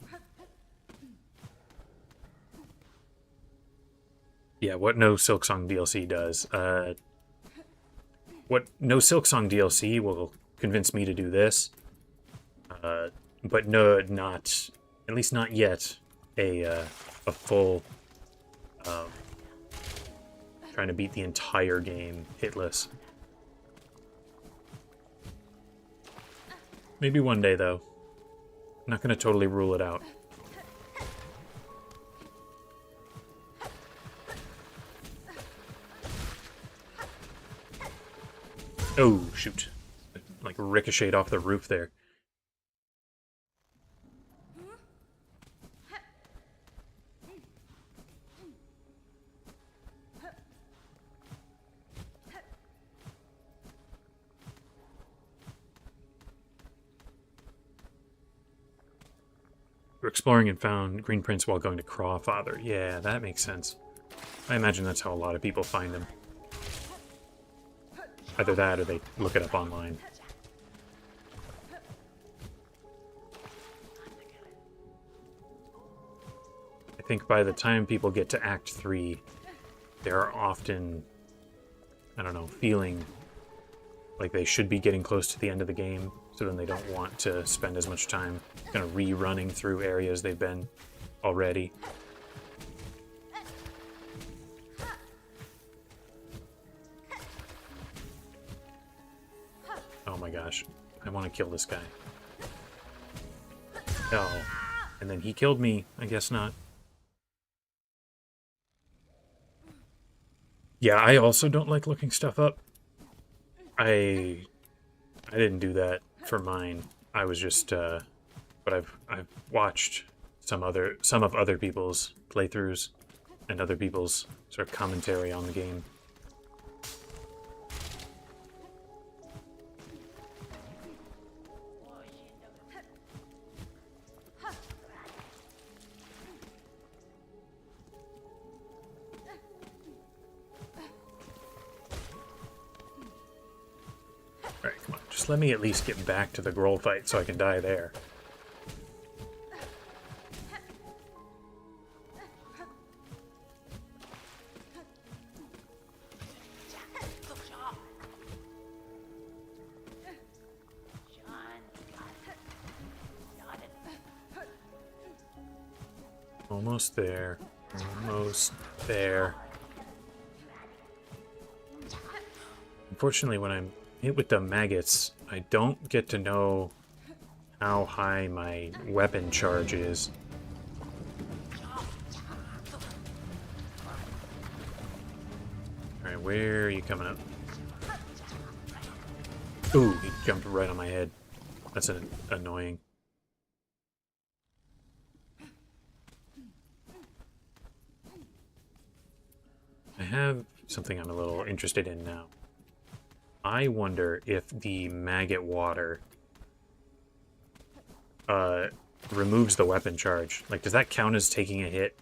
Yeah, what no Silksong DLC does. What no Silksong DLC will convince me to do this. But no, not... At least not yet. A full... trying to beat the entire game hitless. Maybe one day, though. I'm not going to totally rule it out. Oh, shoot. Like, ricocheted off the roof there. Exploring and found Green Prince while going to Crawfather. Yeah, that makes sense. I imagine that's how a lot of people find him. Either that or they look it up online. I think by the time people get to Act 3, they're often, I don't know, feeling like they should be getting close to the end of the game, so then they don't want to spend as much time kind of rerunning through areas they've been already. gosh. I want to kill this guy. Oh. And then he killed me. I guess not. Yeah, I also don't like looking stuff up. I didn't do that for mine. I was just but I've watched some of other people's playthroughs and other people's sort of commentary on the game. Alright, come on. Just let me at least get back to the Groll fight so I can die there. Almost there. Almost there. Unfortunately, when I'm hit with the maggots, I don't get to know how high my weapon charge is. Alright, where are you coming up? Ooh, he jumped right on my head. That's annoying. I have something I'm a little interested in now. I wonder if the maggot water removes the weapon charge. Like, does that count as taking a hit?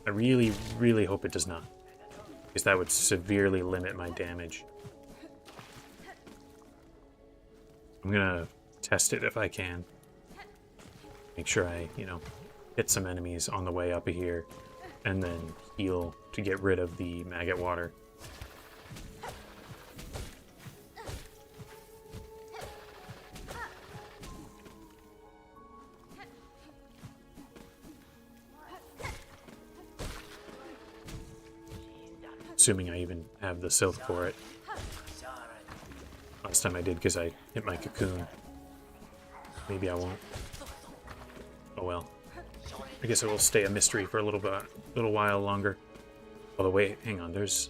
I really, really hope it does not, because that would severely limit my damage. I'm gonna test it if I can. Make sure I, hit some enemies on the way up here, and then heal to get rid of the maggot water. Assuming I even have the silk for it. Last time I did because I hit my cocoon. Maybe I won't. Oh well. I guess it will stay a mystery for a little while longer. Although wait, hang on, there's...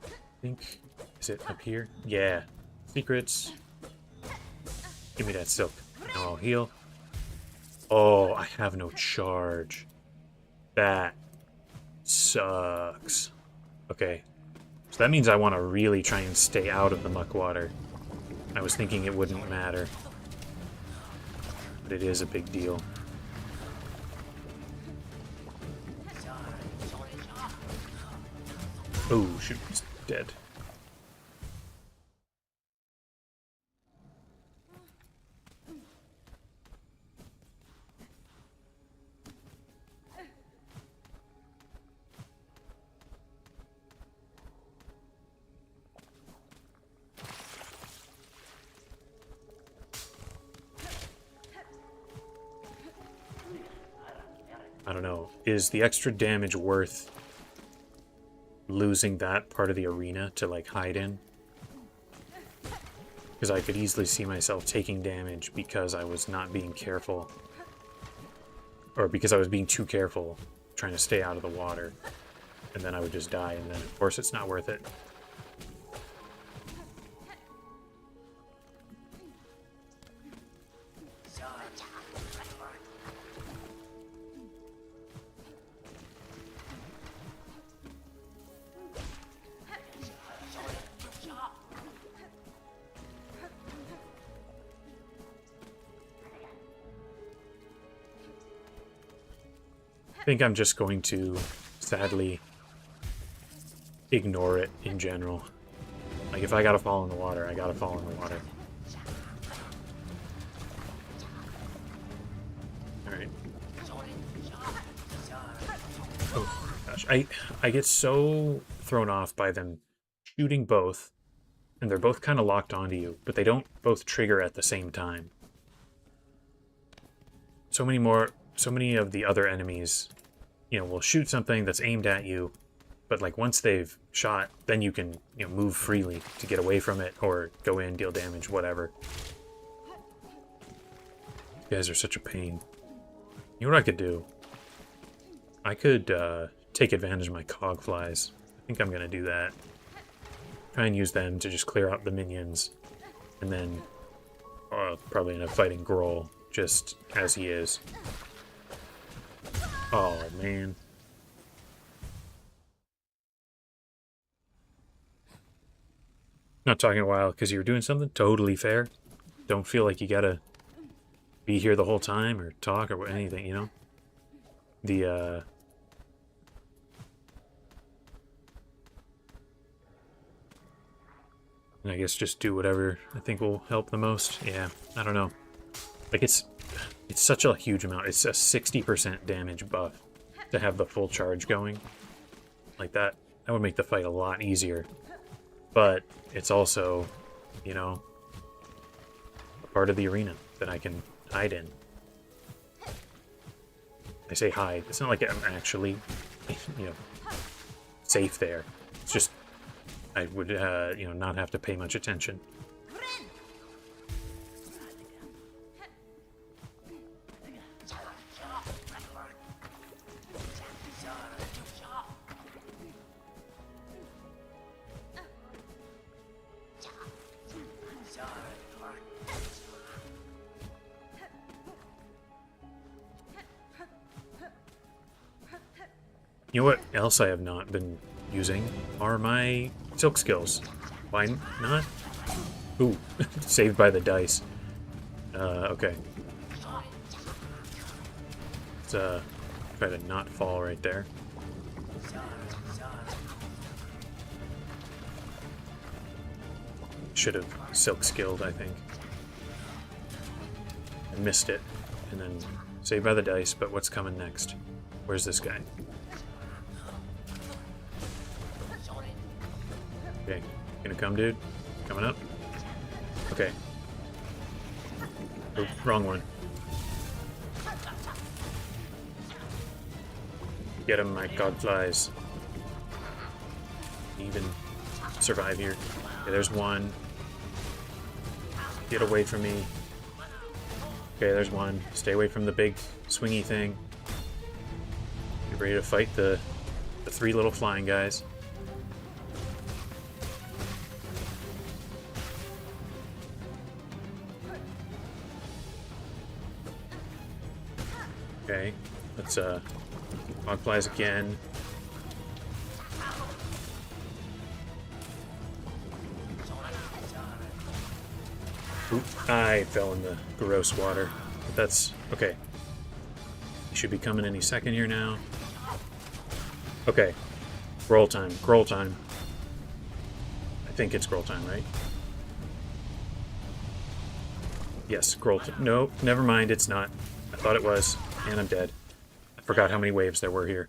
I think... Is it up here? Yeah. Secrets. Give me that silk. Now I'll heal. Oh, I have no charge. That sucks. Okay. So that means I want to really try and stay out of the muck water. I was thinking it wouldn't matter. But it is a big deal. Oh, shoot, he's dead. I don't know. Is the extra damage worth losing that part of the arena to, like, hide in? Because I could easily see myself taking damage because I was not being careful. Or because I was being too careful trying to stay out of the water. And then I would just die, and then, of course, it's not worth it. I think I'm just going to, sadly, ignore it in general. Like, if I gotta fall in the water, I gotta fall in the water. Alright. Oh, gosh. I get so thrown off by them shooting both, and they're both kind of locked onto you, but they don't both trigger at the same time. So many of the other enemies, will shoot something that's aimed at you, But like once they've shot, then you can, you know, move freely to get away from it or go in, deal damage, whatever. You guys are such a pain. You know what I could do? I could take advantage of my cog flies. I think I'm gonna do that. Try and use them to just clear out the minions, and then probably end up fighting Grohl just as he is. Oh man. Not talking a while because you were doing something totally fair. Don't feel like you gotta be here the whole time or talk or anything, you know? The, and I guess just do whatever I think will help the most. Yeah, I don't know. Like, it's such a huge amount. It's a 60% damage buff to have the full charge going. Like, that would make the fight a lot easier. But it's also, you know, a part of the arena that I can hide in. I say hide. It's not like I'm actually, you know, safe there. It's just I would, you know, not have to pay much attention. You know what else I have not been using are my silk skills. Why not? Ooh, saved by the dice. Okay. Let's try to not fall right there. Should have silk skilled, I think. I missed it. And then saved by the dice, but what's coming next? Where's this guy? Okay, gonna come, dude? Coming up? Okay. Oh, wrong one. Get him, my god flies. Even survive here. Okay, there's one. Get away from me. Okay, there's one. Stay away from the big swingy thing. Get ready to fight the three little flying guys. Okay, let's hog flies again. Oop, I fell in the gross water. But that's okay. He should be coming any second here now. Okay. Grohl time. Grohl time. I think it's Grohl time, right? Yes, Grohl time. No, never mind, it's not. I thought it was, and I'm dead. I forgot how many waves there were here.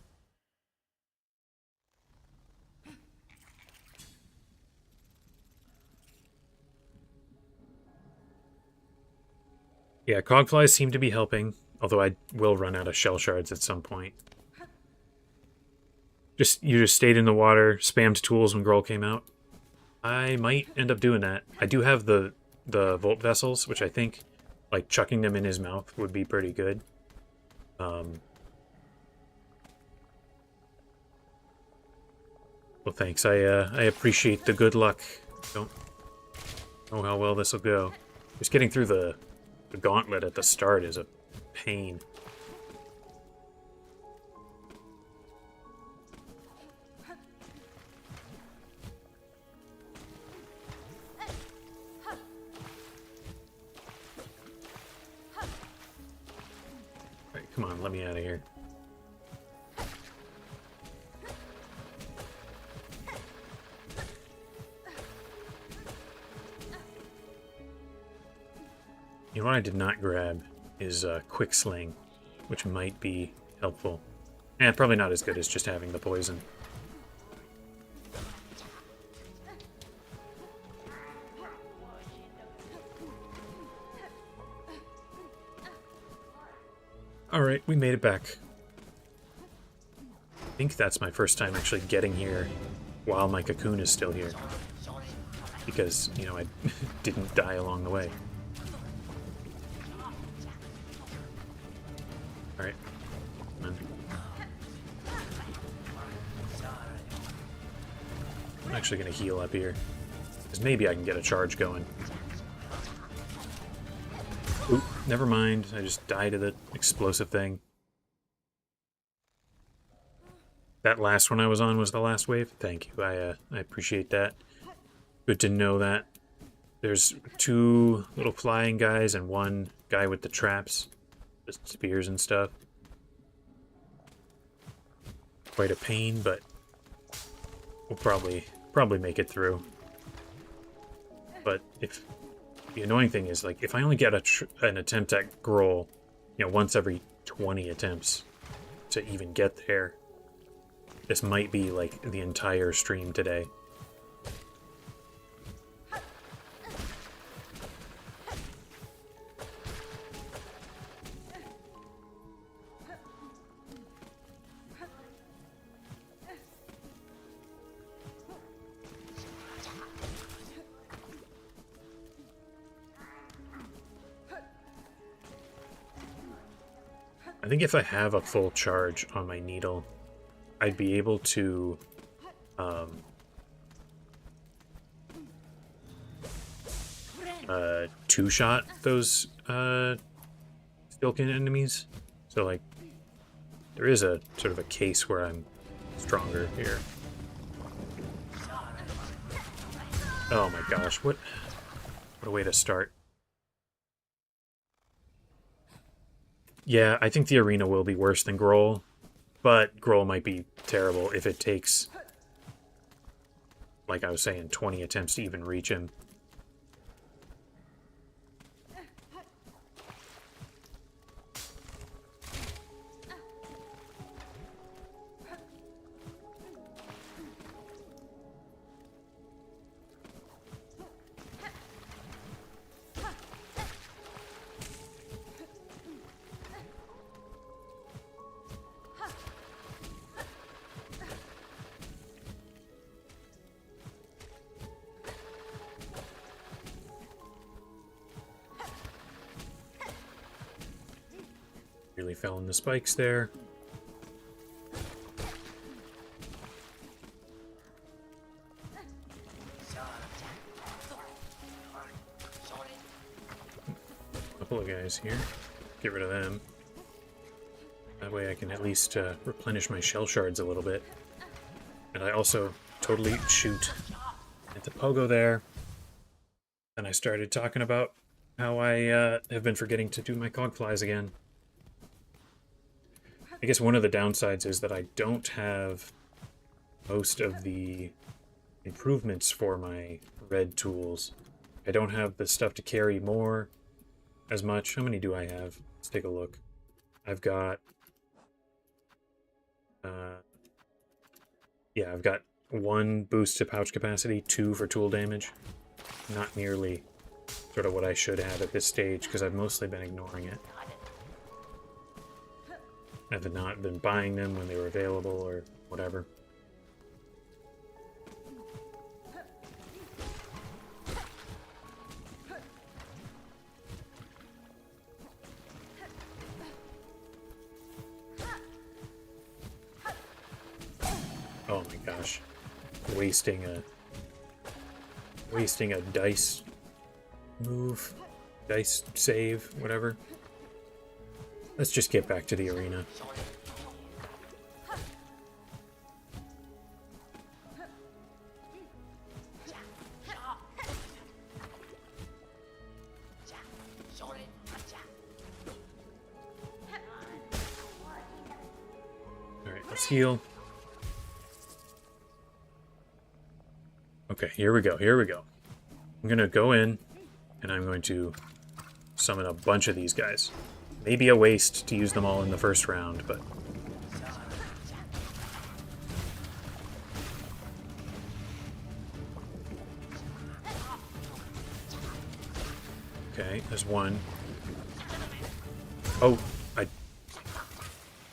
Yeah, cogflies seem to be helping, although I will run out of shell shards at some point. You just stayed in the water, spammed tools when Grohl came out. I might end up doing that. I do have the Volt Vessels, which I think, like, chucking them in his mouth would be pretty good. Well, thanks. I appreciate the good luck. Don't know how well this will go. Just getting through the gauntlet at the start is a pain. Alright, come on, let me out of here. You know what I did not grab is Quick Sling, which might be helpful. And probably not as good as just having the poison. Alright, we made it back. think that's my first time actually getting here while my cocoon is still here. Because, you know, I didn't die along the way. Alright. Come on. I'm actually going to heal up here. Because maybe I can get a charge going. Oop, never mind. I just died to the explosive thing. That last one I was on was the last wave? Thank you. I appreciate that. Good to know that. There's 2 little flying guys and 1 guy with the traps. The spears and stuff. Quite a pain, but we'll probably make it through. But if the annoying thing is, like, if I only get an attempt at Grohl, you know, once every 20 attempts to even get there, this might be like the entire stream today. I think if I have a full charge on my needle, I'd be able to two-shot those Silken enemies. So, like, there is a sort of a case where I'm stronger here. Oh my gosh, what a way to start. Yeah, I think the arena will be worse than Grohl, but Grohl might be terrible if it takes, like I was saying, 20 attempts to even reach him. Really fell in the spikes there. Couple of guys here. Get rid of them. That way I can at least replenish my shell shards a little bit. And I also totally shoot at the pogo there. And I started talking about how I have been forgetting to do my cogflies again. I guess one of the downsides is that I don't have most of the improvements for my red tools. I don't have the stuff to carry more as much. How many do I have? Let's take a look. I've got... yeah, I've got 1 boost to pouch capacity, 2 for tool damage. Not nearly sort of what I should have at this stage, because I've mostly been ignoring it. I've not been buying them when they were available or whatever. Oh my gosh. Wasting a dice move, dice save, whatever. Let's just get back to the arena. Alright, let's heal. Okay, here we go, here we go. I'm gonna go in, and I'm going to summon a bunch of these guys. Maybe a waste to use them all in the first round, but... Okay, there's one. Oh,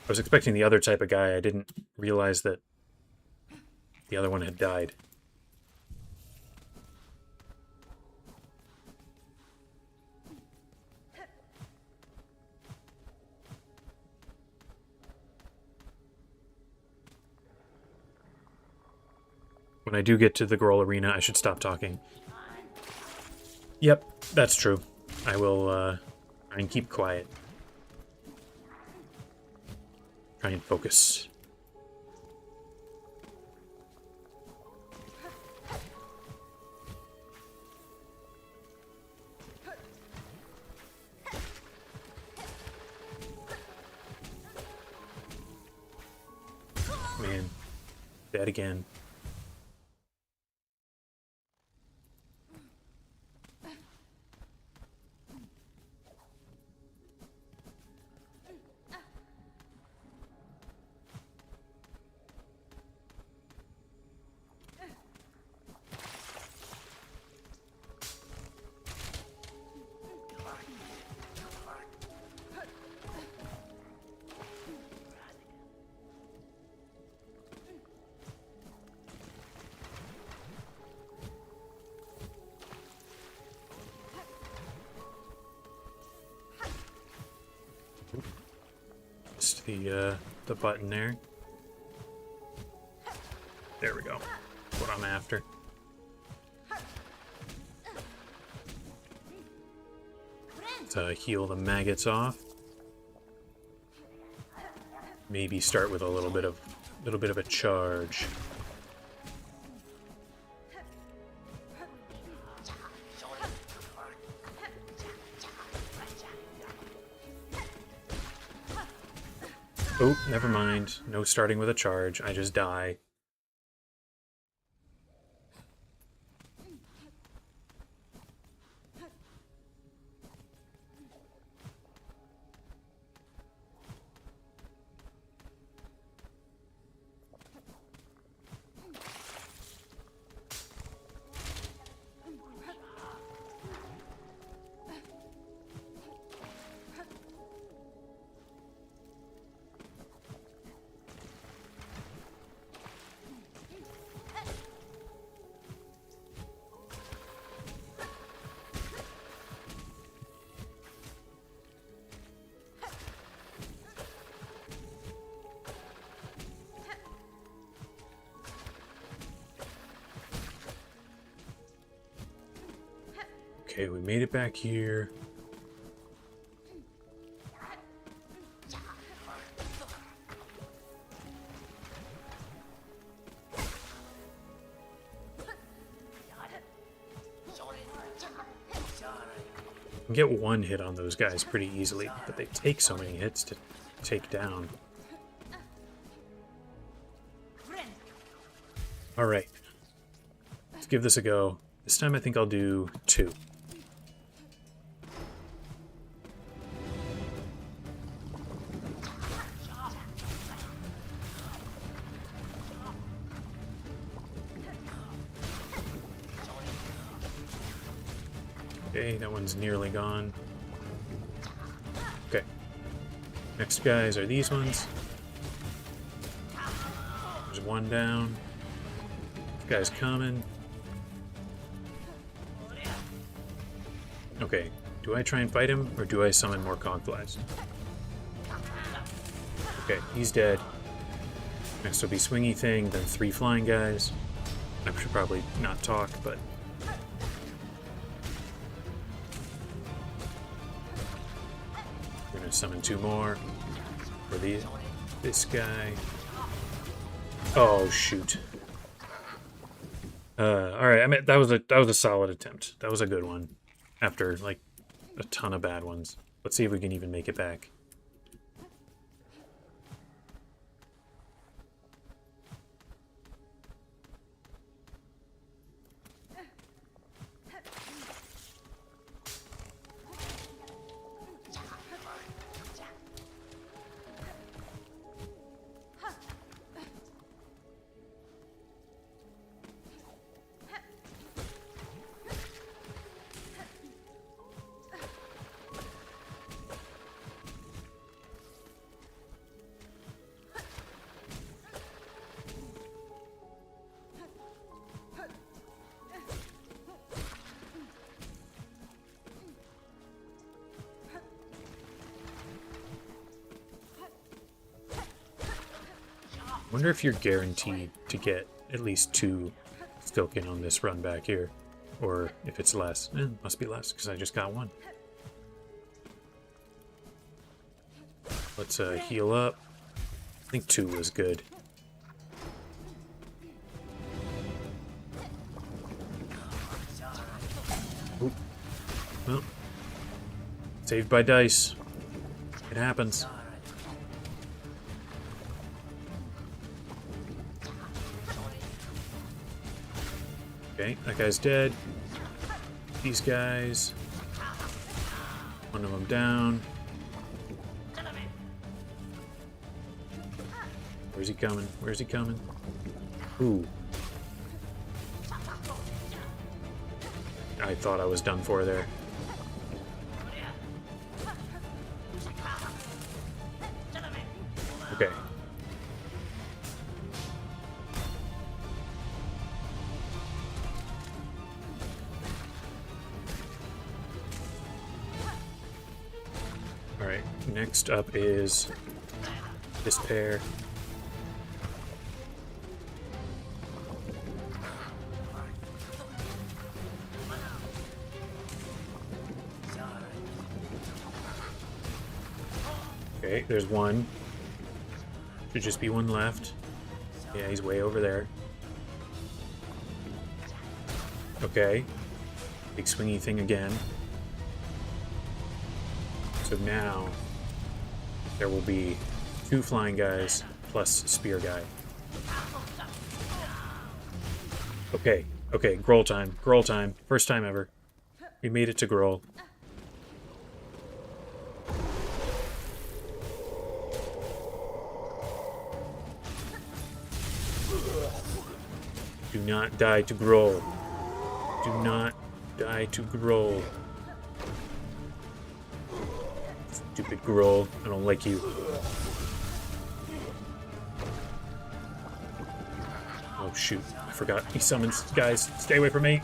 I was expecting the other type of guy. I didn't realize that the other one had died. When I do get to the Grohl Arena, I should stop talking. Yep, that's true. I will try and keep quiet. Try and focus. Man, dead again. Just the button there. There we go. That's what I'm after. To heal the maggots off. Maybe start with a little bit of a charge. Oh, never mind. No starting with a charge. I just die. Okay, we made it back here. You can get one hit on those guys pretty easily, but they take so many hits to take down. Alright. Let's give this a go. This time I think I'll do 2. Okay, that one's nearly gone. Okay. Next guys are these ones. There's one down. This guy's coming. Okay, do I try and fight him, or do I summon more Cogflies? Okay, he's dead. Next will be Swingy Thing, then 3 flying guys. I should probably not talk, but... We're gonna summon 2 more. For this guy. Oh, shoot. Alright, I mean, that was a solid attempt. That was a good one. After, like, a ton of bad ones. Let's see if we can even make it back. Wonder if you're guaranteed to get at least 2 Silken on this run back here. Or if it's less. Must be less, because I just got 1. Let's heal up. I think 2 was good. Oop. Well, saved by dice. It happens. Okay, that guy's dead. These guys. One of them down. Where's he coming? Where's he coming? Ooh. I thought I was done for there. Okay. Alright, next up is this pair. Okay, there's one. Should just be one left. Yeah, he's way over there. Okay. Big swingy thing again. So now there will be 2 flying guys plus spear guy. Okay, okay, Groll time. Groll time. First time ever. We made it to Groll. Do not die to Groll. Do not die to Groll. Stupid Groll. I don't like you. Oh shoot. I forgot. He summons. Guys, stay away from me.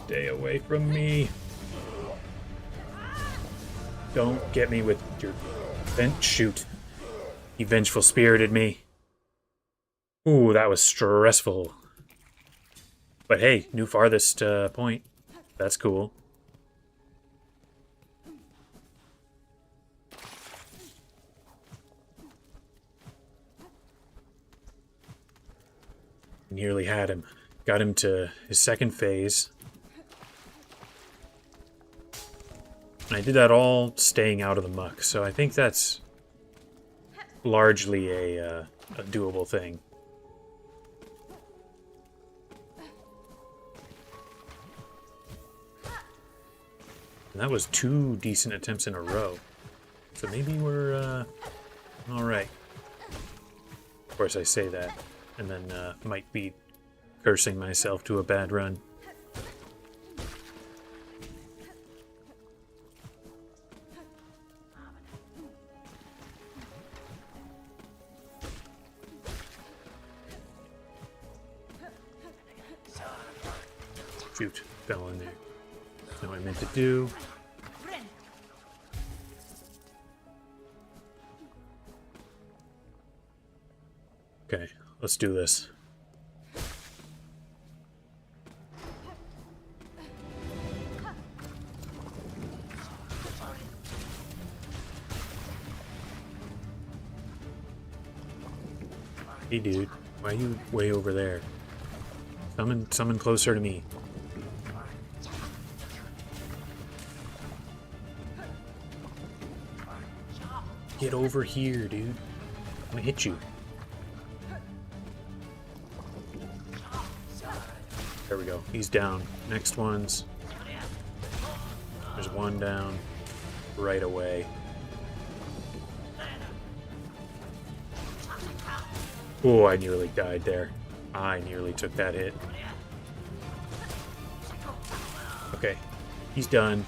Stay away from me. Don't get me with your shoot. He vengeful spirited me. Ooh, that was stressful. But hey, new farthest point. That's cool. Nearly had him. Got him to his second phase. And I did that all staying out of the muck, so I think that's largely a doable thing. And that was 2 decent attempts in a row. So maybe we're alright. Of course I say that, and then might be cursing myself to a bad run. Shoot, fell in there. That's not what I meant to do. Okay, let's do this. Hey dude, why are you way over there? Summon closer to me. Get over here, dude. I'm gonna hit you. There we go. He's down. Next one's... There's one down right away. Oh, I nearly died there. I nearly took that hit. Okay. He's done.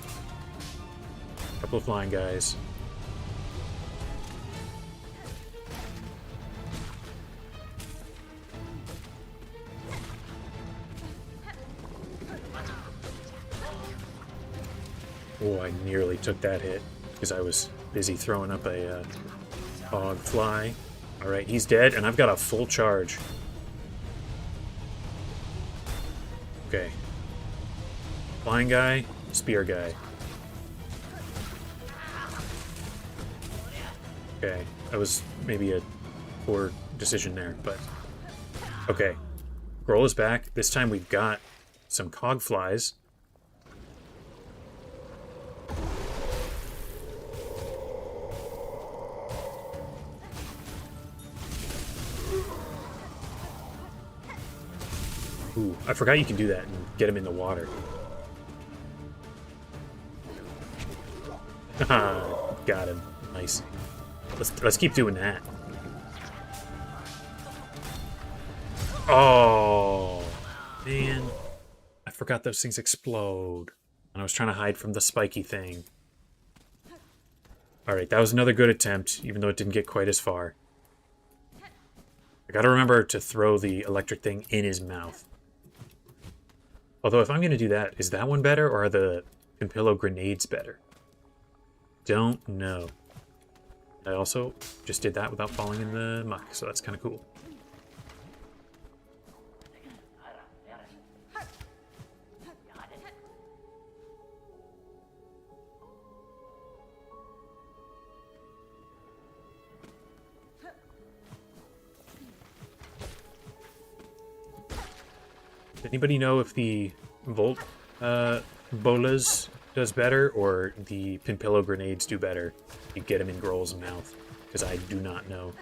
Couple of flying guys. Oh, I nearly took that hit because I was busy throwing up a hog fly. Alright, he's dead, and I've got a full charge. Okay. Flying guy, spear guy. Okay, that was maybe a poor decision there, but... Okay. Grohl is back. This time we've got some cog flies. Ooh, I forgot you can do that and get him in the water. Haha, got him. Nice. Let's keep doing that. Oh, man. I forgot those things explode. And I was trying to hide from the spiky thing. Alright, that was another good attempt, even though it didn't get quite as far. I gotta remember to throw the electric thing in his mouth. Although, if I'm gonna do that, is that one better, or are the Pimpillo grenades better? Don't know. I also just did that without falling in the muck, so that's kind of cool. Anybody know if the Volt bolas does better, or the Pimpillo grenades do better? You get them in Grohl's mouth, because I do not know.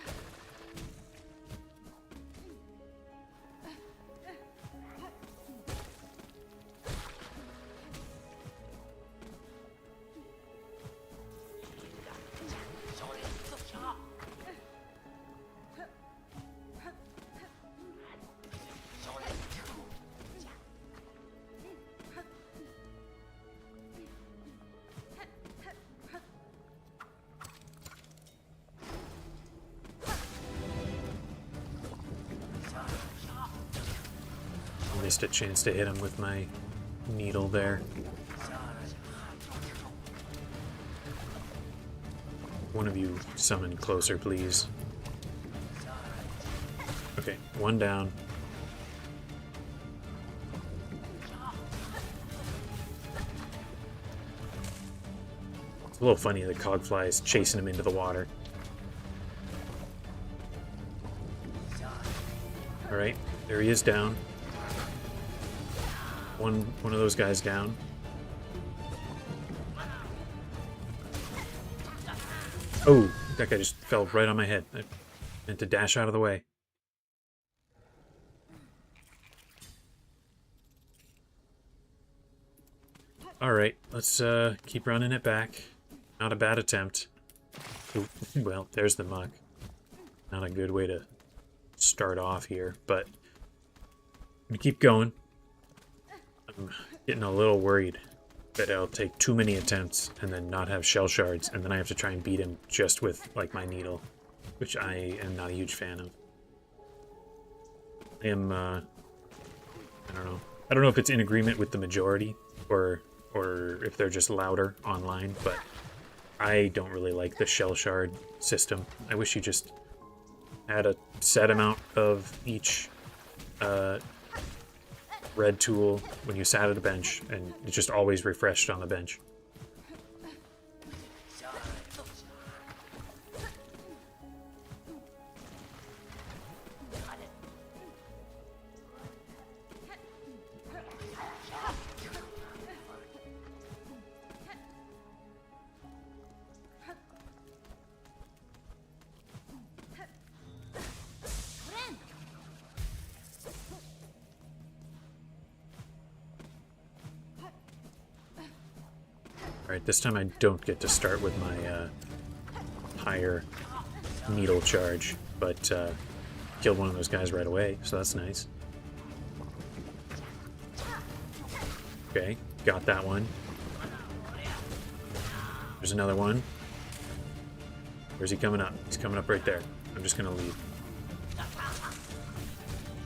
Missed a chance to hit him with my needle there. One of you summon closer, please. Okay, one down. It's a little funny the cogfly is chasing him into the water. Alright, there he is down. One of those guys down. Oh, that guy just fell right on my head. I meant to dash out of the way. Alright, let's keep running it back. Not a bad attempt. Ooh, well, there's the muck. Not a good way to start off here, but I'm gonna keep going. I'm getting a little worried that I'll take too many attempts and then not have shell shards, and then I have to try and beat him just with, like, my needle, which I am not a huge fan of. I am, I don't know. I don't know if it's in agreement with the majority, or if they're just louder online, but I don't really like the shell shard system. I wish you just had a set amount of each, red tool when you sat at a bench, and it just always refreshed on the bench. Alright, this time I don't get to start with my higher needle charge, but killed one of those guys right away, so that's nice. Okay, got that one. There's another one. Where's he coming up? He's coming up right there. I'm just gonna leave.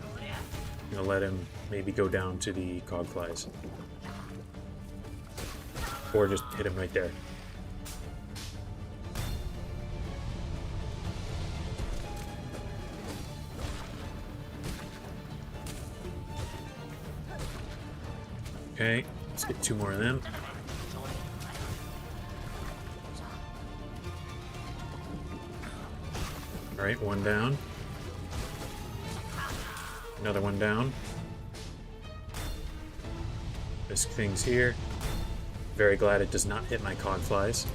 I'm gonna let him maybe go down to the cogflies. Or just hit him right there. Okay, let's get 2 more of them. Alright, 1 down. Another 1 down. This thing's here. Very glad it does not hit my cogflies.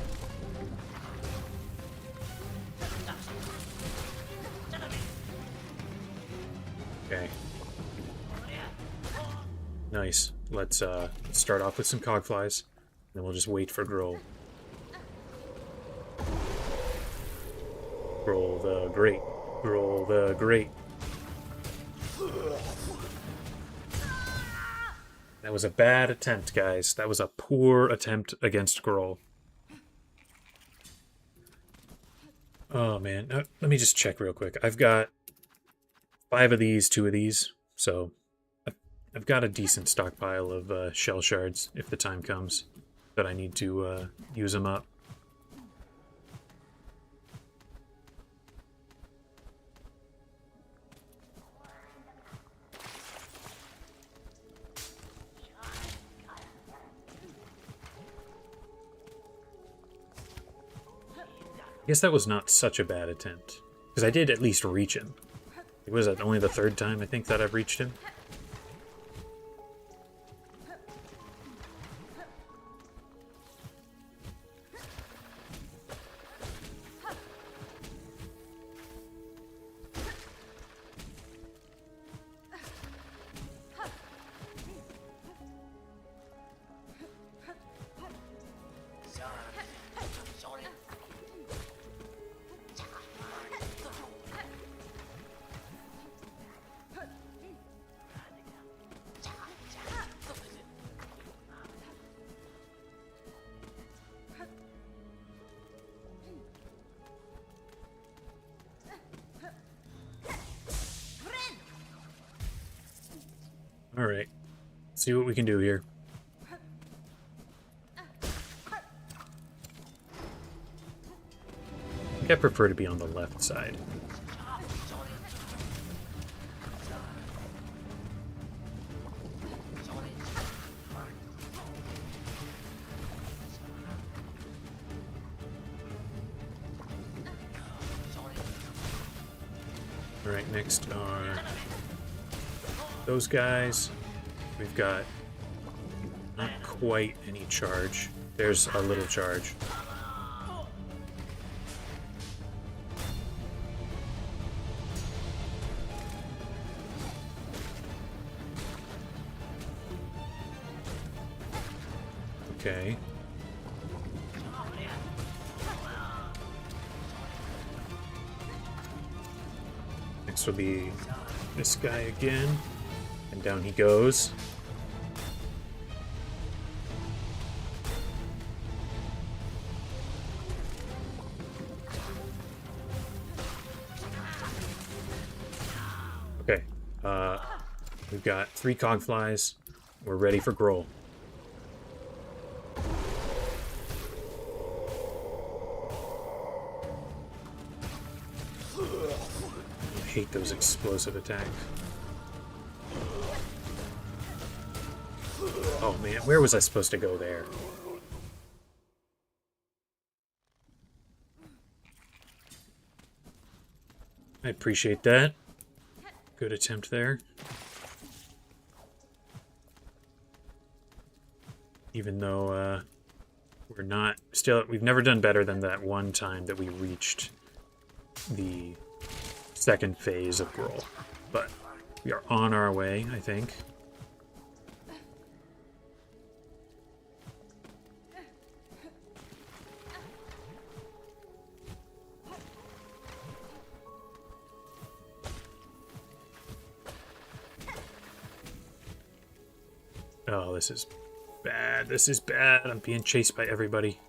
Okay. Nice. Let's start off with some cogflies, then we'll just wait for Grohl. Grohl the Great. Grohl the Great. That was a bad attempt, guys. That was a poor attempt against Grohl. Oh, man. Let me just check real quick. I've got 5 of these, 2 of these, so I've got a decent stockpile of shell shards if the time comes that I need to use them up. I guess that was not such a bad attempt, because I did at least reach him. Was that only the 3rd time I think that I've reached him? Alright, see what we can do here. I think I prefer to be on the left side. Alright, next are those guys. We've got not quite any charge. There's a little charge. Okay. Next will be this guy again. And down he goes. Okay. We've got 3 cogflies. We're ready for Grohl. I hate those explosive attacks. Oh man, where was I supposed to go there? I appreciate that. Good attempt there. Even though we're not we've never done better than that one time that we reached the 2nd phase of Grohl. But we are on our way, I think. Oh, this is bad. This is bad. I'm being chased by everybody.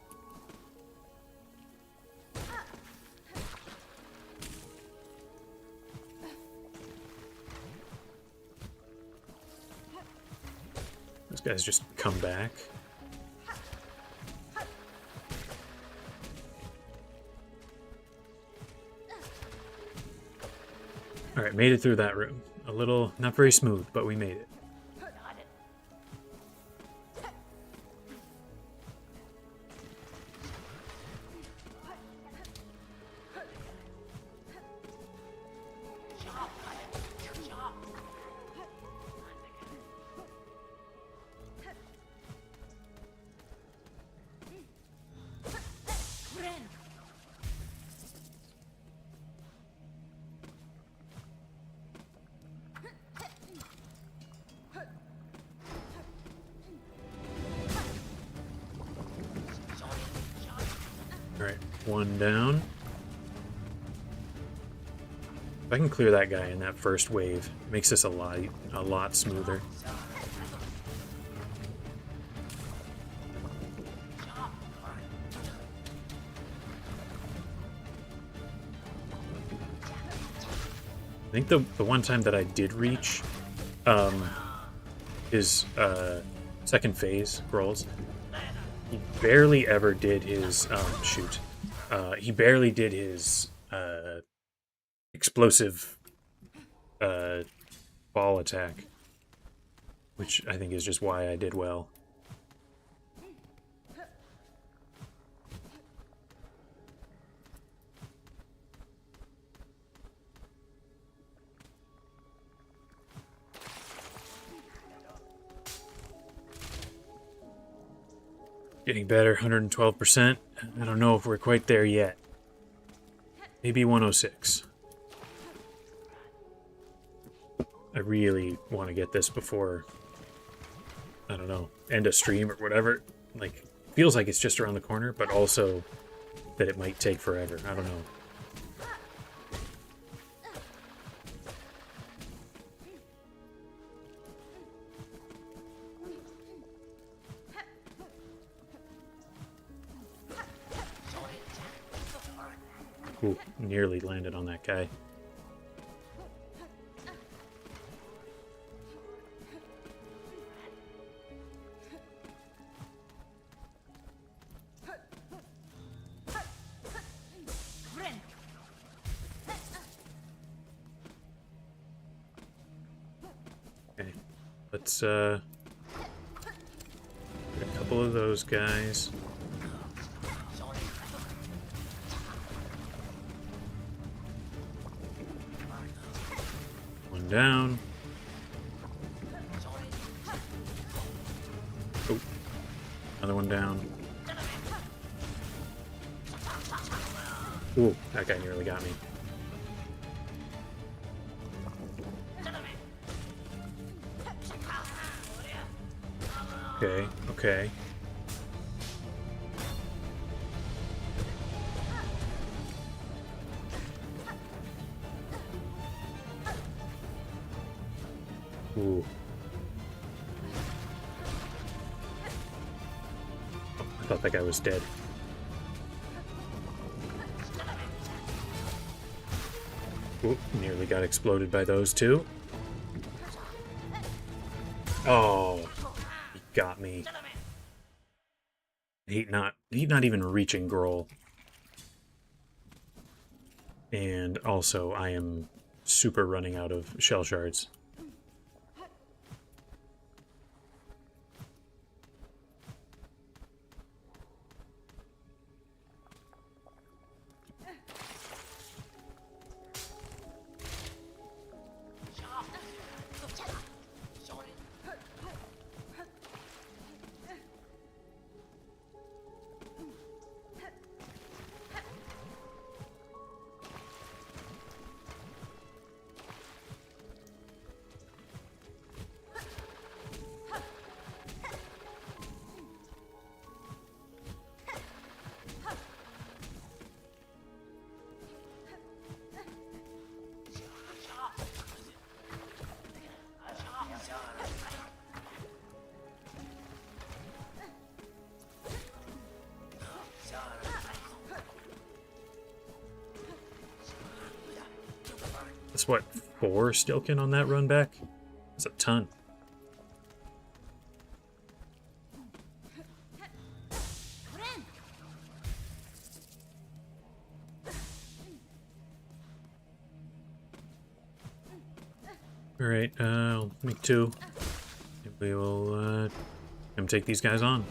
Those guys just come back. Alright, made it through that room. A little, not very smooth, but we made it. Alright, one down. If I can clear that guy in that first wave, it makes this a lot smoother. I think the one time that I did reach his second phase rolls, he barely ever did his he barely did his explosive ball attack, which I think is just why I did well. Getting better, 112%. I don't know if we're quite there yet. Maybe 106. I really want to get this before, I don't know, end a stream or whatever. Like, feels like it's just around the corner, but also that it might take forever. I don't know. Ooh, nearly landed on that guy. Okay, let's get a couple of those guys. One down. Oh, another one down. Ooh, that guy nearly got me. Okay, okay. Ooh. Oh, I thought that guy was dead. Ooh, nearly got exploded by those two. Oh, he got me. He's not even reaching Grohl. And also, I am super running out of shell shards. That's what, 4 Stilkin on that run back? That's a ton. Alright, I'll make 2. We will come take these guys on.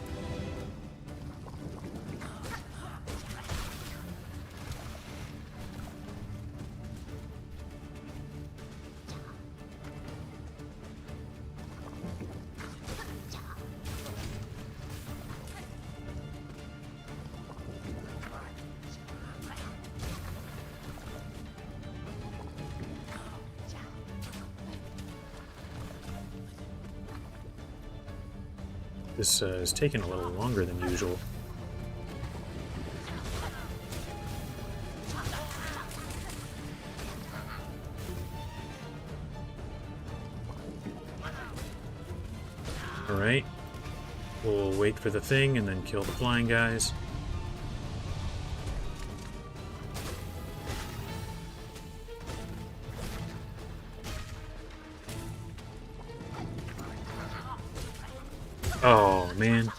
This is taking a little longer than usual. Alright. We'll wait for the thing and then kill the flying guys. Oh, man.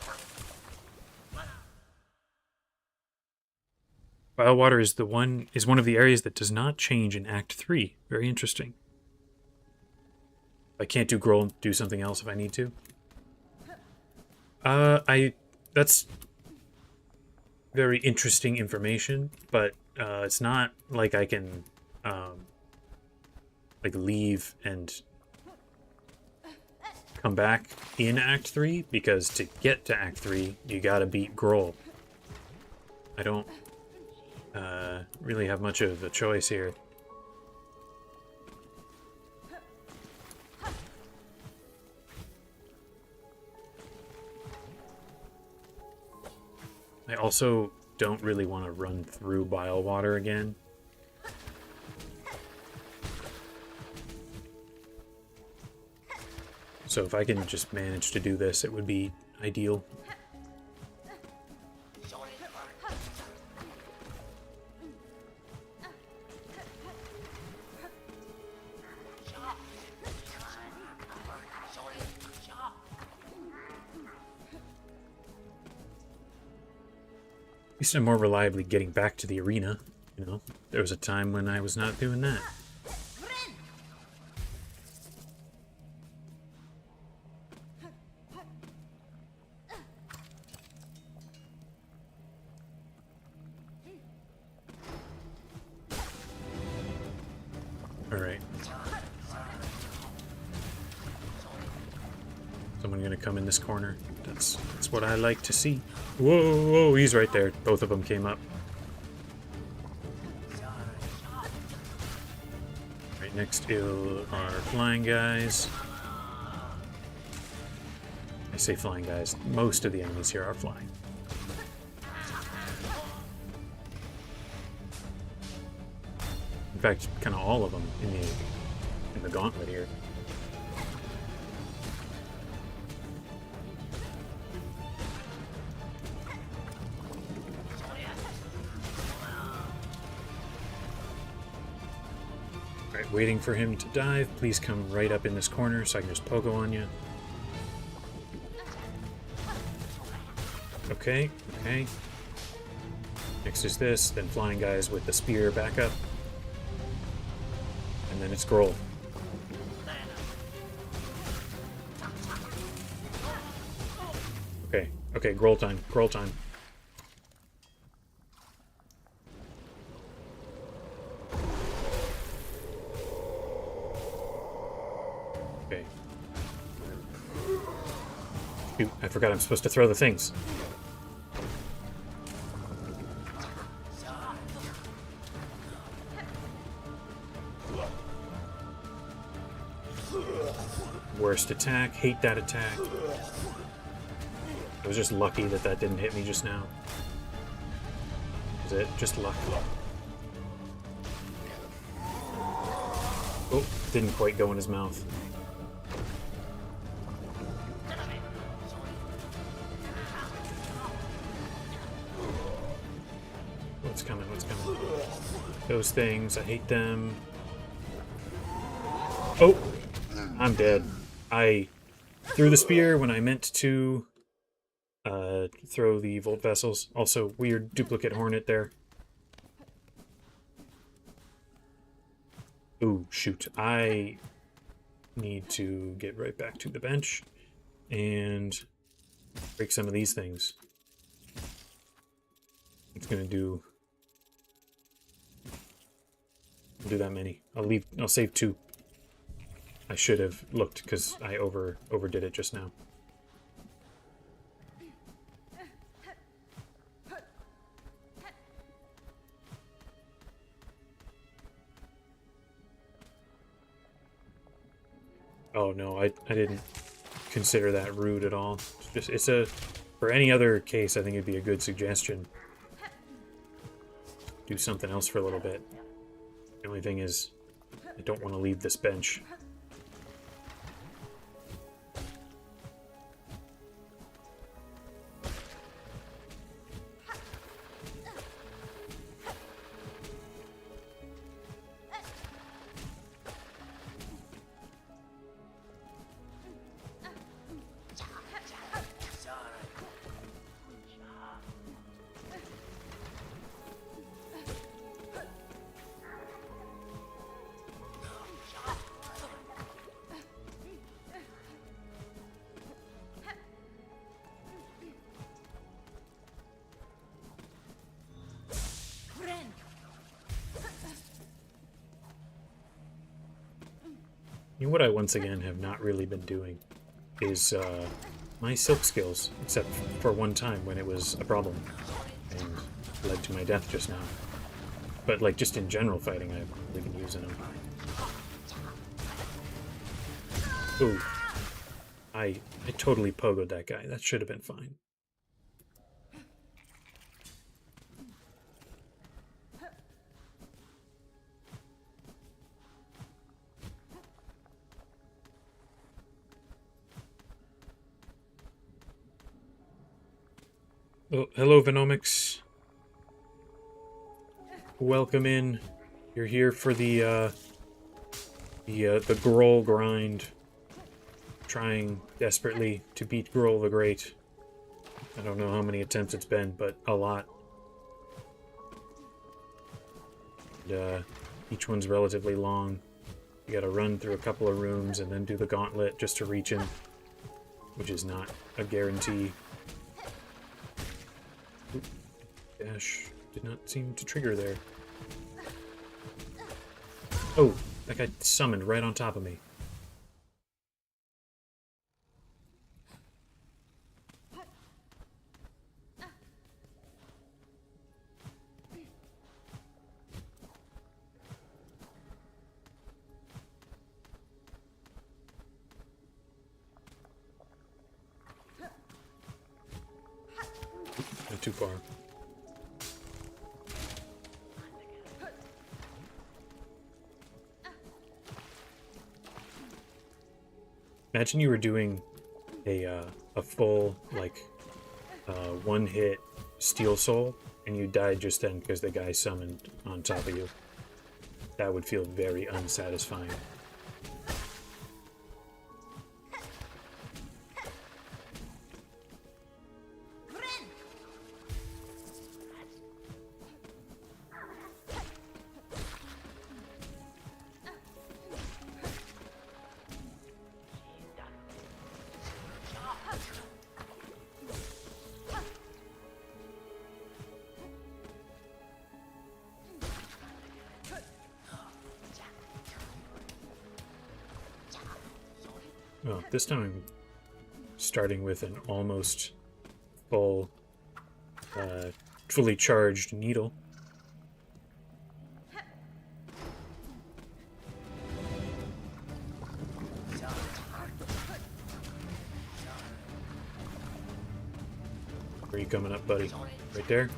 Biowater is one of the areas that does not change in Act 3. Very interesting. I can't do Groll and do something else if I need to. That's very interesting information, but it's not like I can like leave and come back in Act 3, because to get to Act 3, you gotta beat Groll. I don't really have much of a choice here. I also don't really want to run through Biowater again. So if I can just manage to do this, it would be ideal. At least I'm more reliably getting back to the arena. You know, there was a time when I was not doing that. Alright. Someone gonna come in this corner. That's what I like to see. Whoa, whoa, he's right there. Both of them came up. Right next to our flying guys. I say flying guys. Most of the enemies here are flying. In fact, kind of all of them in the gauntlet here. Alright, waiting for him to dive. Please come right up in this corner so I can just pogo on you. Okay, okay. Next is this, then flying guys with the spear back up. And then it's Groll. Okay, okay, Groll time, Groll time. Okay. Shoot, I forgot I'm supposed to throw the things. Worst attack. Hate that attack. I was just lucky that that didn't hit me just now. Is it just luck? Oh, didn't quite go in his mouth. What's coming? What's coming? Those things. I hate them. Oh! I'm dead. I threw the spear when I meant to throw the Volt Vessels. Also, weird duplicate Hornet there. Ooh, shoot. I need to get right back to the bench and break some of these things. It's gonna do that many. I'll save 2. I should have looked because I overdid it just now. Oh no, I didn't consider that rude at all. For any other case, I think it'd be a good suggestion. Do something else for a little bit. The only thing is, I don't want to leave this bench. And what I once again have not really been doing is my silk skills, except for one time when it was a problem and led to my death just now. But like just in general fighting, I've really been using them. Ooh, I totally pogoed that guy. That should have been fine. Oh, hello, Venomics. Welcome in. You're here for the Grohl grind. Trying desperately to beat Grohl the Great. I don't know how many attempts it's been, but a lot. And, each one's relatively long. You gotta run through a couple of rooms and then do the gauntlet just to reach him, which is not a guarantee. Oop. Dash did not seem to trigger there. Oh, that guy summoned right on top of me. Not too far. Imagine you were doing a full, like, one-hit Steel Soul, and you died just then because the guy summoned on top of you. That would feel very unsatisfying. Well, this time I'm starting with an almost full, fully charged needle. Where are you coming up, buddy? Right there?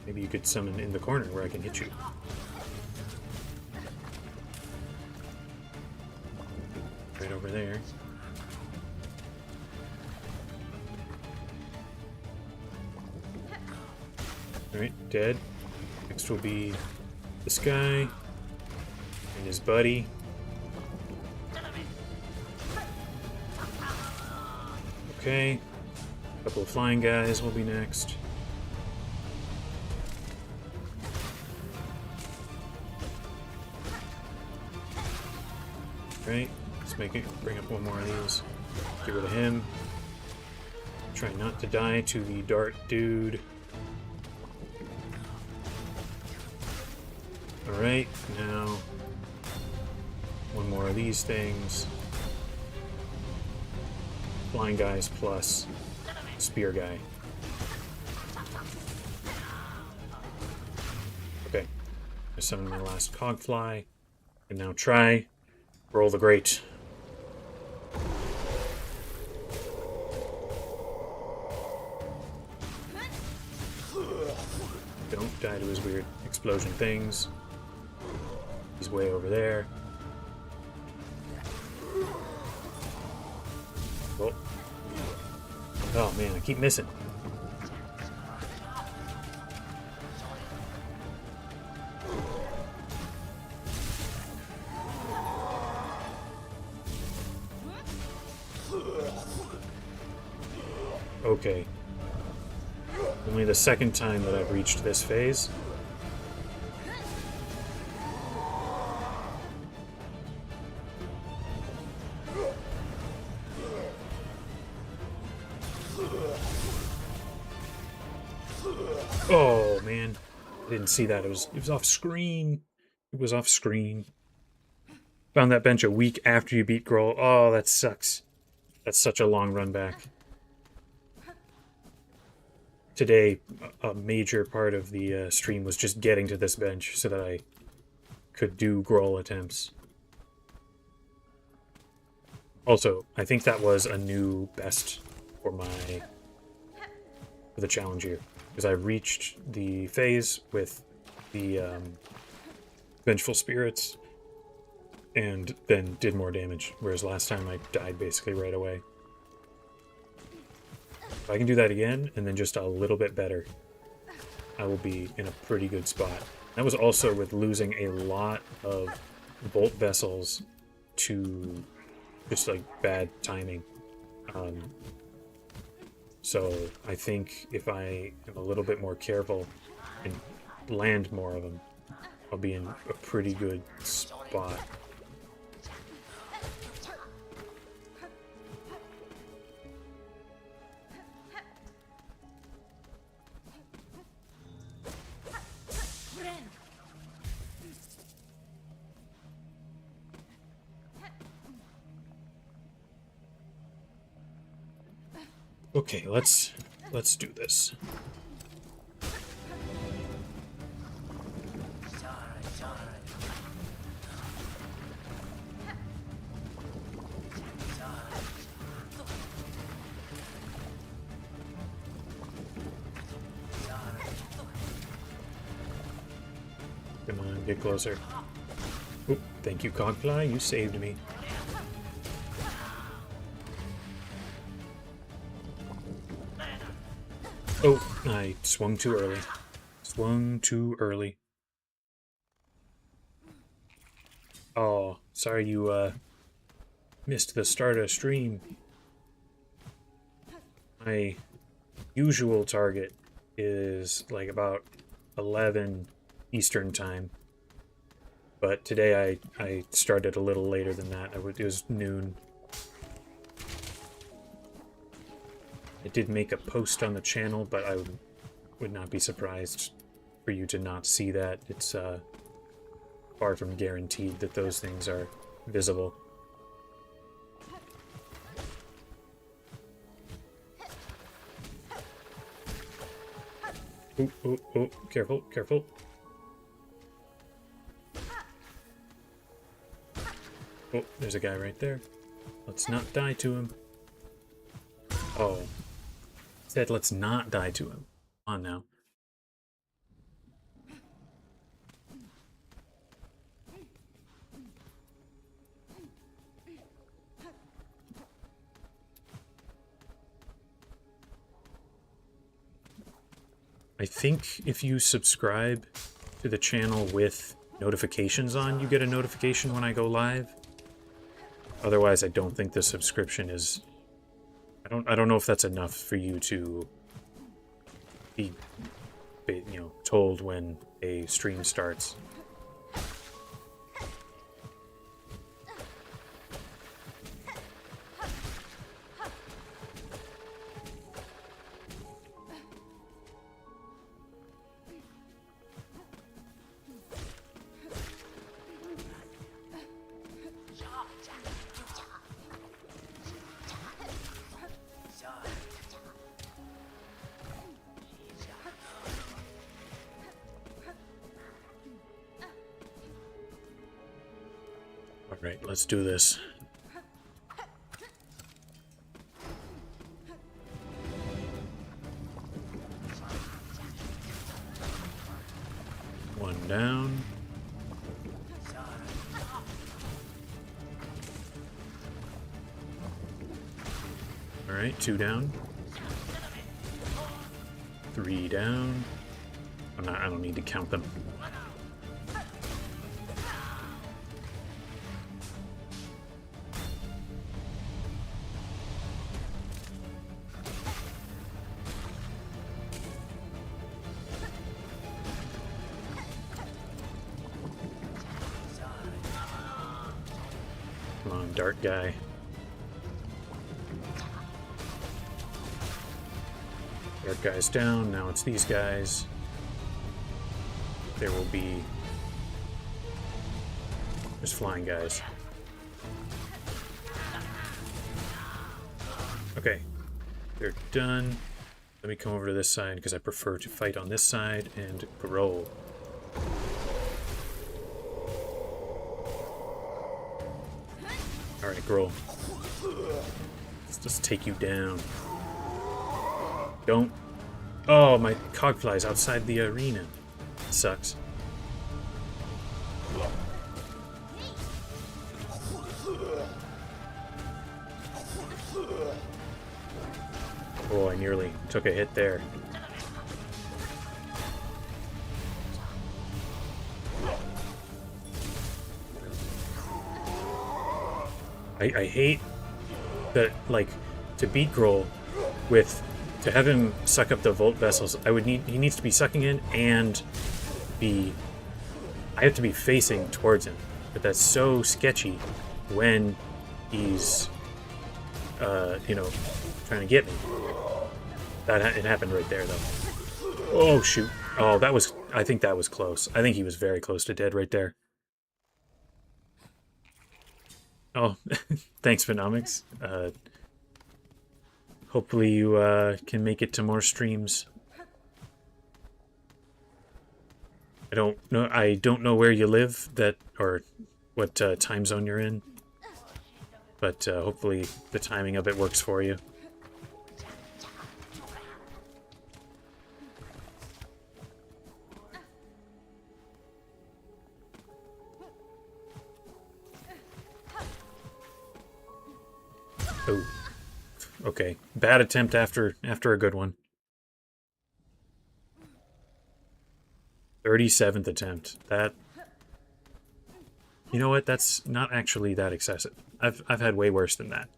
Maybe you could summon in the corner where I can hit you. Right over there. Alright, dead. Next will be this guy and his buddy. Okay. A couple of flying guys will be next. Right? Let's bring up one more of these. Get rid of him. Try not to die to the dart dude. Alright, now one more of these things. Flying guys plus spear guy. Okay. I summoned my last cogfly. And now try roll the great. Don't die to his weird explosion things. He's way over there. Oh. Oh man, I keep missing. Okay. Only the second time that I've reached this phase. Oh man, I didn't see that. It was off screen. It was off screen. Found that bench a week after you beat Grohl. Oh, that sucks. That's such a long run back. Today, a major part of the stream was just getting to this bench so that I could do Grohl attempts. Also, I think that was a new best for the challenge here, because I reached the phase with the Vengeful Spirits and then did more damage, whereas last time I died basically right away. If I can do that again, and then just a little bit better, I will be in a pretty good spot. That was also with losing a lot of Bolt Vessels to just, like, bad timing. So I think if I am a little bit more careful and land more of them, I'll be in a pretty good spot. Okay, let's do this. Come on, get closer. Oop, thank you, Cogfly. You saved me. Oh, I swung too early. Swung too early. Oh, sorry you, missed the start of stream. My usual target is, like, about 11 Eastern time. But today I started a little later than that. It was noon. I did make a post on the channel, but I would not be surprised for you to not see that. It's far from guaranteed that those things are visible. Oh, oh, oh, careful, careful. Oh, there's a guy right there. Let's not die to him. Oh. Said let's not die to him. Come on now. I think if you subscribe to the channel with notifications on, you get a notification when I go live. Otherwise, I don't think the subscription is... I don't know if that's enough for you to be, told when a stream starts. Right, let's do this. One down. Alright, 2 down. 3 down. I don't need to count them. Come on, dart guy. Dart guy's down, now it's these guys. There will be... There's flying guys. Okay, they're done. Let me come over to this side because I prefer to fight on this side and roll. Alright, Grohl. Let's just take you down. Don't... Oh, my cogfly's outside the arena. Sucks. Oh, I nearly took a hit there. I hate that, like, to beat Grohl with, to have him suck up the Volt Vessels, he needs to be sucking in and I have to be facing towards him. But that's so sketchy when he's, you know, trying to get me. It happened right there, though. Oh, shoot. Oh, I think that was close. I think he was very close to dead right there. Oh, thanks, Phenomics. Hopefully you can make it to more streams. I don't know where you live, or what time zone you're in, but hopefully the timing of it works for you. Oh, okay. Bad attempt after a good one. 37th attempt. That, you know what? That's not actually that excessive. I've had way worse than that.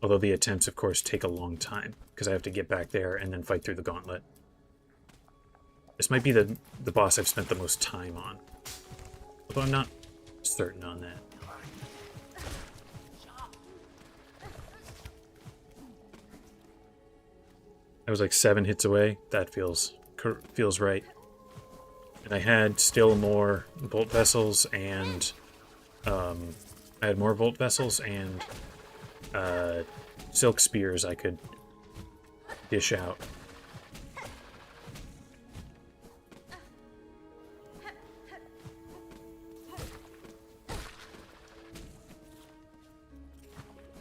Although the attempts, of course, take a long time because I have to get back there and then fight through the gauntlet. This might be the boss I've spent the most time on. Although I'm not certain on that. I was like 7 hits away. That feels right. And I had still more Bolt Vessels and Silk Spears I could dish out.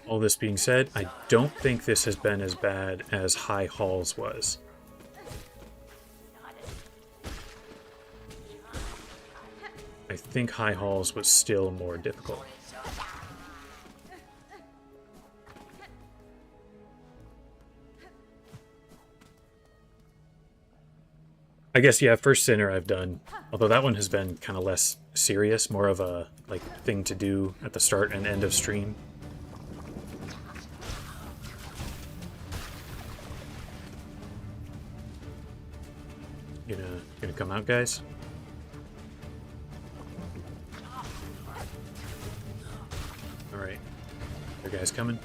All this being said, I don't think this has been as bad as High Halls was. I think High Halls was still more difficult. I guess, yeah, First Sinner I've done. Although that one has been kind of less serious, more of a like thing to do at the start and end of stream. Gonna come out, guys? Alright. Are guys coming?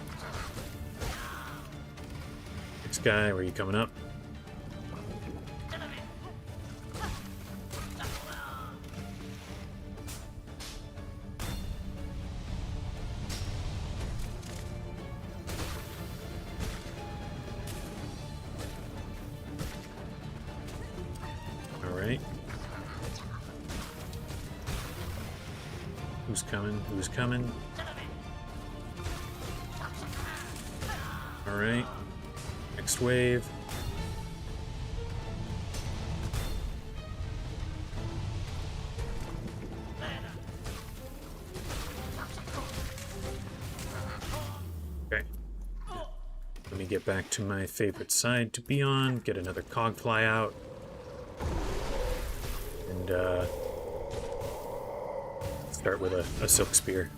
Next guy, where are you coming up? Who's coming? Who's coming? Alright. Next wave. Okay. Let me get back to my favorite side to be on. Get another cogfly out. And, start with a silk spear.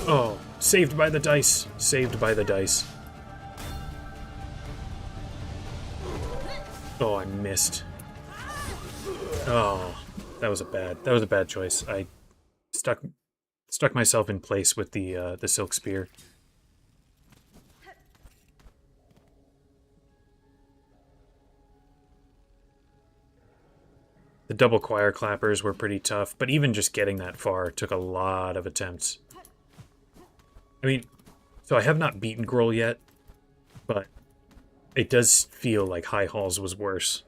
Oh, saved by the dice. Saved by the dice. Oh, I missed. Oh, that was a bad choice. I stuck myself in place with the silk spear. The double choir clappers were pretty tough, but even just getting that far took a lot of attempts. I mean, so I have not beaten Grohl yet, but it does feel like High Halls was worse.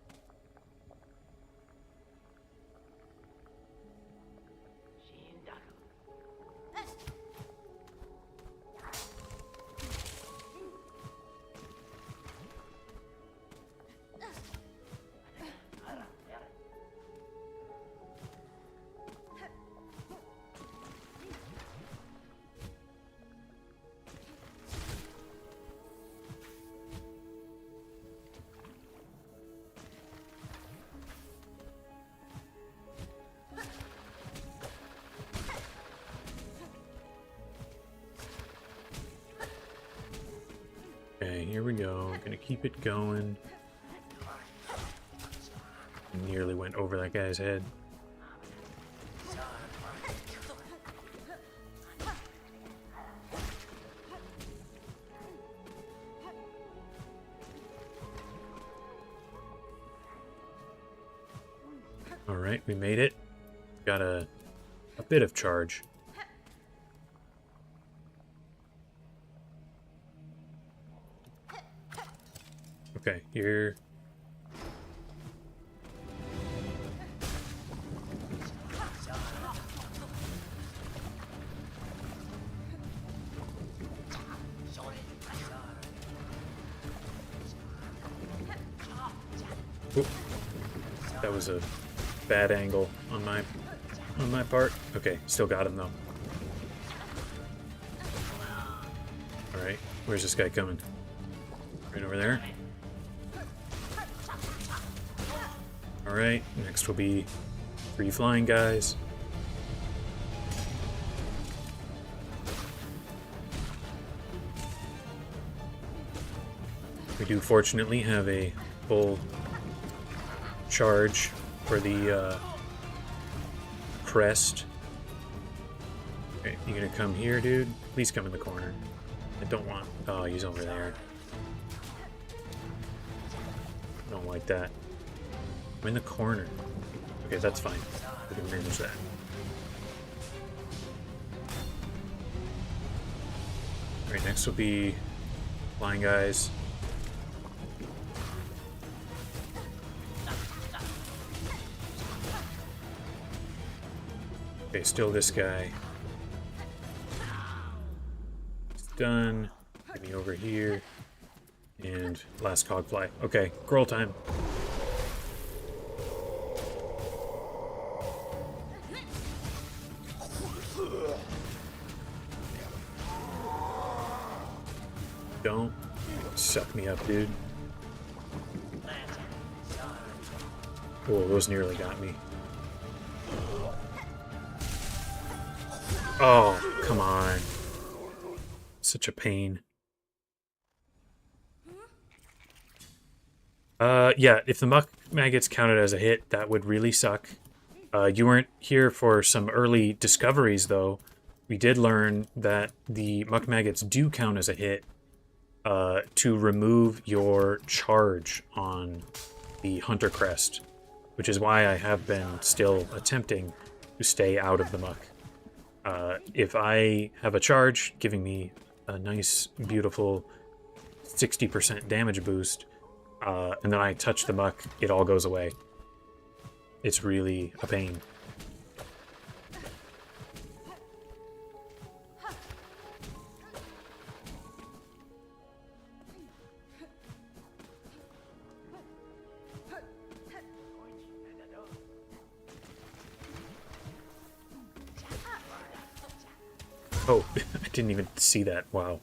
Okay, here we go. Gonna keep it going. Nearly went over that guy's head. Alright, we made it. Got a bit of charge. Okay, here. Oop. That was a bad angle on my part. Okay, still got him though. Alright, where's this guy coming? Right over there. Alright, next will be 3 flying guys. We do fortunately have a full charge for the crest. Okay, you gonna come here, dude? Please come in the corner. I don't want... Oh, he's over there. Don't like that. I'm in the corner. Okay, that's fine. We can manage that. Alright, next will be flying guys. Okay, still this guy. It's done. Get me over here. And last cogfly. Okay, Grohl time. Don't suck me up, dude. Oh, those nearly got me. Oh, come on. Such a pain. Yeah, if the muck maggots counted as a hit, that would really suck. You weren't here for some early discoveries, though. We did learn that the muck maggots do count as a hit to remove your charge on the Hunter Crest, which is why I have been still attempting to stay out of the muck. If I have a charge giving me a nice, beautiful 60% damage boost, and then I touch the muck, it all goes away. It's really a pain. Oh, I didn't even see that. Wow.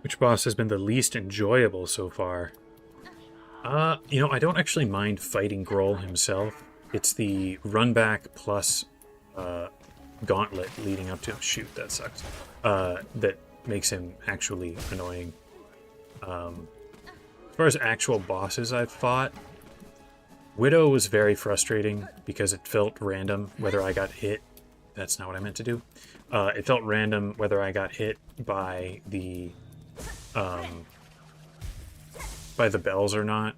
Which boss has been the least enjoyable so far? You know, I don't actually mind fighting Grohl himself. It's the run back plus gauntlet leading up to him. Shoot, that sucks. That makes him actually annoying. As far as actual bosses I've fought, Widow was very frustrating because it felt random whether I got hit. That's not what I meant to do. It felt random whether I got hit by the bells or not.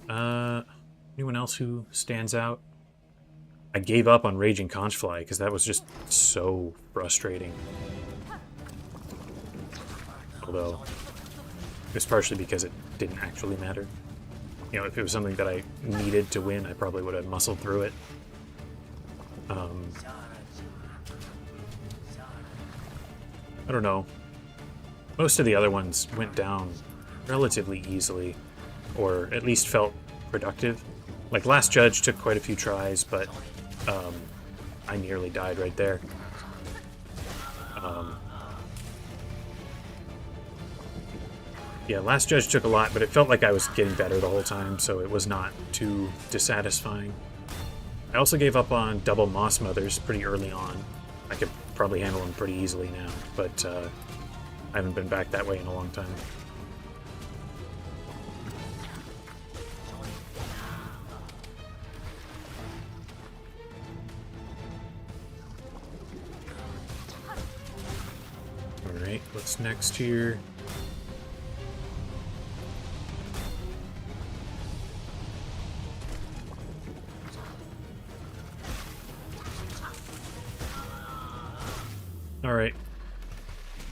Anyone else who stands out? I gave up on Raging Conchfly because that was just so frustrating. Although, it was partially because it didn't actually matter. You know, if it was something that I needed to win, I probably would have muscled through it. I don't know. Most of the other ones went down relatively easily, or at least felt productive. Like, Last Judge took quite a few tries, but I nearly died right there. Yeah, Last Judge took a lot, but it felt like I was getting better the whole time, so it was not too dissatisfying. I also gave up on double Moss Mothers pretty early on. I could probably handle them pretty easily now, but I haven't been back that way in a long time. Alright, what's next here? Alright.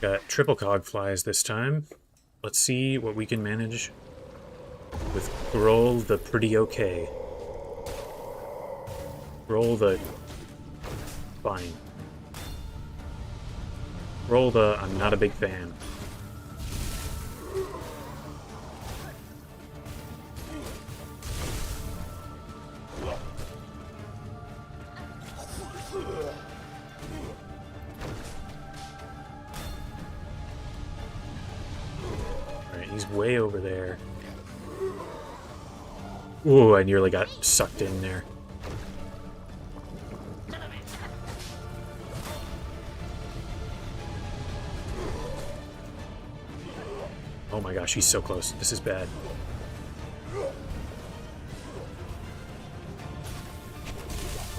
Got triple cog flies this time. Let's see what we can manage with Grohl the pretty okay. Grohl the fine. Grohl the I'm not a big fan. Way over there. Ooh, I nearly got sucked in there. Oh my gosh, he's so close. This is bad.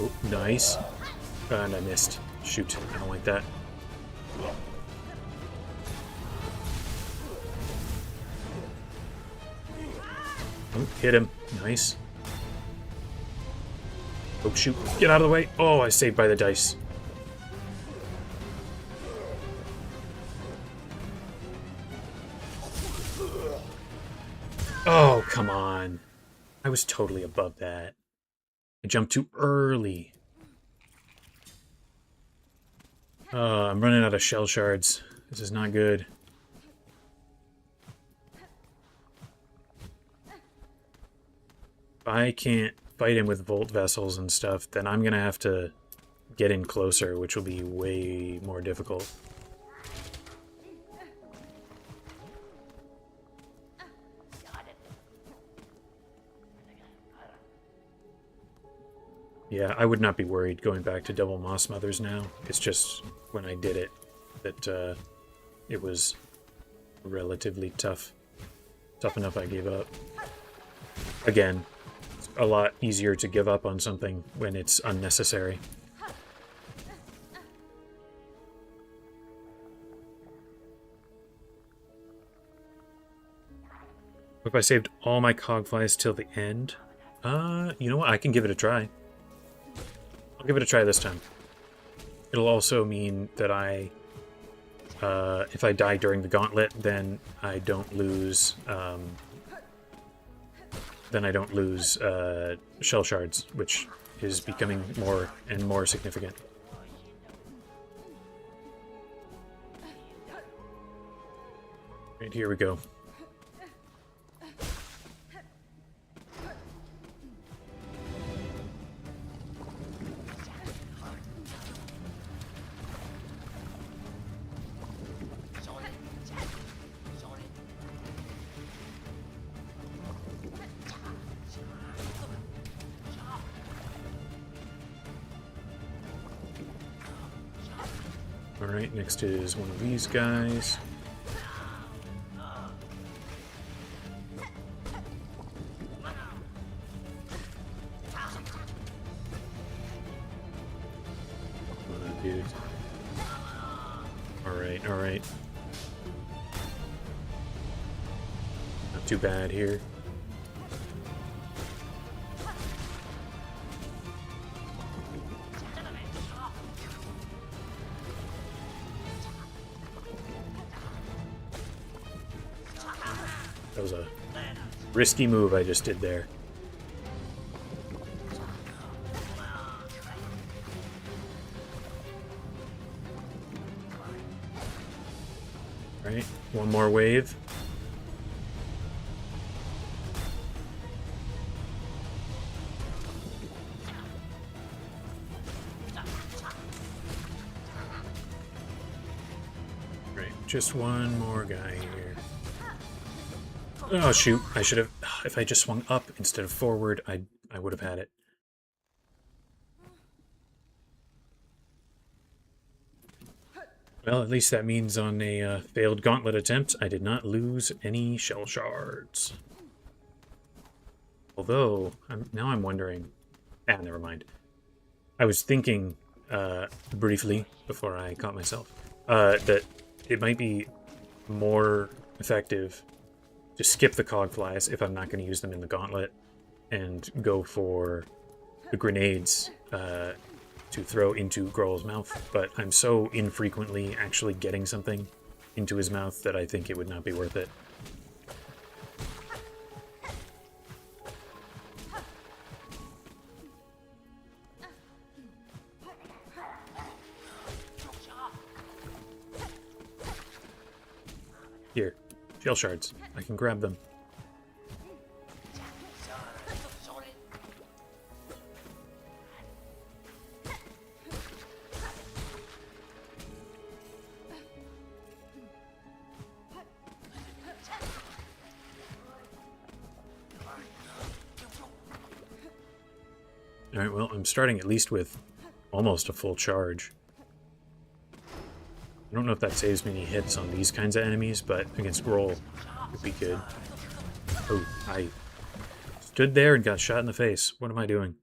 Oh, nice. And I missed. Shoot, I don't like that. Oh, hit him. Nice. Oh, shoot. Get out of the way. Oh, I saved by the dice. Oh, come on. I was totally above that. I jumped too early. I'm running out of shell shards. This is not good. I can't fight him with Volt Vessels and stuff, then I'm going to have to get in closer, which will be way more difficult. Yeah, I would not be worried going back to double Moss Mothers now. It's just when I did it that it was relatively tough. Tough enough I gave up. Again, it's a lot easier to give up on something when it's unnecessary. If I saved all my cogflies till the end, you know what? I can give it a try. I'll give it a try this time. It'll also mean that if I die during the gauntlet, then I don't lose, shell shards, which is becoming more and more significant. Right, here we go. Alright, next is one of these guys. Dude. Alright, alright. Not too bad here. That was a risky move I just did there. Right, one more wave. Right, just one more guy here. Oh shoot, I should have, if I just swung up instead of forward, I would have had it. Well, at least that means on a failed gauntlet attempt, I did not lose any shell shards. Although, now I'm wondering... never mind. I was thinking, briefly, before I caught myself, that it might be more effective to skip the cogflies if I'm not going to use them in the gauntlet and go for the grenades to throw into Grohl's mouth, but I'm so infrequently actually getting something into his mouth that I think it would not be worth it. Here, shell shards. I can grab them. Alright, well, I'm starting at least with almost a full charge. I don't know if that saves me any hits on these kinds of enemies, but against Grohl, it'd be good. Oh, I stood there and got shot in the face. What am I doing?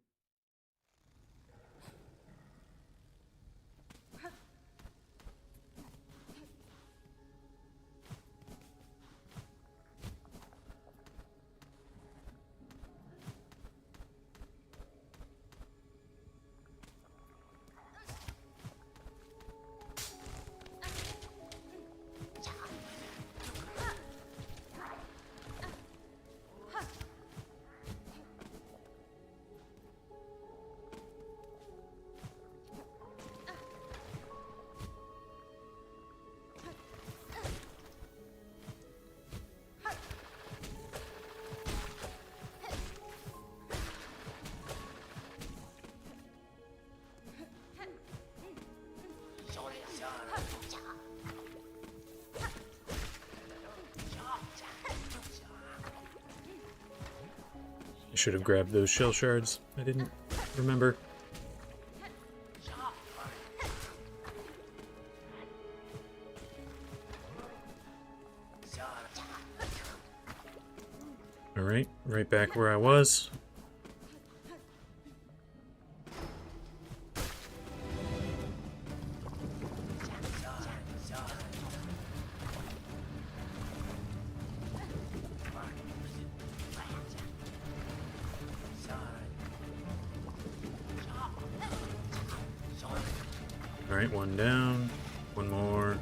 I should have grabbed those shell shards. I didn't remember. Alright, right back where I was. Alright, one down. One more.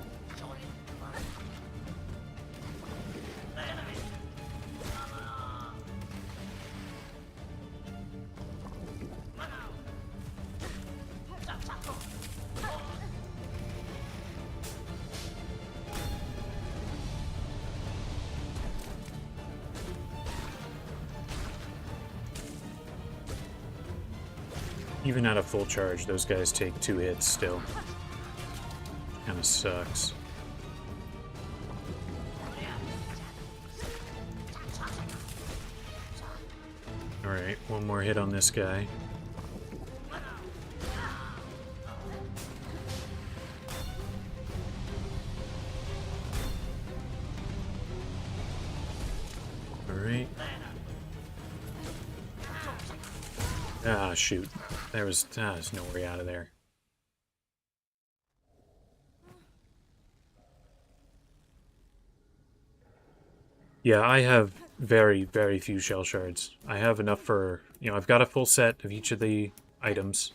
Even at a full charge, those guys take 2 hits still. Kinda sucks. Alright, one more hit on this guy. Alright. Ah, shoot. There's no way out of there. Yeah, I have very, very few shell shards. I have enough for, I've got a full set of each of the items,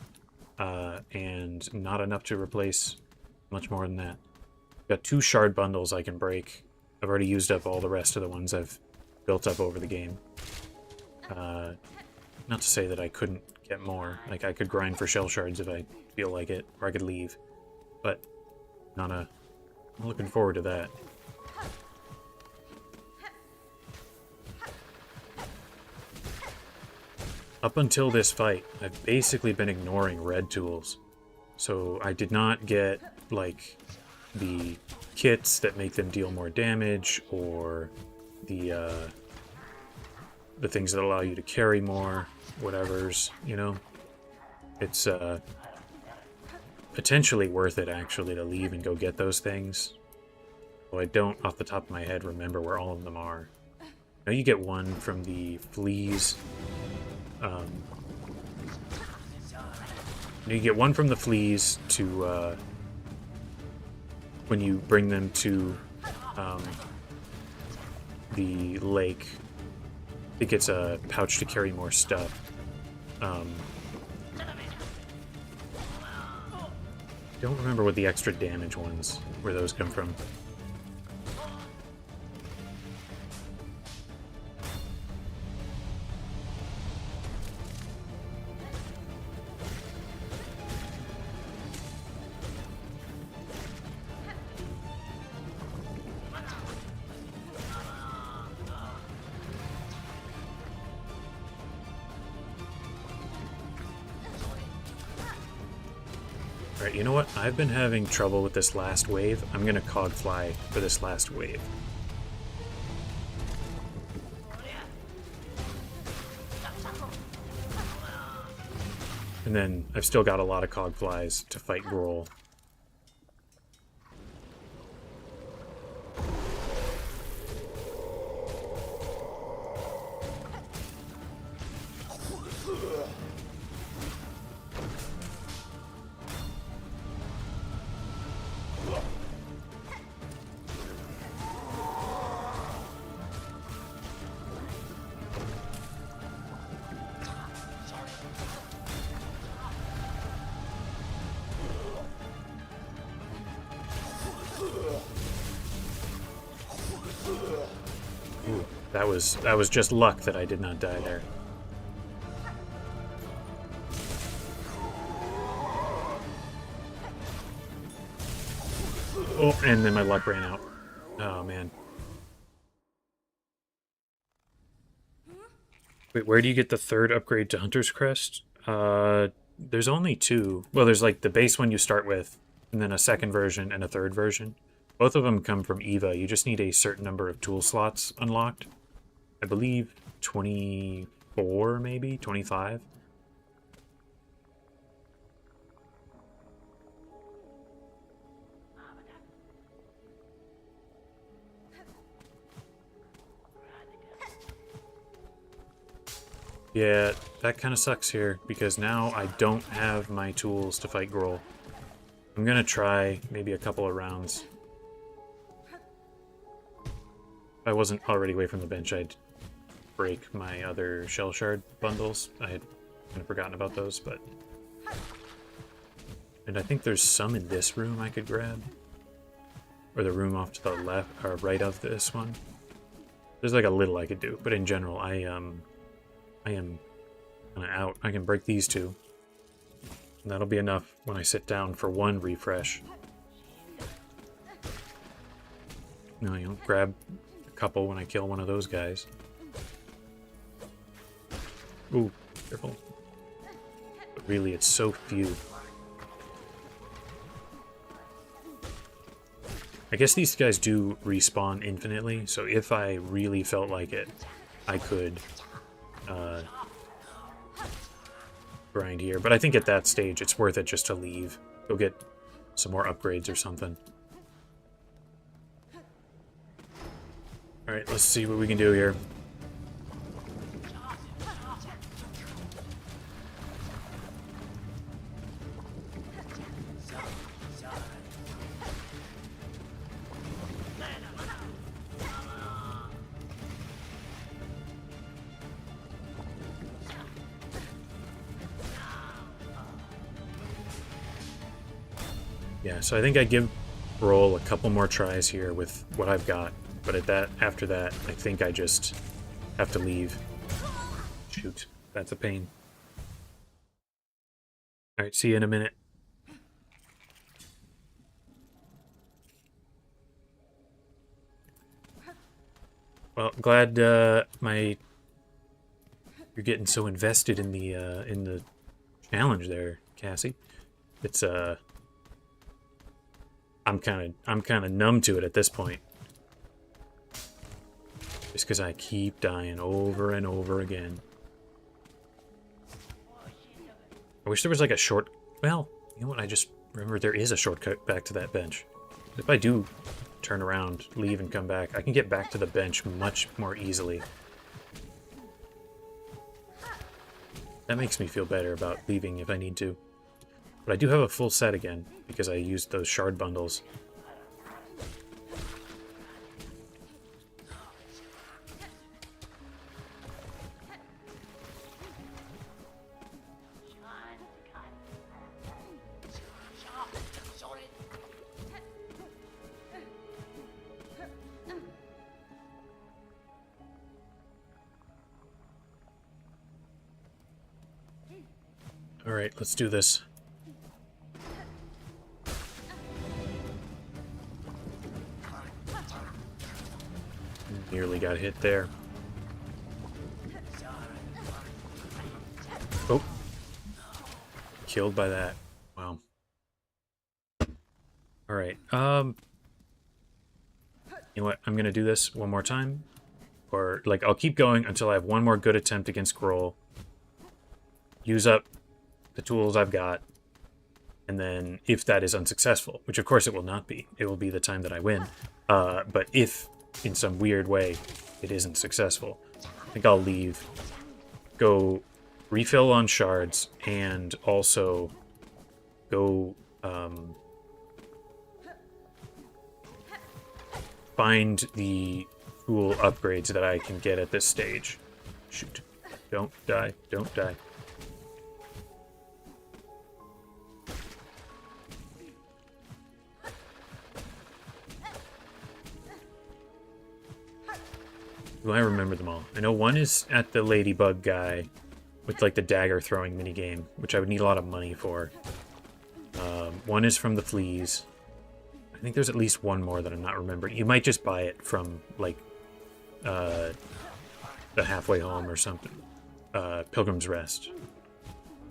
and not enough to replace much more than that. I've got 2 shard bundles I can break. I've already used up all the rest of the ones I've built up over the game. Not to say that I couldn't get more. Like, I could grind for shell shards if I feel like it, or I could leave. But, I'm looking forward to that. Up until this fight, I've basically been ignoring red tools. So I did not get, like, the kits that make them deal more damage, or the things that allow you to carry more, whatevers, It's, potentially worth it, actually, to leave and go get those things. Though I don't, off the top of my head, remember where all of them are. Now you get one from the fleas. You get one from the fleas to, when you bring them to, the lake. It gets a pouch to carry more stuff. Don't remember what the extra damage ones, where those come from. Alright, you know what? I've been having trouble with this last wave. I'm gonna cog fly for this last wave. And then I've still got a lot of cog flies to fight Grohl. Ooh, that was just luck that I did not die there. Oh, and then my luck ran out. Oh, man. Wait, where do you get the 3rd upgrade to Hunter's Crest? There's only 2. Well, there's like the base one you start with, and then a 2nd version and a 3rd version. Both of them come from Eva. You just need a certain number of tool slots unlocked. I believe 24 24, maybe 25. Yeah, that kind of sucks here, because now I don't have my tools to fight Grohl. I'm gonna try maybe a couple of rounds. If I wasn't already away from the bench, I'd break my other shell shard bundles. I had kind of forgotten about those, but... And I think there's some in this room I could grab. Or the room off to the left, or right of this one. There's like a little I could do, but in general, I am kind of out. I can break these two. And that'll be enough when I sit down for one refresh. No, you know, grab a couple when I kill one of those guys. Ooh, careful. But really, it's so few. I guess these guys do respawn infinitely, so if I really felt like it, I could grind here. But I think at that stage, it's worth it just to leave. Go get some more upgrades or something. Alright, let's see what we can do here. Yeah, so I think I give Roll a couple more tries here with what I've got, but after that, I think I just have to leave. Shoot, that's a pain. Alright, see you in a minute. Well, glad you're getting so invested in the challenge there, Cassie. It's I'm kind of numb to it at this point. Just because I keep dying over and over again. I wish there was like a short... Well, you know what? I just remembered there is a shortcut back to that bench. If I do turn around, leave, and come back, I can get back to the bench much more easily. That makes me feel better about leaving if I need to. But I do have a full set again, because I used those shard bundles. Alright, let's do this. Nearly got hit there. Oh. Killed by that. Wow. Alright, you know what? I'm gonna do this one more time. Or, like, I'll keep going until I have one more good attempt against Grohl. Use up the tools I've got. And then, if that is unsuccessful, which of course it will not be, it will be the time that I win. But if, in some weird way, it isn't successful, I think I'll leave, go refill on shards, and also go find the cool upgrades that I can get at this stage. Shoot. Don't die. Don't die. Do I remember them all? I know one is at the ladybug guy with like the dagger throwing minigame, which I would need a lot of money for. One is from the fleas. I think there's at least one more that I'm not remembering. You might just buy it from like the halfway home or something. Pilgrim's Rest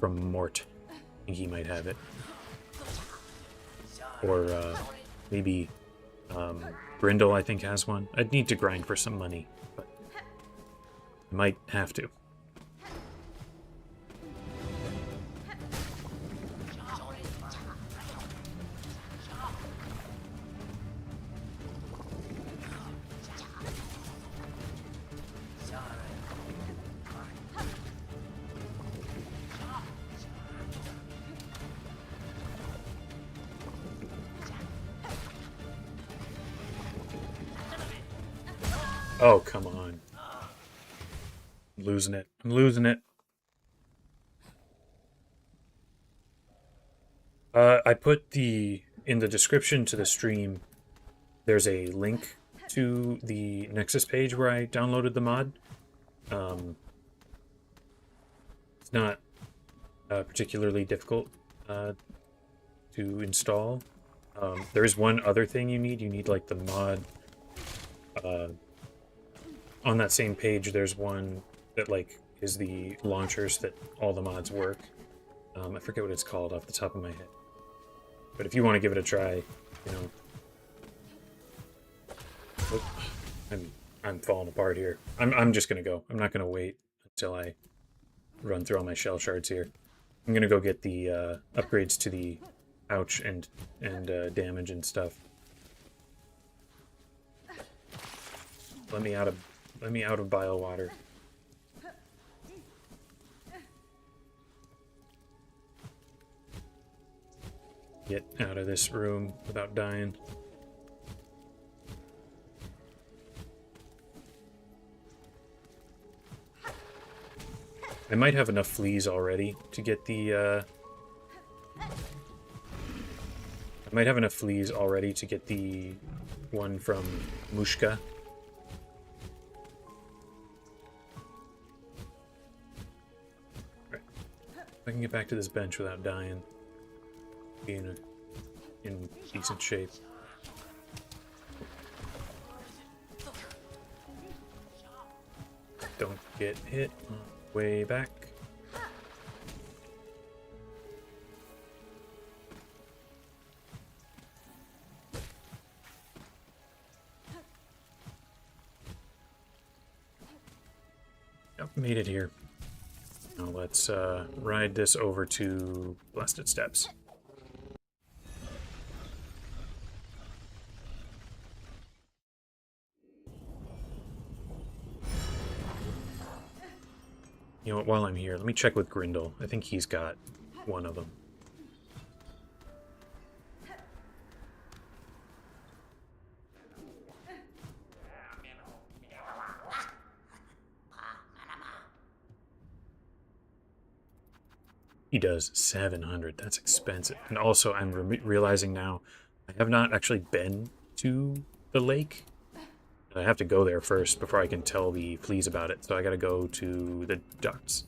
from Mort. I think he might have it. Or maybe Brindle, I think, has one. I'd need to grind for some money, but I might have to. Oh, come on. I'm losing it. I'm losing it. I put in the description to the stream, there's a link to the Nexus page where I downloaded the mod. It's not particularly difficult to install. There is one other thing you need. You need like the mod. On that same page, there's one that like is the launchers that all the mods work. I forget what it's called off the top of my head. But if you want to give it a try, you know. Oh, I'm falling apart here. I'm just gonna go. I'm not gonna wait until I run through all my shell shards here. I'm gonna go get the upgrades to the ouch and damage and stuff. Let me out of bile water. Get out of this room without dying. I might have enough fleas already to get the, I might have enough fleas already to get the one from Mushka. Right. If I can get back to this bench without dying, be in decent shape. Don't get hit. Way back. Yep, made it here. Now let's ride this over to Blasted Steps. You know what, while I'm here, let me check with Grindel. I think he's got one of them. He does 700. That's expensive. And also, I'm realizing now, I have not actually been to the lake. I have to go there first before I can tell the fleas about it. So I gotta go to the ducts.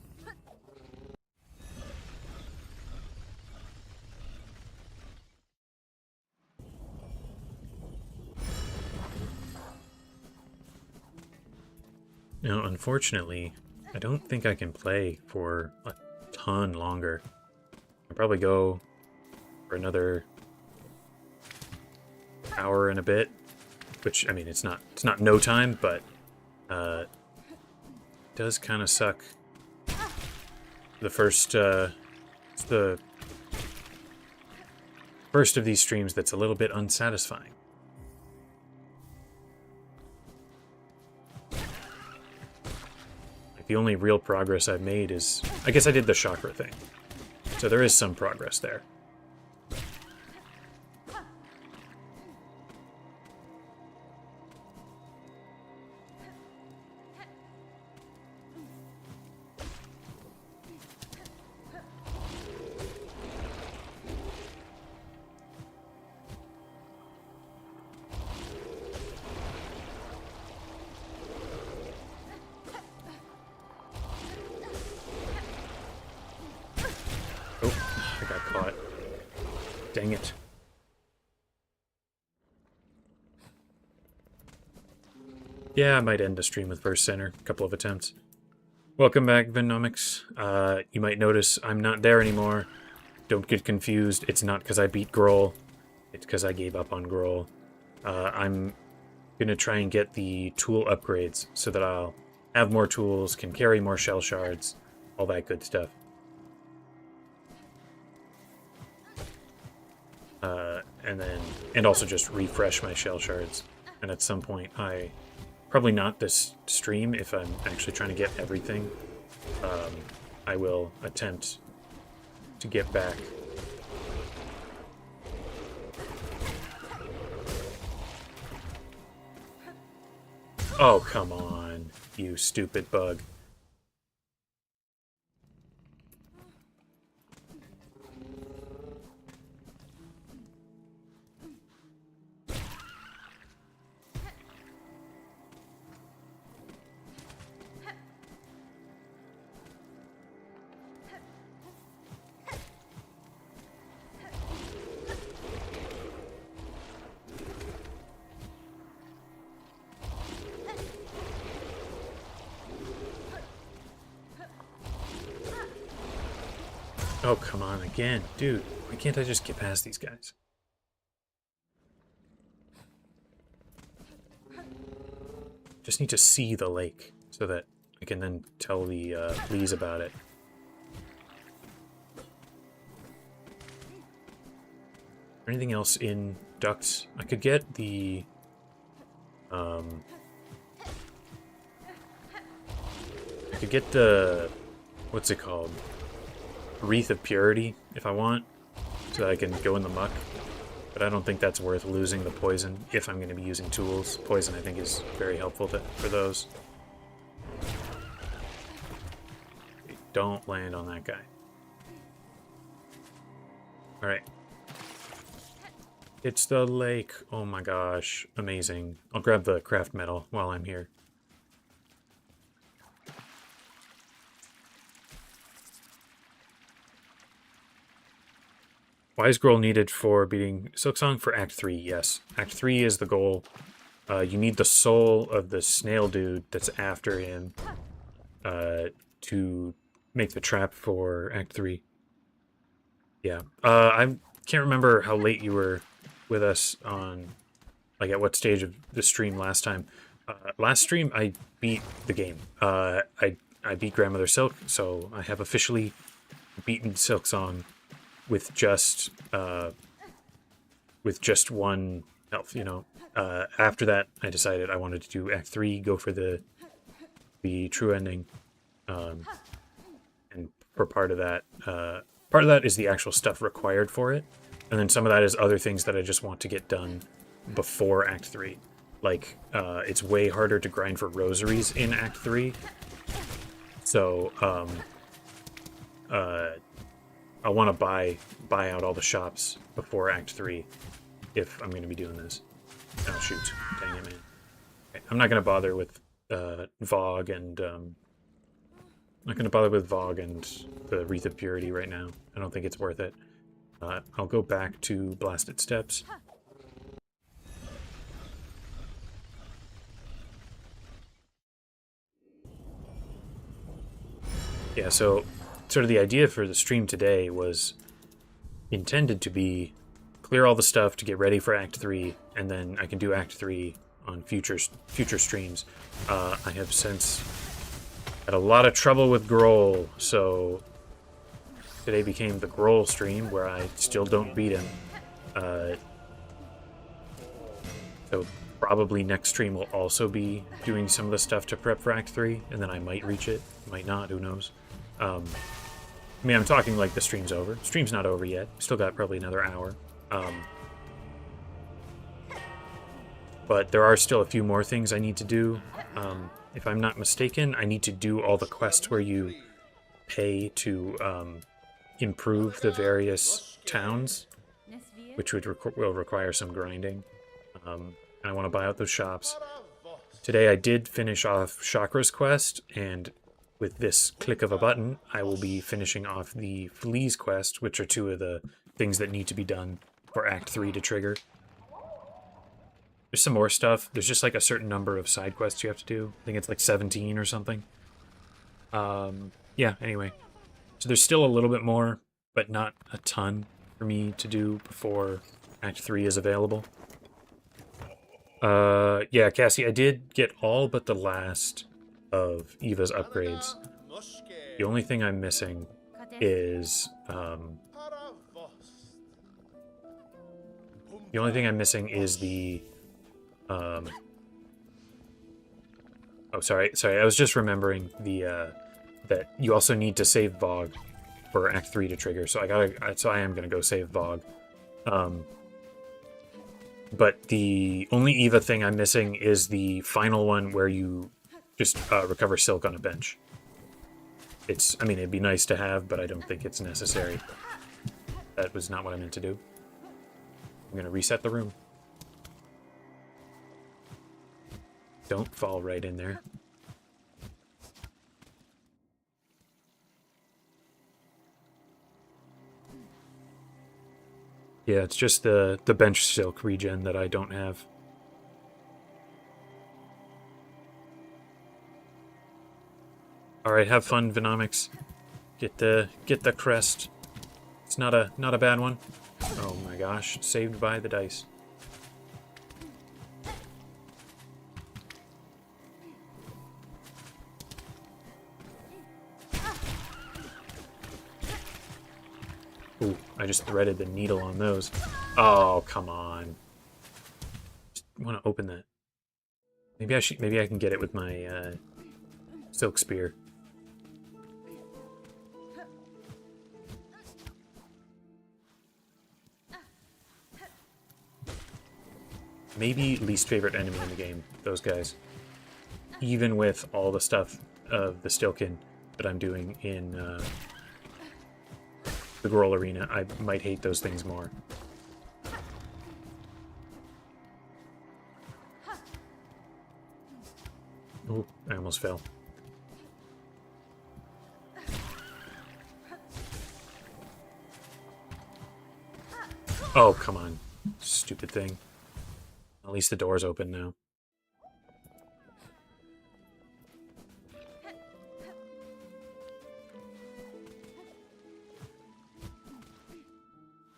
Now, unfortunately, I don't think I can play for a ton longer. I'll probably go for another hour and a bit. Which, I mean, it's not no time, but it does kind of suck. The first it's the first of these streams that's a little bit unsatisfying. Like, the only real progress I've made is, I guess I did the chakra thing, so there is some progress there. Dang it. Yeah, I might end the stream with Burst Center. A couple of attempts. Welcome back, Venomics. You might notice I'm not there anymore. Don't get confused. It's not because I beat Grohl. It's because I gave up on Grohl. I'm gonna try and get the tool upgrades so that I'll have more tools, can carry more shell shards, all that good stuff. And also just refresh my shell shards. And at some point, probably not this stream, if I'm actually trying to get everything, I will attempt to get back. Oh, come on, you stupid bug. Oh, come on again. Dude, why can't I just get past these guys? Just need to see the lake so that I can then tell the fleas about it. Anything else in ducts? I could get the... I could get the... What's it called? Wreath of Purity, if I want, so that I can go in the muck. But I don't think that's worth losing the poison if I'm going to be using tools. Poison, I think, is very helpful for those. Don't land on that guy. Alright. It's the lake. Oh my gosh. Amazing. I'll grab the craft metal while I'm here. Wise Scroll needed for beating Silksong for Act 3, yes. Act 3 is the goal. You need the soul of the snail dude that's after him to make the trap for Act 3. Yeah. I can't remember how late you were with us on, like, at what stage of the stream last time. Last stream, I beat the game. I beat Grandmother Silk, so I have officially beaten Silksong with just one health, you know. After that, I decided I wanted to do Act 3, go for the true ending, and for part of that is the actual stuff required for it, and then some of that is other things that I just want to get done before Act 3. Like, it's way harder to grind for rosaries in Act 3, so I want to buy out all the shops before Act 3 if I'm going to be doing this. Oh, shoot. Dang it, man. Okay, I'm not going to bother with Vogue and... not going to bother with Vogue and the Wreath of Purity right now. I don't think it's worth it. I'll go back to Blasted Steps. Yeah, so sort of the idea for the stream today was intended to be clear all the stuff to get ready for Act 3, and then I can do Act 3 on future streams. I have since had a lot of trouble with Grohl, so today became the Grohl stream, where I still don't beat him. So probably next stream will also be doing some of the stuff to prep for Act 3, and then I might reach it, might not, who knows. I mean, I'm talking like the stream's over. Stream's not over yet. Still got probably another hour. But there are still a few more things I need to do. If I'm not mistaken, I need to do all the quests where you pay to improve the various towns, which will require some grinding. And I want to buy out those shops. Today I did finish off Chakra's quest, and with this click of a button, I will be finishing off the Fleas quest, which are two of the things that need to be done for Act 3 to trigger. There's some more stuff. There's just like a certain number of side quests you have to do. I think it's like 17 or something. Yeah, anyway. So there's still a little bit more, but not a ton for me to do before Act 3 is available. Yeah, Cassie, I did get all but the last of Eva's upgrades. The only thing I'm missing is, the, oh, sorry, I was just remembering the, that you also need to save Vogue for Act 3 to trigger, so I am gonna go save Vogue. But the only Eva thing I'm missing is the final one where you just recover silk on a bench. I mean, it'd be nice to have, but I don't think it's necessary. That was not what I meant to do. I'm going to reset the room. Don't fall right in there. Yeah, it's just the bench silk regen that I don't have. Alright, have fun, Venomics. Get the crest. It's not a bad one. Oh my gosh, saved by the dice. Ooh, I just threaded the needle on those. Oh, come on. Just want to open that. Maybe I can get it with my silk spear. Maybe least favorite enemy in the game, those guys. Even with all the stuff of the Stilkin that I'm doing in the Groll Arena, I might hate those things more. Oh, I almost fell. Oh, come on. Stupid thing. At least the door's open now.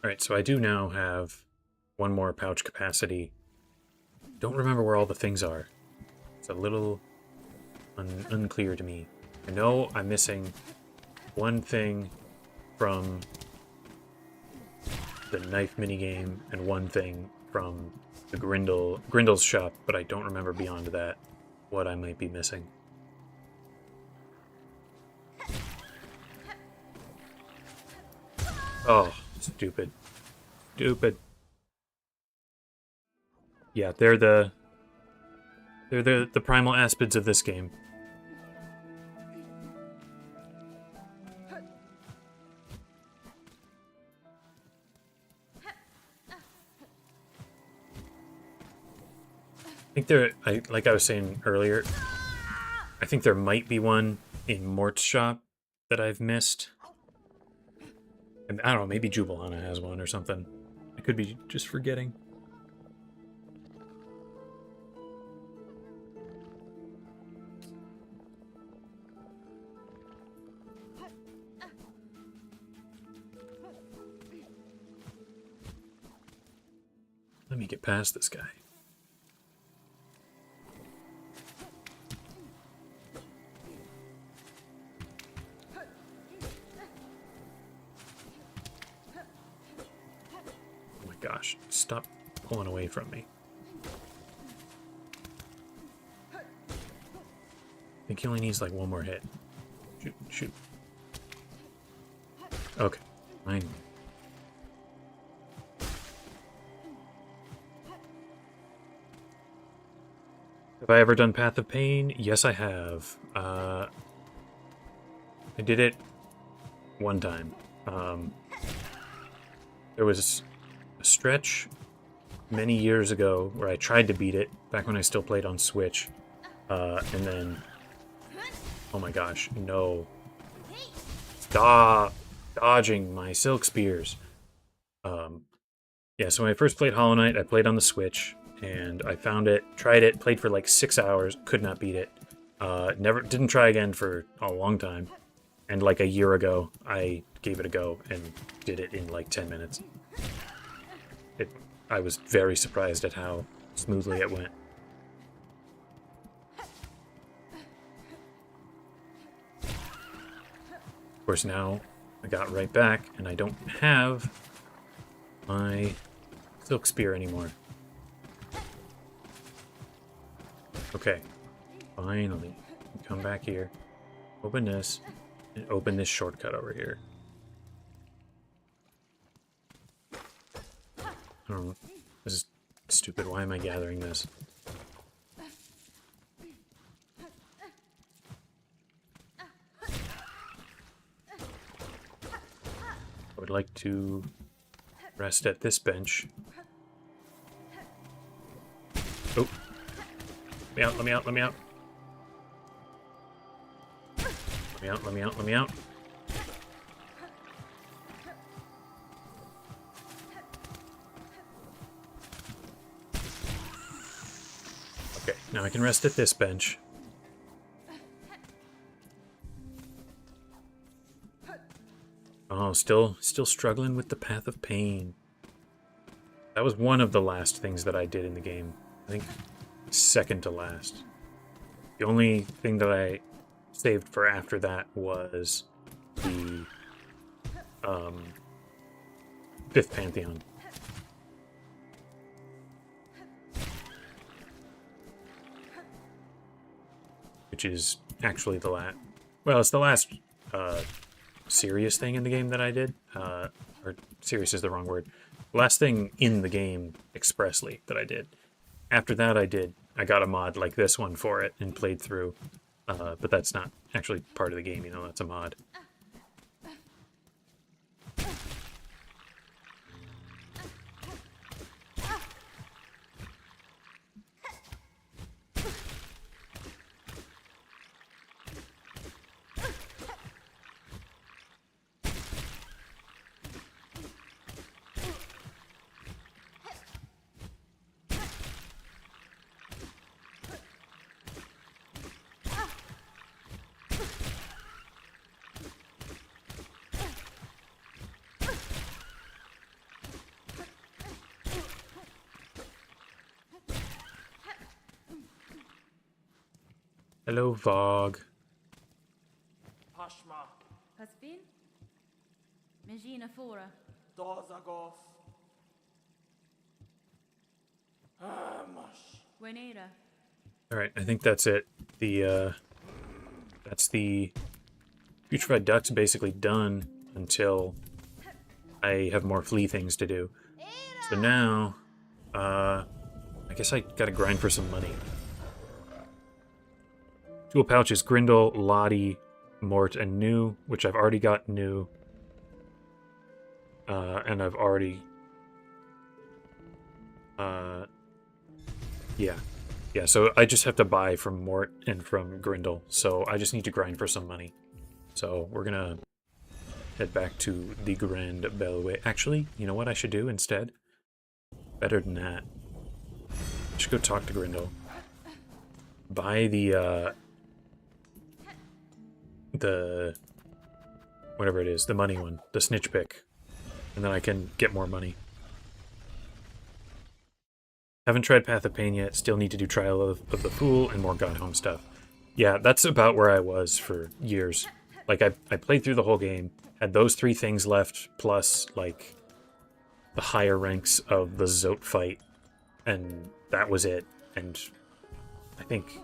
Alright, so I do now have one more pouch capacity. Don't remember where all the things are. It's a little unclear to me. I know I'm missing one thing from the knife minigame and one thing from the Grindel's shop, but I don't remember beyond that what I might be missing. Oh, stupid. Stupid. Yeah, they're the primal aspids of this game. I think like I was saying earlier, I think there might be one in Mort's shop that I've missed. And I don't know, maybe Jubilana has one or something. I could be just forgetting. Let me get past this guy. Oh my gosh, stop pulling away from me. I think he only needs like one more hit. Shoot, shoot. Okay, fine. Have I ever done Path of Pain? Yes, I have. I did it one time. There was a stretch many years ago where I tried to beat it, back when I still played on Switch. And then... Oh my gosh, no. Stop dodging my silk spears. Yeah, so when I first played Hollow Knight, I played on the Switch. And I found it, tried it, played for like 6 hours, could not beat it. Didn't try again for a long time. And like a year ago, I gave it a go and did it in like 10 minutes. I was very surprised at how smoothly it went. Of course, now I got right back, and I don't have my silk spear anymore. Okay, finally, come back here, open this, and open this shortcut over here. I don't know, this is stupid. Why am I gathering this? I would like to rest at this bench. Oh. Let me out, let me out, let me out. Let me out, let me out, let me out. Okay, now I can rest at this bench. Oh, still struggling with the path of pain. That was one of the last things that I did in the game. I think second to last. The only thing that I saved for after that was the Fifth Pantheon. Which is actually the last... Well, it's the last serious thing in the game that I did. Or serious is the wrong word. Last thing in the game expressly that I did. After that I got a mod like this one for it and played through. But that's not actually part of the game, you know, that's a mod. Hello, Vogue. Pashma, Pasvin? Megina Fora. Dozagos. Mush. Wenera. Alright, I think that's it. That's the Putrefied Duck's basically done until I have more flea things to do. So now, I guess I gotta grind for some money. Tool pouches, Grindle, Lottie, Mort, and New, which I've already got New. And I've already... yeah. Yeah, so I just have to buy from Mort and from Grindle, so I just need to grind for some money. So we're gonna head back to the Grand Bellway. Actually, you know what I should do instead? Better than that. I should go talk to Grindle. Buy the whatever it is, the money one, the snitch pick, and then I can get more money. Haven't tried Path of Pain yet, still need to do Trial of the Fool and more God Home stuff. Yeah, that's about where I was for years. Like, I played through the whole game, had those 3 things left, plus, like, the higher ranks of the Zote fight, and that was it. And I think,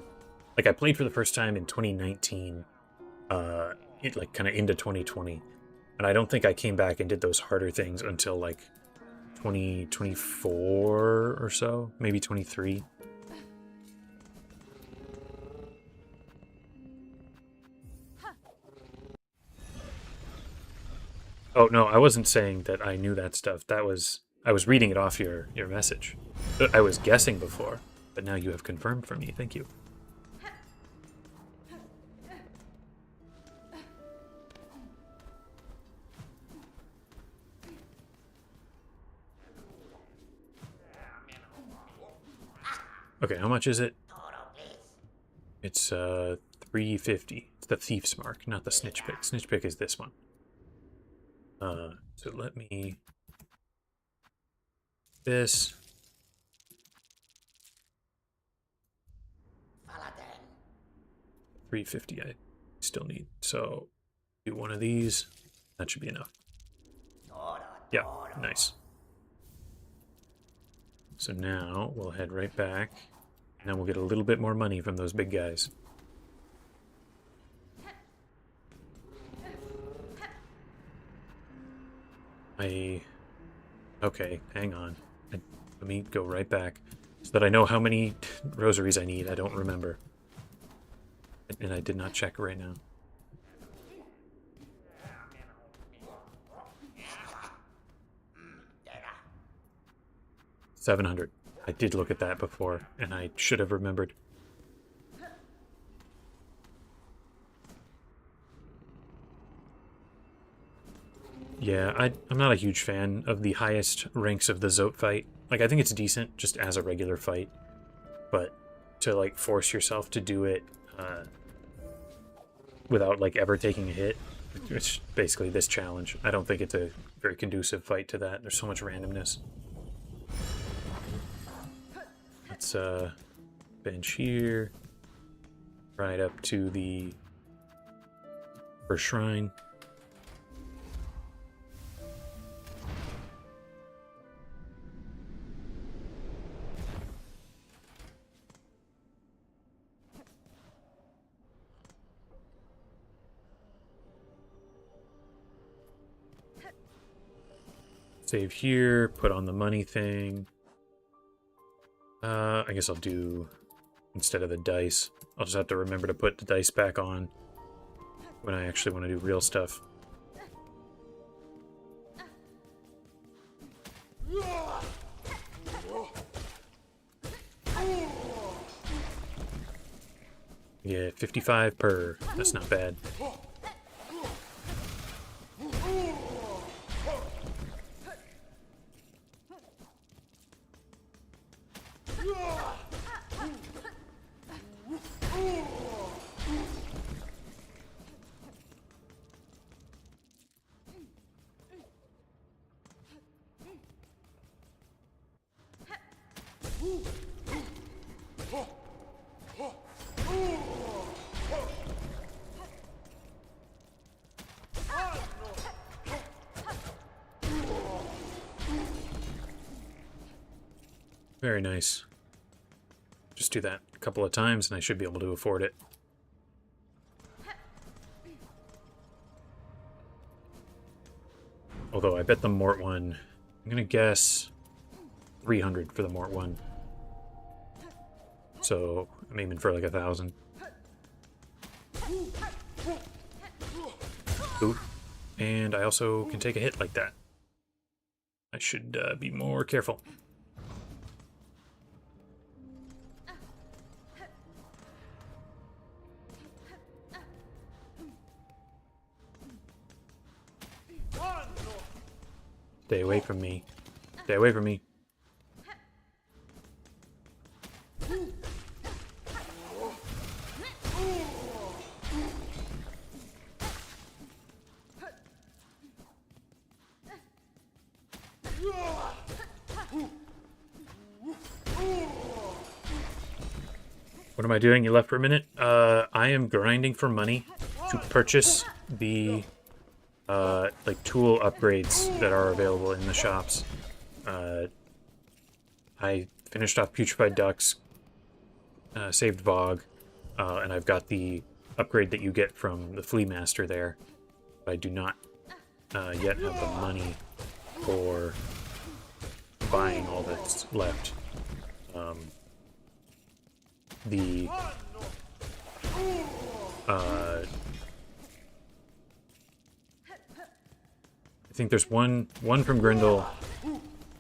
like, I played for the first time in 2019, like, kind of into 2020, and I don't think I came back and did those harder things until, like, 2024 or so, maybe 23. Oh no, I wasn't saying that I knew that stuff. That was I was reading it off your message. I was guessing before, but now you have confirmed for me. Thank you. Okay, how much is it? It's 350. It's the thief's mark, not the snitch pick. Snitch pick is this one. So let me this 350 I still need. So do one of these. That should be enough. Yeah, nice. So now we'll head right back, and then we'll get a little bit more money from those big guys. Okay, hang on. Let me go right back so that I know how many rosaries I need. I don't remember. And I did not check right now. 700. I did look at that before, and I should have remembered. Yeah, I'm not a huge fan of the highest ranks of the Zote fight. Like, I think it's decent just as a regular fight, but to, like, force yourself to do it without, like, ever taking a hit, it's basically this challenge. I don't think it's a very conducive fight to that. There's so much randomness. Let's, bench here. Right up to the first shrine. Save here, put on the money thing. I guess I'll do, instead of the dice, I'll just have to remember to put the dice back on when I actually want to do real stuff. Yeah, 55 per. That's not bad. Very nice. Just do that a couple of times and I should be able to afford it. Although I bet the Mort one, I'm gonna guess 300 for the Mort one. So I'm aiming for like 1,000. Ooh. And I also can take a hit like that. I should be more careful. Stay away from me. Stay away from me. What am I doing? You left for a minute? I am grinding for money to purchase the like tool upgrades that are available in the shops. I finished off Putrefied Ducks, saved Vogue, and I've got the upgrade that you get from the Flea Master there. But I do not yet have the money for buying all that's left. I think there's one from Grindel,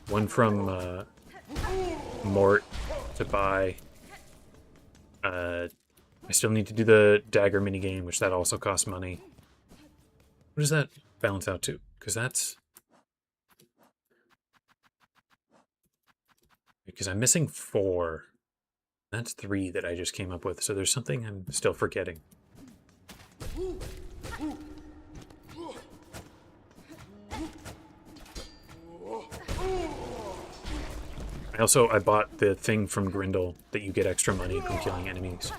one from Mort to buy. I still need to do the dagger minigame, which that also costs money. What does that balance out to? Because I'm missing 4. That's 3 that I just came up with, so there's something I'm still forgetting. I bought the thing from Grindel that you get extra money from killing enemies.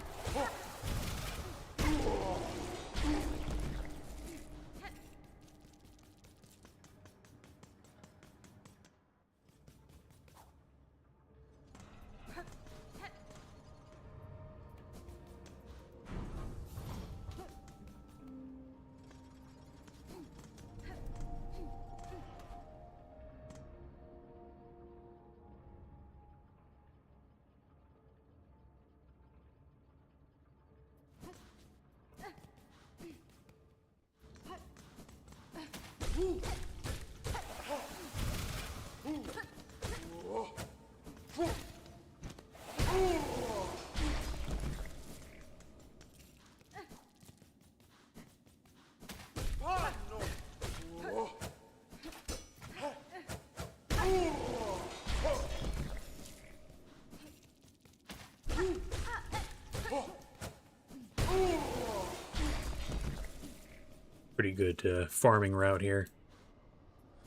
Pretty good farming route here.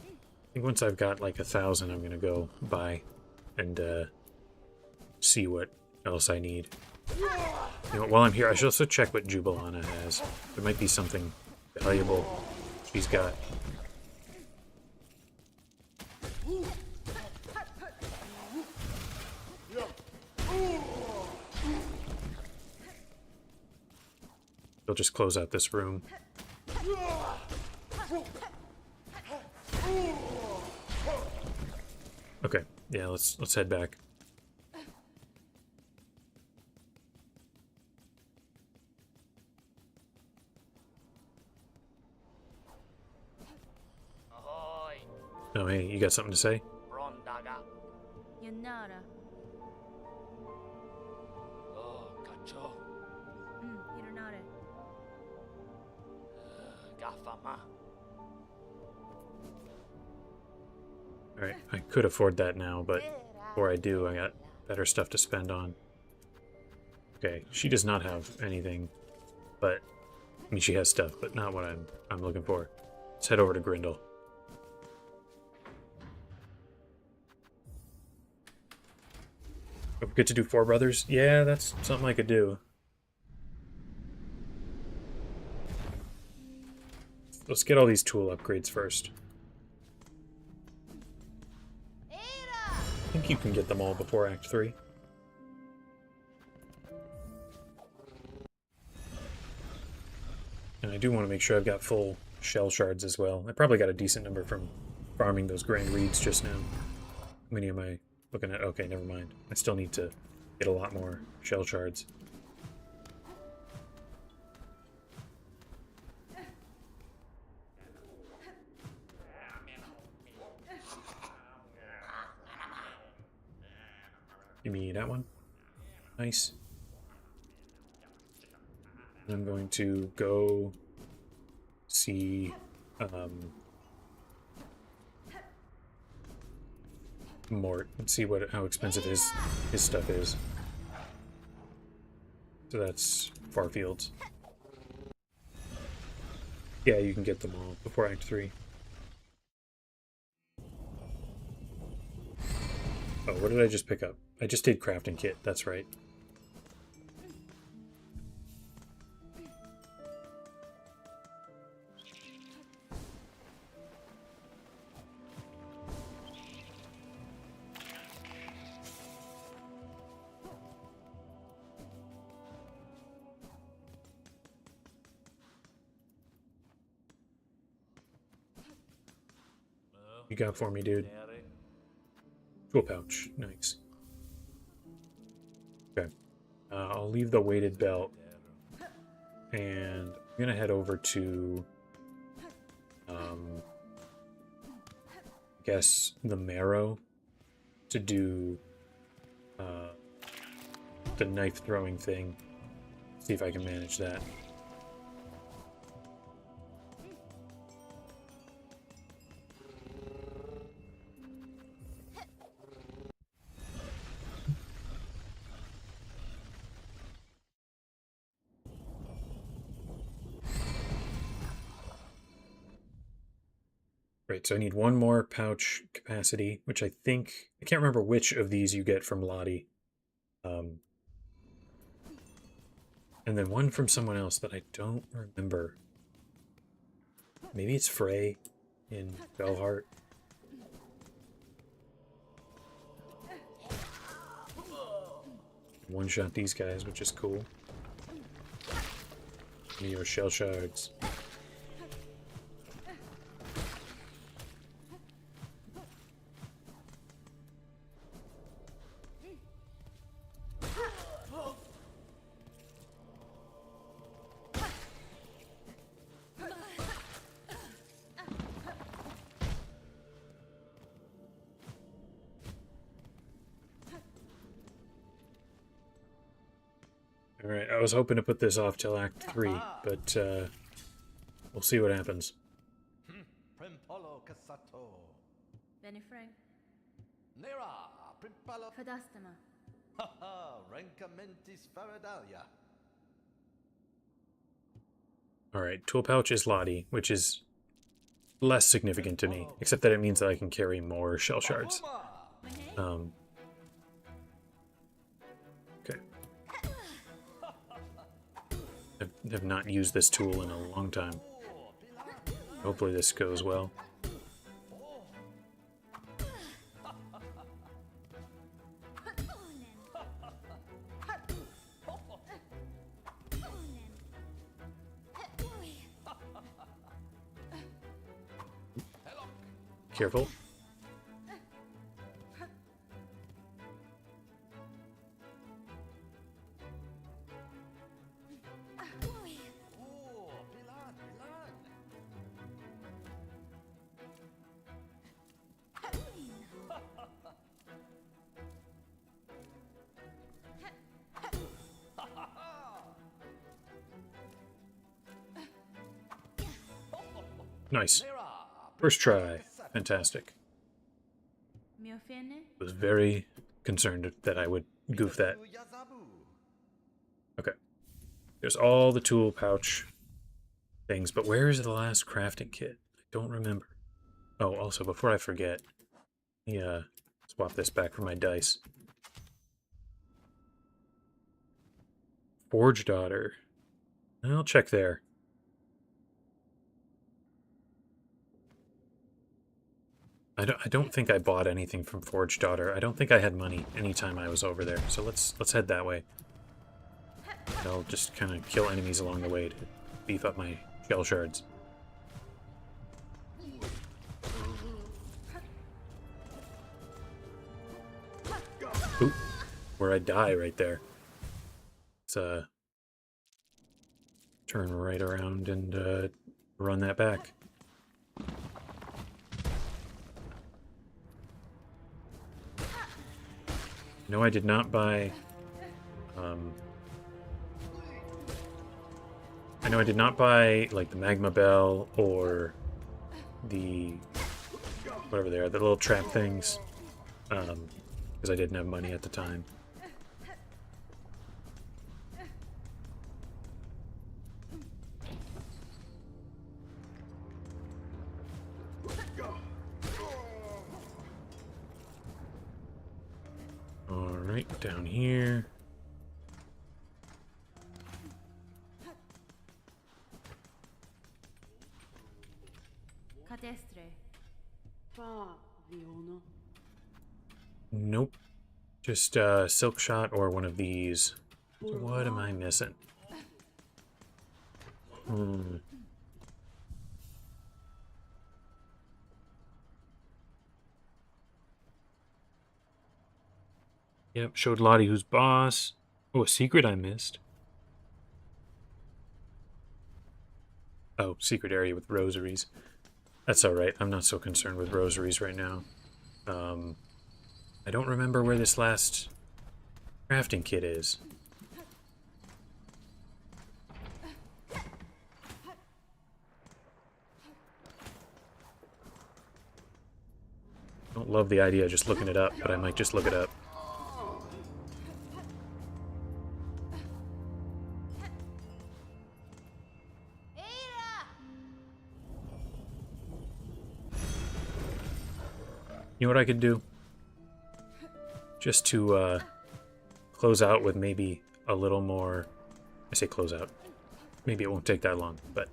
I think once I've got like 1,000, I'm gonna go buy and see what else I need. You know what, while I'm here, I should also check what Jubilana has. There might be something valuable she's got. They'll just close out this room. Okay, yeah, let's head back. Ahoy! Oh, hey, you got something to say? Brondaga. Yanara. Oh, cacho. Hironare. Gafama. Alright, I could afford that now, but before I do, I got better stuff to spend on. Okay, she does not have anything, but I mean, she has stuff, but not what I'm looking for. Let's head over to Grindel. Don't forget to do Four Brothers. Yeah, that's something I could do. Let's get all these tool upgrades first. I think you can get them all before Act 3. And I do want to make sure I've got full shell shards as well. I probably got a decent number from farming those grand reeds just now. How many am I looking at? Okay, never mind. I still need to get a lot more shell shards. Give me that one. Nice. I'm going to go see Mort and see how expensive his stuff is. So that's Farfields. Yeah, you can get them all before Act 3. Oh, what did I just pick up? I just did crafting kit, that's right. You got for me, dude. Tool pouch. Nice. Okay. I'll leave the weighted belt. And I'm going to head over to... I guess the marrow to do the knife throwing thing. See if I can manage that. Right, so I need one more pouch capacity, which I can't remember which of these you get from Lottie. And then one from someone else that I don't remember. Maybe it's Frey in Bellheart. One-shot these guys, which is cool. Give me your shell shards. Alright, I was hoping to put this off till Act 3, but we'll see what happens. Primpolo Casato. Benifrag. Nera, Primpalo. Fadastama. Haha, Rencamentis Faradalia. Alright, tool pouch is Lottie, which is less significant to me, except that it means that I can carry more shell shards. Okay. I have not used this tool in a long time. Hopefully this goes well. Careful. Nice. First try. Fantastic. Miofene. Was very concerned that I would goof that. Okay. There's all the tool pouch things, but where is the last crafting kit? I don't remember. Oh, also, before I forget, let me swap this back for my dice. Forge Daughter. I'll check there. I don't think I bought anything from Forge Daughter. I don't think I had money anytime I was over there. So let's head that way. I'll just kind of kill enemies along the way to beef up my shell shards. Oop, where I die right there. Let's turn right around and run that back. No, I did not buy... I know I did not buy, like, the Magma Bell or the... whatever they are, the little trap things. Because I didn't have money at the time. Alright, down here. Cadestre. Nope. Just Silk Shot or one of these. So what am I missing? Yep, showed Lottie who's boss. Oh, a secret I missed. Oh, secret area with rosaries. That's alright, I'm not so concerned with rosaries right now. I don't remember where this last crafting kit is. Don't love the idea of just looking it up, but I might just look it up. You know what I could do? Just to close out with maybe a little more... I say close out. Maybe it won't take that long, but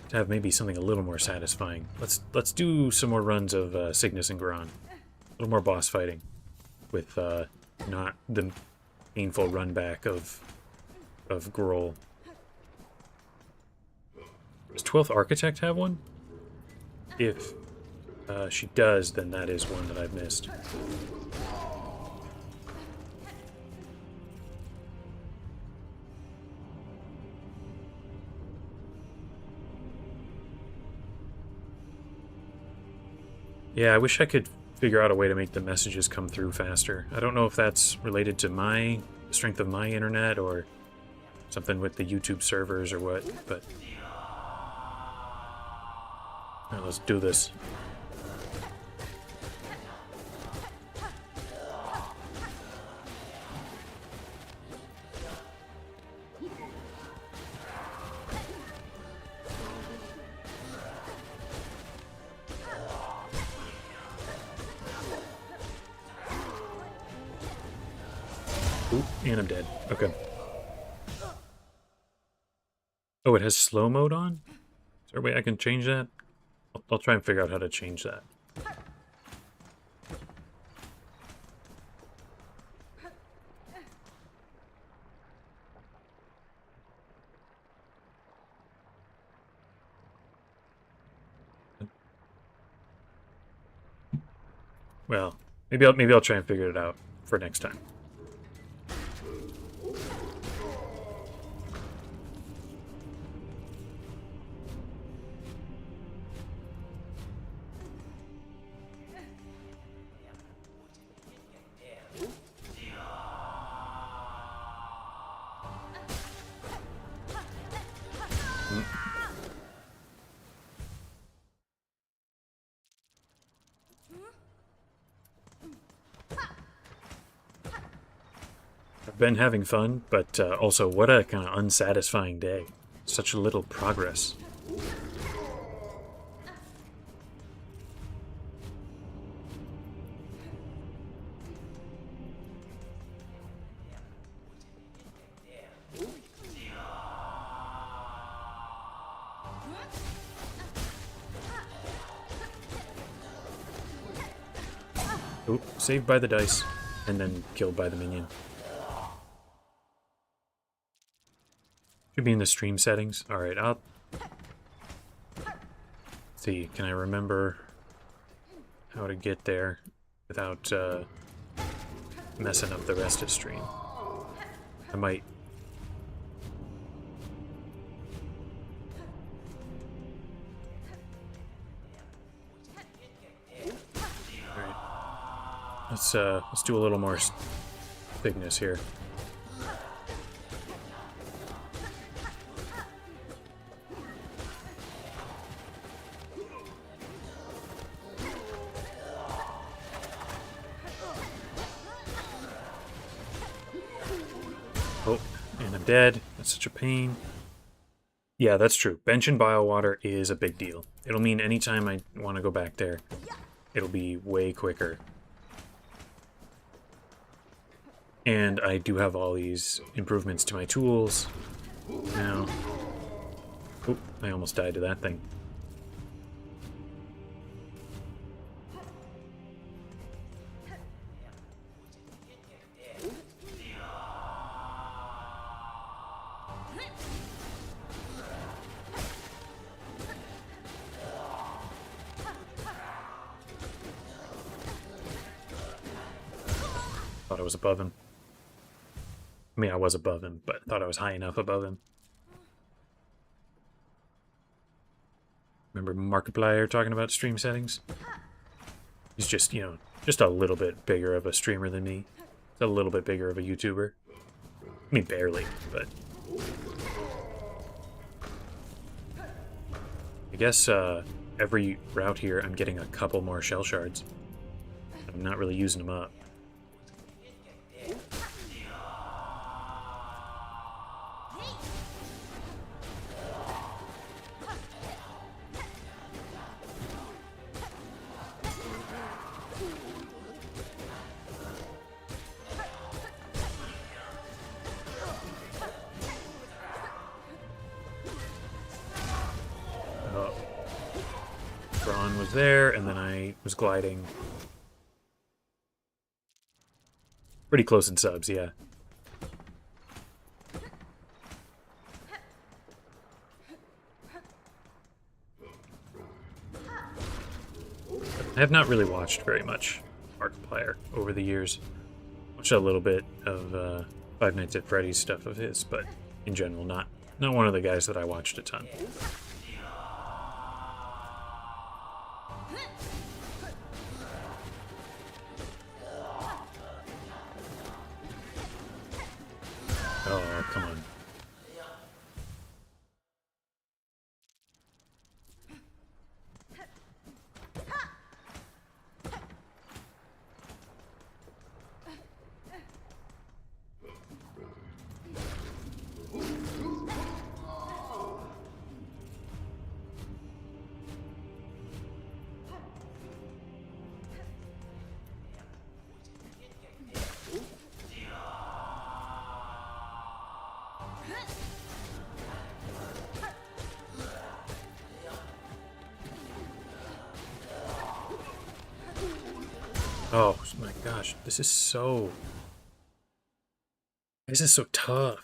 to have maybe something a little more satisfying. Let's do some more runs of Cygnus and Garan. A little more boss fighting with not the painful run back of Grohl. Does 12th Architect have one? If she does, then that is one that I've missed. Yeah, I wish I could figure out a way to make the messages come through faster. I don't know if that's related to the strength of my internet, or something with the YouTube servers or what, but... Alright, let's do this. Oop, and I'm dead. Okay. Oh, it has slow mode on? Is there a way I can change that? I'll try and figure out how to change that. Well, maybe I'll try and figure it out for next time. I've been having fun, but also what a kind of unsatisfying day. Such little progress. Oop, saved by the dice, and then killed by the minion. Should be in the stream settings. Alright, I'll... see, can I remember how to get there without messing up the rest of stream? I might... Alright. Let's do a little more thickness here. Oh, and I'm dead. That's such a pain. Yeah, that's true. Bench and Biowater is a big deal. It'll mean anytime I want to go back there, it'll be way quicker. And I do have all these improvements to my tools now. Oop, I almost died to that thing. Thought I was above him. I mean, I was above him, but I thought I was high enough above him. Remember Markiplier talking about stream settings? He's just, you know, just a little bit bigger of a streamer than me. A little bit bigger of a YouTuber. I mean, barely, but... I guess, every route here, I'm getting a couple more shell shards. I'm not really using them up. Brawn was there, and then I was gliding. Pretty close in subs, yeah. I have not really watched very much Markiplier over the years. Watched a little bit of Five Nights at Freddy's stuff of his, but in general, not one of the guys that I watched a ton. Oh, come on. Oh my gosh, this is so tough.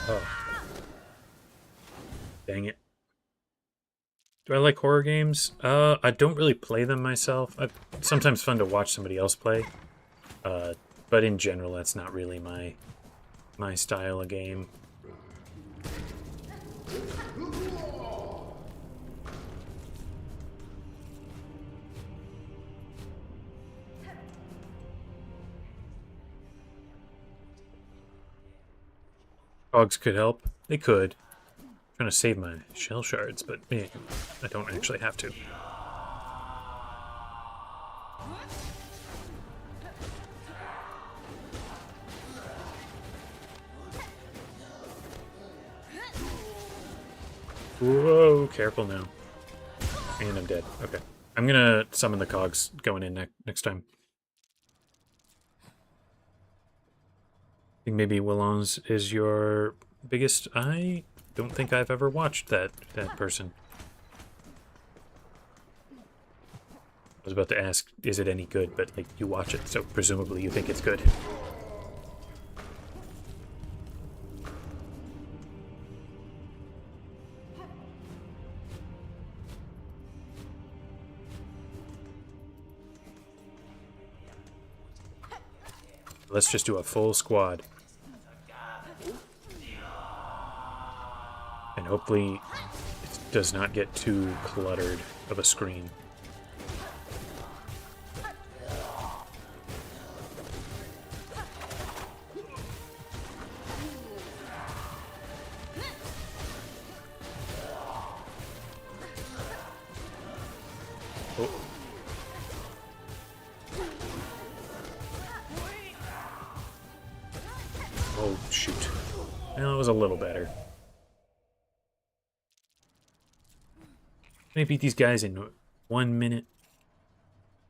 Oh, dang it. Do I like horror games? I don't really play them myself. It's sometimes fun to watch somebody else play. But in general, that's not really my style of game. Cogs could help. They could. I'm trying to save my shell shards, but I don't actually have to. Whoa, careful now. And I'm dead. Okay. I'm gonna summon the cogs going in next time. I think maybe Willons is your biggest... I don't think I've ever watched that person. I was about to ask, is it any good? But, like, you watch it, so presumably you think it's good. Let's just do a full squad. And hopefully it does not get too cluttered of a screen. Oh. Oh, shoot. Well, it was a little better. Can I beat these guys in 1 minute?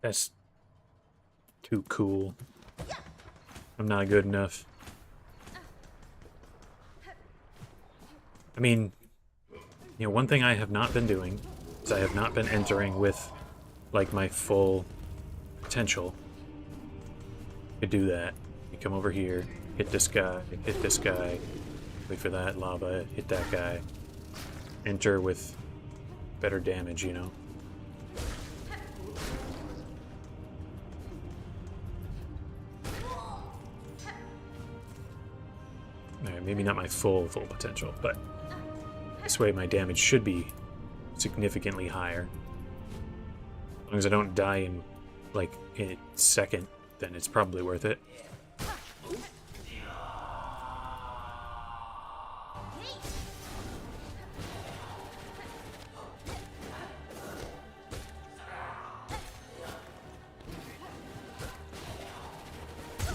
That's too cool. I'm not good enough. I mean, you know, one thing I have not been doing is I have not been entering with, like, my full potential. Could do that. You come over here, hit this guy, wait for that lava, hit that guy. Enter with better damage, you know? Alright, maybe not my full potential, but this way my damage should be significantly higher. As long as I don't die in, like, a second, then it's probably worth it.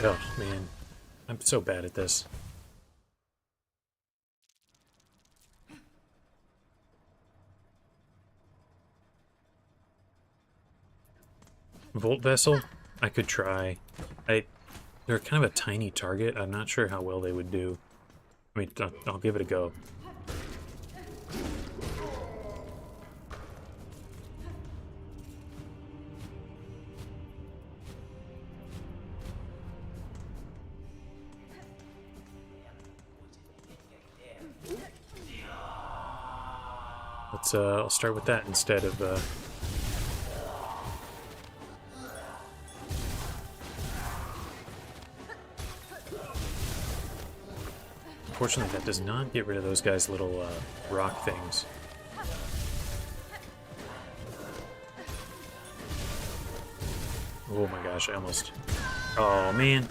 Oh, man. I'm so bad at this. Volt Vessel? I could try. They're kind of a tiny target. I'm not sure how well they would do. I mean, I'll give it a go. I'll start with that instead of, Unfortunately, that does not get rid of those guys' little, rock things. Oh my gosh, I almost... Oh, man.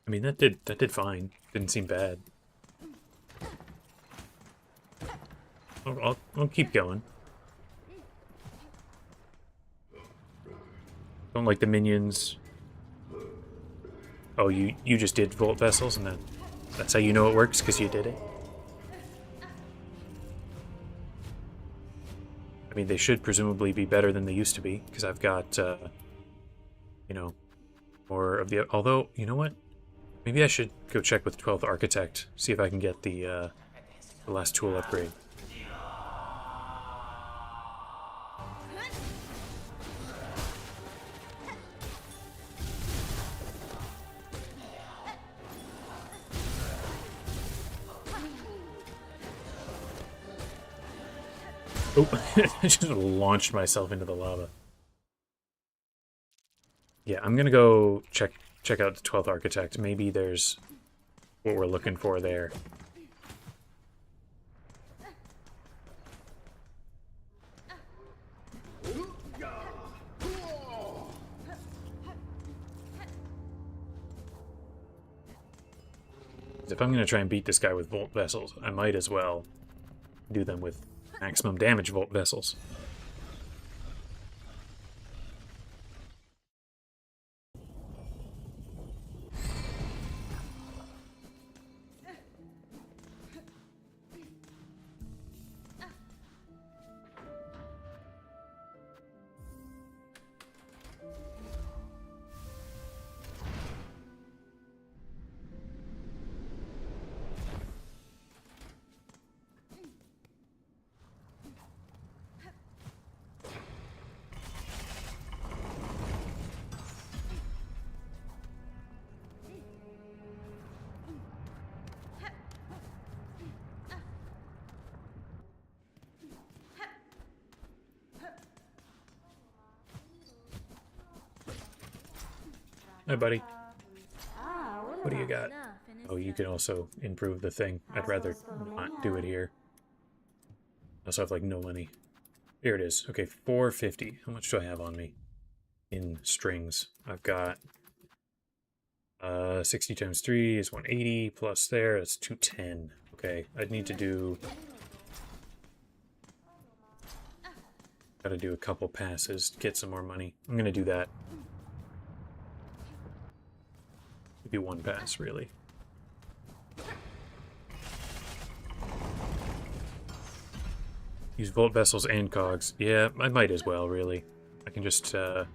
I mean, that did fine. Didn't seem bad. I'll keep going. Don't like the minions. Oh, you just did Volt Vessels, and that's how you know it works, because you did it? I mean, they should presumably be better than they used to be, because I've got, you know, more of the... Although, you know what? Maybe I should go check with 12th Architect, see if I can get the last tool upgrade. Oh, I just launched myself into the lava. Yeah, I'm gonna go check out the 12th Architect. Maybe there's what we're looking for there. If I'm gonna try and beat this guy with Volt Vessels, I might as well do them with maximum damage Volt Vessels. Hi, buddy. What do you got? Oh, you can also improve the thing. I'd rather not do it here. I also have, like, no money. Here it is. Okay, 450. How much do I have on me? In strings. I've got 60 times 3 is 180, plus there, that's 210. Okay, I'd need to do... Gotta do a couple passes to get some more money. I'm gonna do that. Maybe one pass, really. Use Volt Vessels and Cogs. Yeah, I might as well, really. I can just get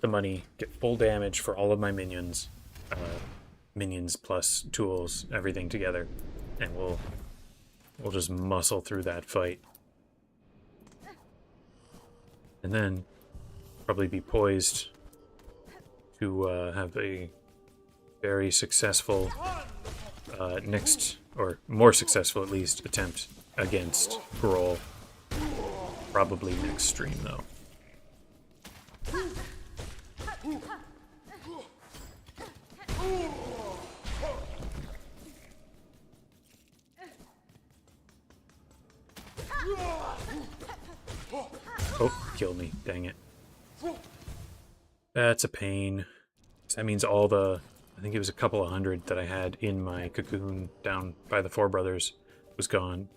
the money, get full damage for all of my minions. Minions plus tools, everything together. And we'll just muscle through that fight. And then probably be poised to have a very successful next, or more successful at least, attempt against Grohl. Probably next stream, though. Oh, kill me, dang it. That's a pain. That means all the, I think it was a couple of hundred that I had in my cocoon down by the Four Brothers was gone.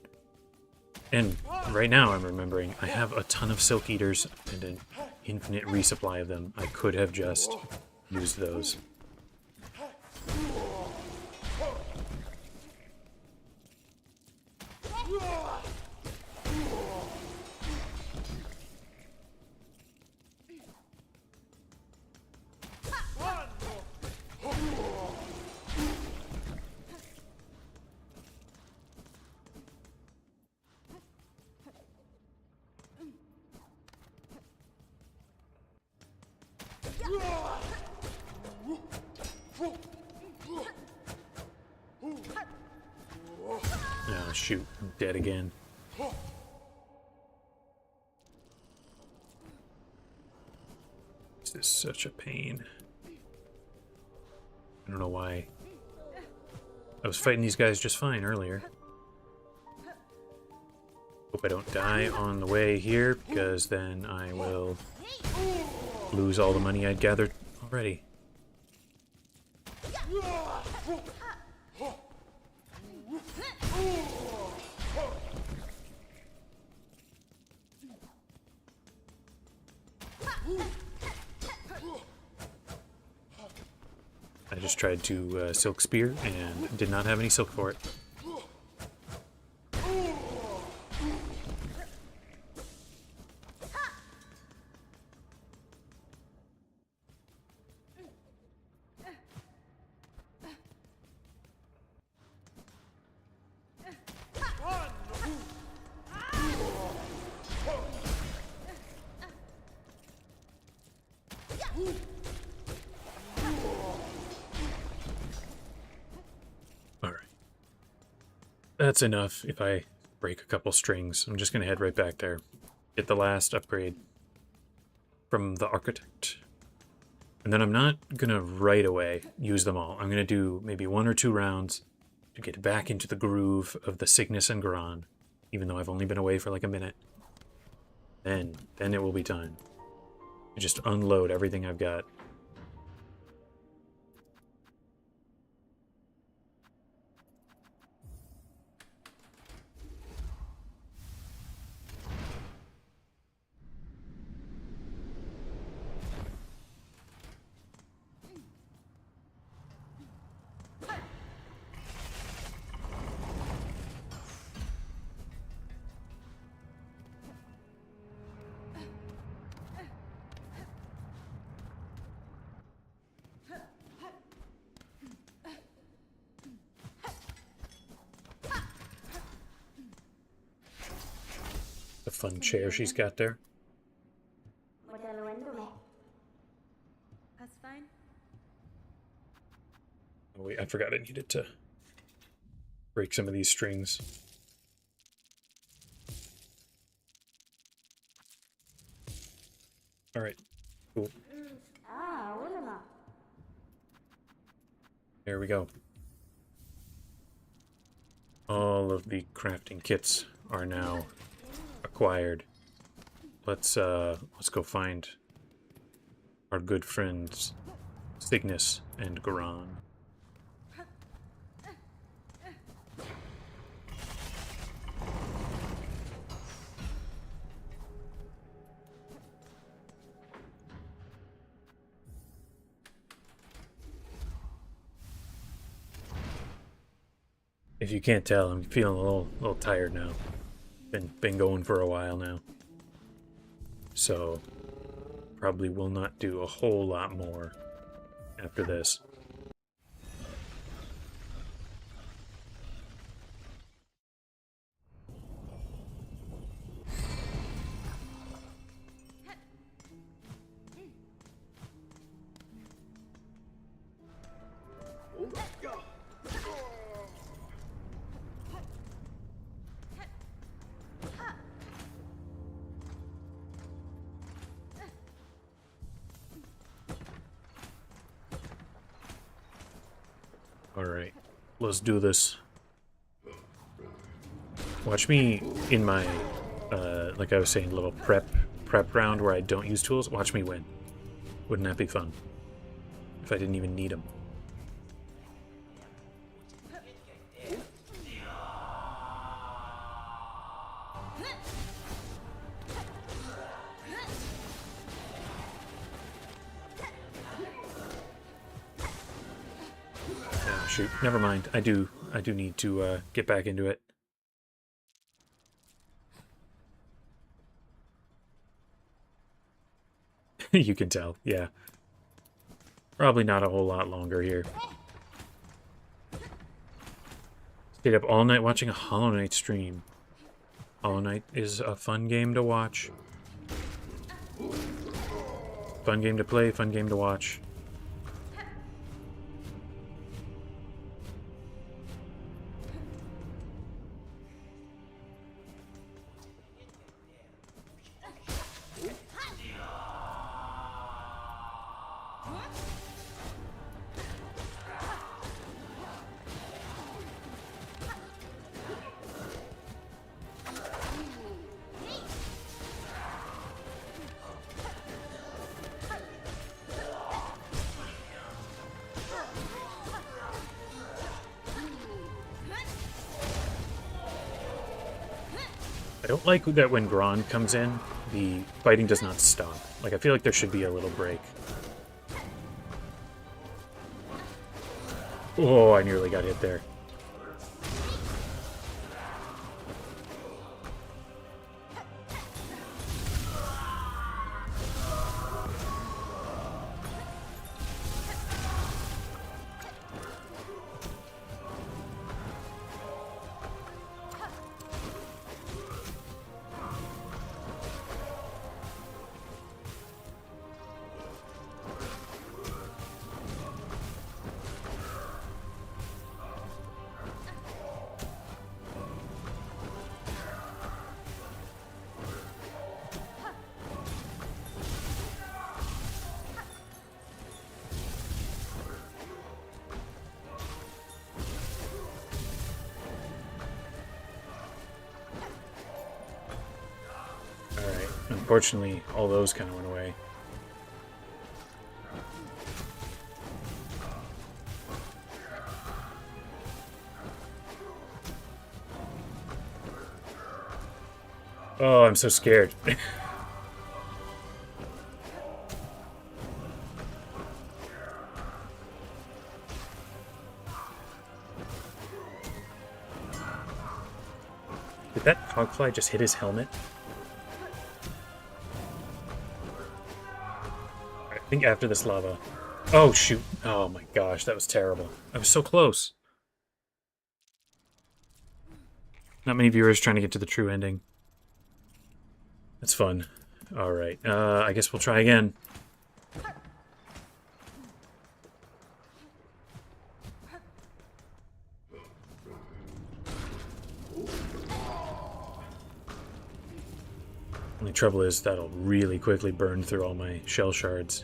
And right now I'm remembering I have a ton of Silk Eaters and an infinite resupply of them. I could have just used those. Oh, shoot. I'm dead again. This is such a pain. I don't know why. I was fighting these guys just fine earlier. Hope I don't die on the way here, because then I will lose all the money I'd gathered already. I just tried to silk spear and did not have any silk for it. That's enough if I break a couple strings. I'm just going to head right back there. Get the last upgrade from the architect. And then I'm not going to right away use them all. I'm going to do maybe 1 or 2 rounds to get back into the groove of the Cygnus and Garan, even though I've only been away for like a minute. Then it will be time to just unload everything I've got. The fun chair she's got there. That's fine. Oh wait, I forgot I needed to break some of these strings. Alright, cool. There we go. All of the crafting kits are now acquired. Let's go find our good friends Cygnus and Garan. If you can't tell, I'm feeling a little tired now. Been going for a while now. So probably will not do a whole lot more after this. Alright, let's do this. Watch me in my, like I was saying, little prep round where I don't use tools. Watch me win. Wouldn't that be fun? If I didn't even need them. Shoot, never mind. I do need to get back into it. You can tell, yeah. Probably not a whole lot longer here. Stayed up all night watching a Hollow Knight stream. Hollow Knight is a fun game to watch. Fun game to play, fun game to watch. I don't like that when Gron comes in, the fighting does not stop. Like, I feel like there should be a little break. Oh, I nearly got hit there. Alright, unfortunately, all those kind of went away. Oh, I'm so scared. Did that hogfly just hit his helmet? I think after this lava. Oh, shoot. Oh my gosh, that was terrible. I was so close. Not many viewers trying to get to the true ending. That's fun. Alright, I guess we'll try again. Only trouble is that'll really quickly burn through all my shell shards.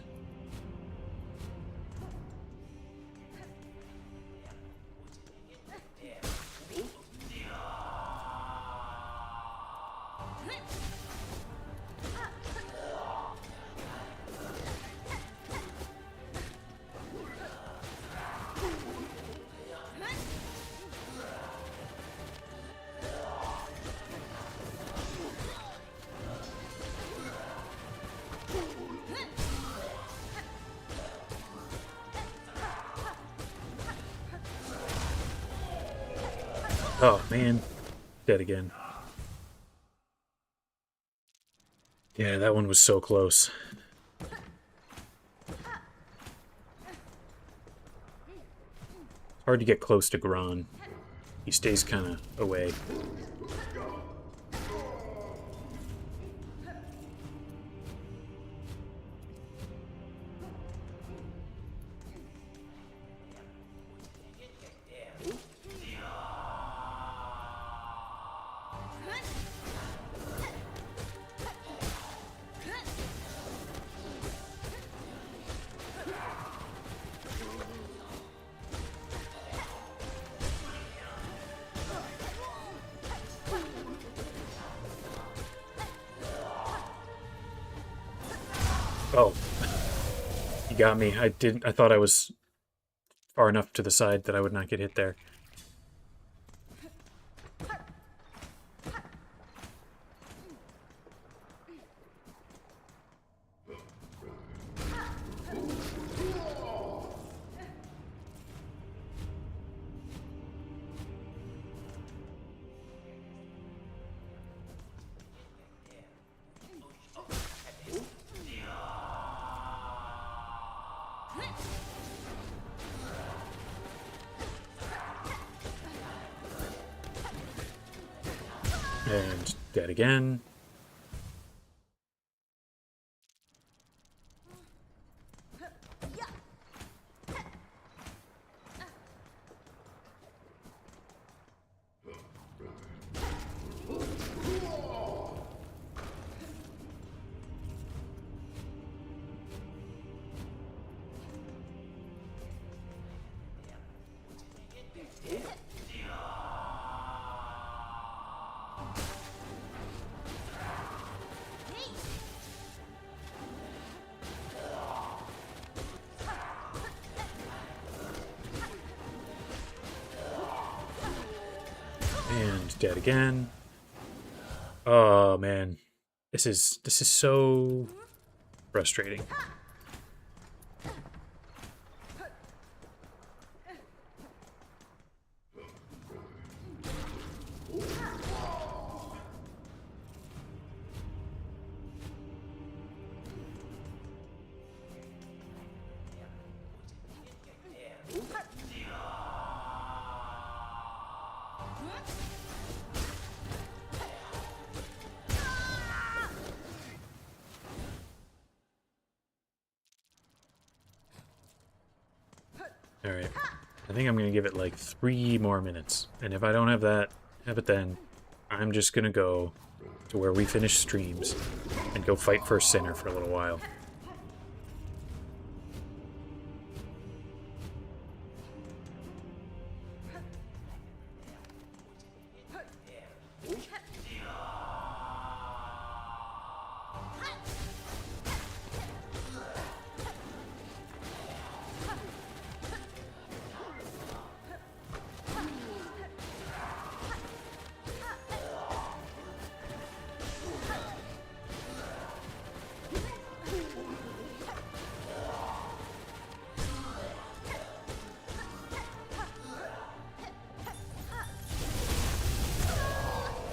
Oh, man. Dead again. Yeah, that one was so close. Hard to get close to Gron. He stays kind of away. Oh, you got me. I thought I was far enough to the side that I would not get hit there. And dead again. And dead again. Oh man, this is so frustrating. All right, I think I'm gonna give it like 3 more minutes, and if I don't have it then, I'm just gonna go to where we finish streams and go fight for Sinner for a little while.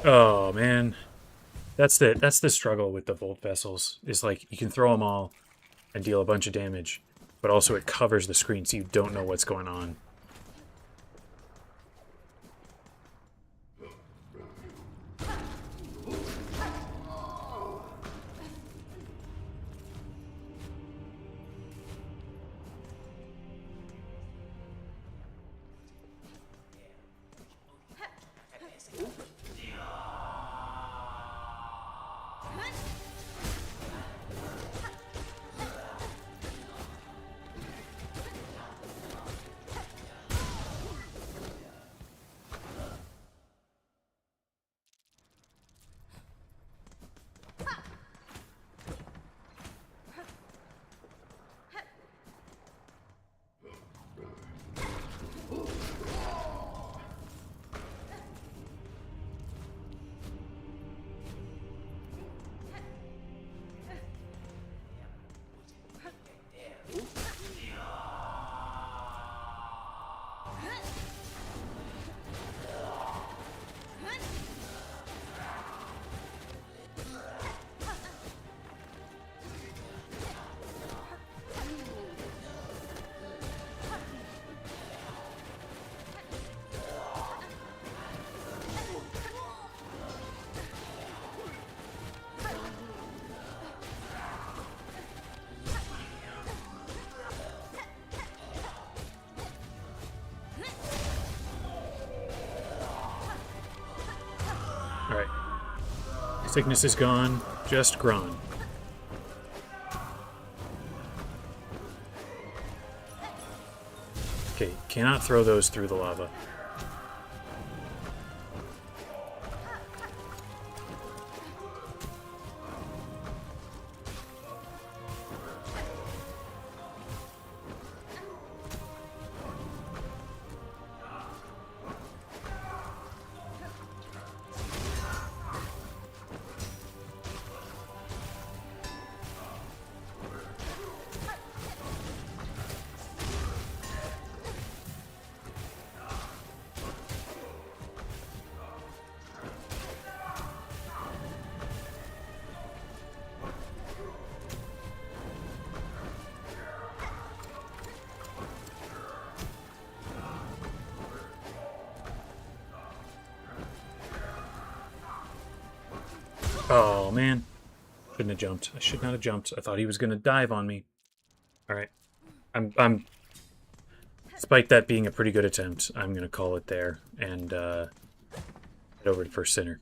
Oh man, that's the struggle with the Volt vessels. Is like you can throw them all and deal a bunch of damage, but also it covers the screen so you don't know what's going on. Alright. Sickness is gone, just Gron. Okay, cannot throw those through the lava. Oh, man. Shouldn't have jumped. I should not have jumped. I thought he was going to dive on me. Alright. I'm... Despite that being a pretty good attempt, I'm going to call it there and head over to First Sinner.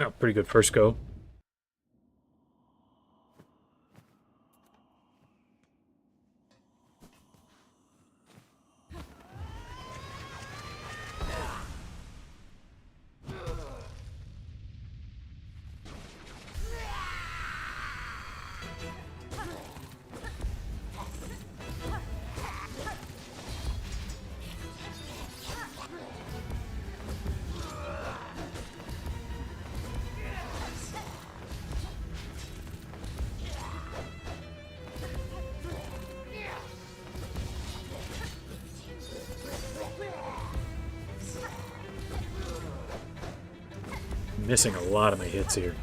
Oh, pretty good first go. Missing a lot of my hits here.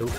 Oop.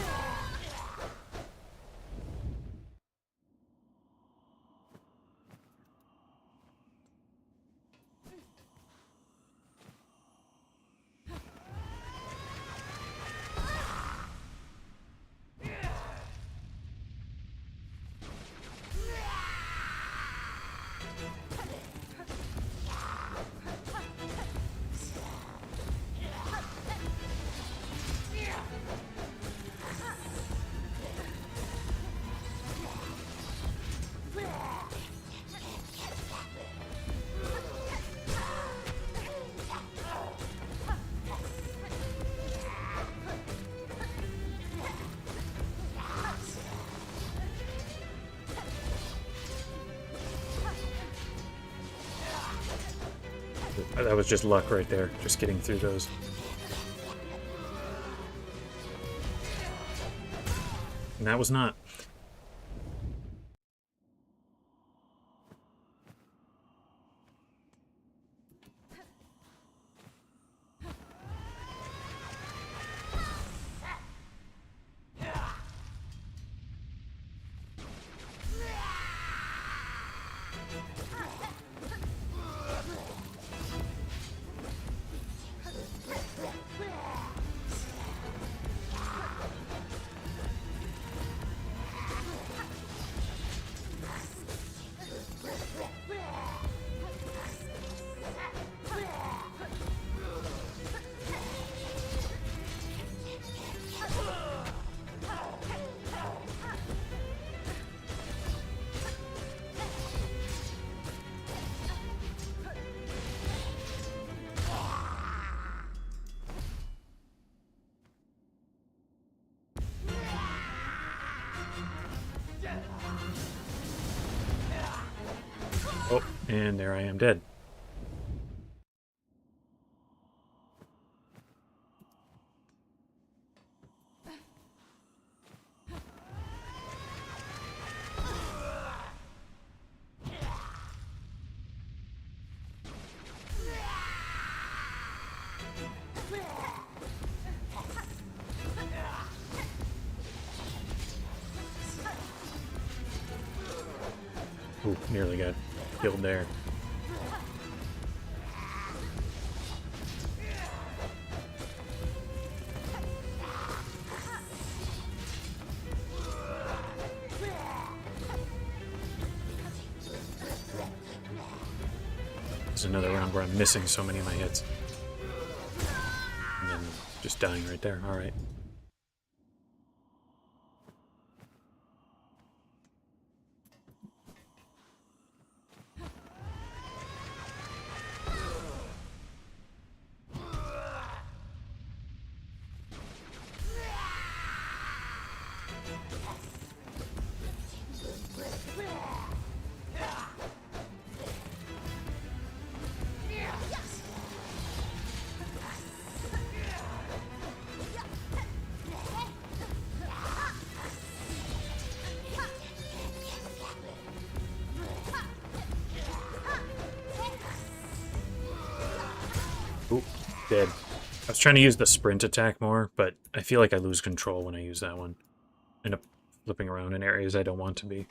That was just luck right there, just getting through those. And that was not. Oh, and there I am dead. Ooh, nearly got killed there. This is another round where I'm missing so many of my hits. And then just dying right there. Alright. Oop, dead. I was trying to use the sprint attack more, but I feel like I lose control when I use that one. End up flipping around in areas I don't want to be.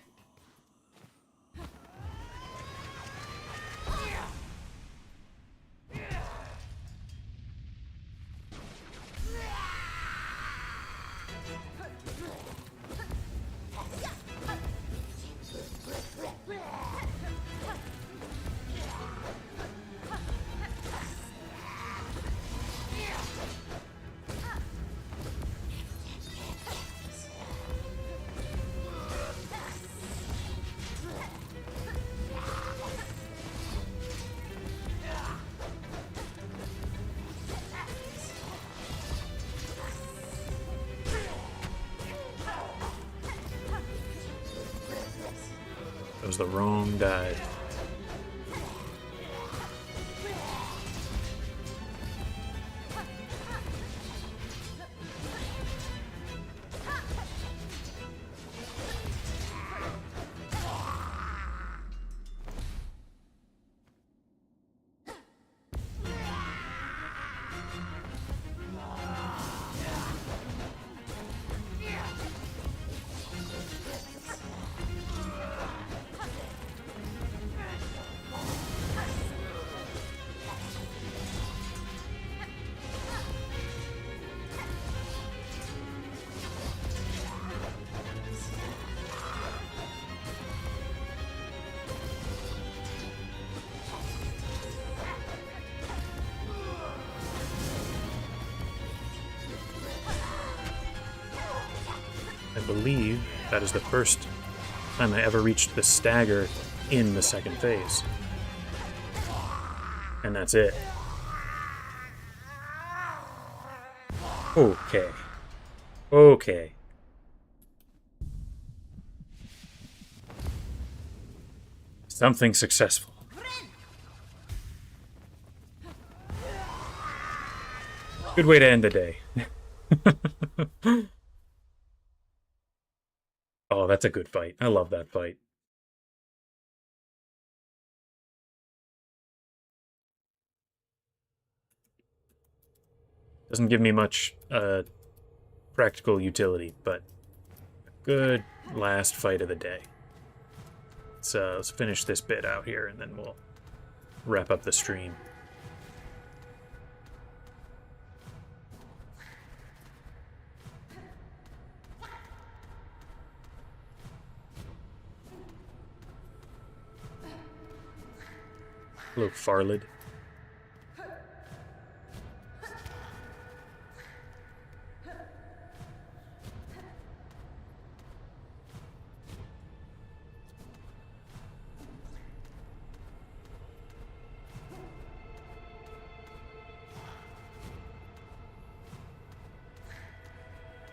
was the wrong die. I believe that is the first time I ever reached the stagger in the second phase. And that's it. Okay. Okay. Something successful. Good way to end the day. Oh, that's a good fight. I love that fight. Doesn't give me much practical utility, but a good last fight of the day. Let's finish this bit out here, and then we'll wrap up the stream. Hello, Farlid.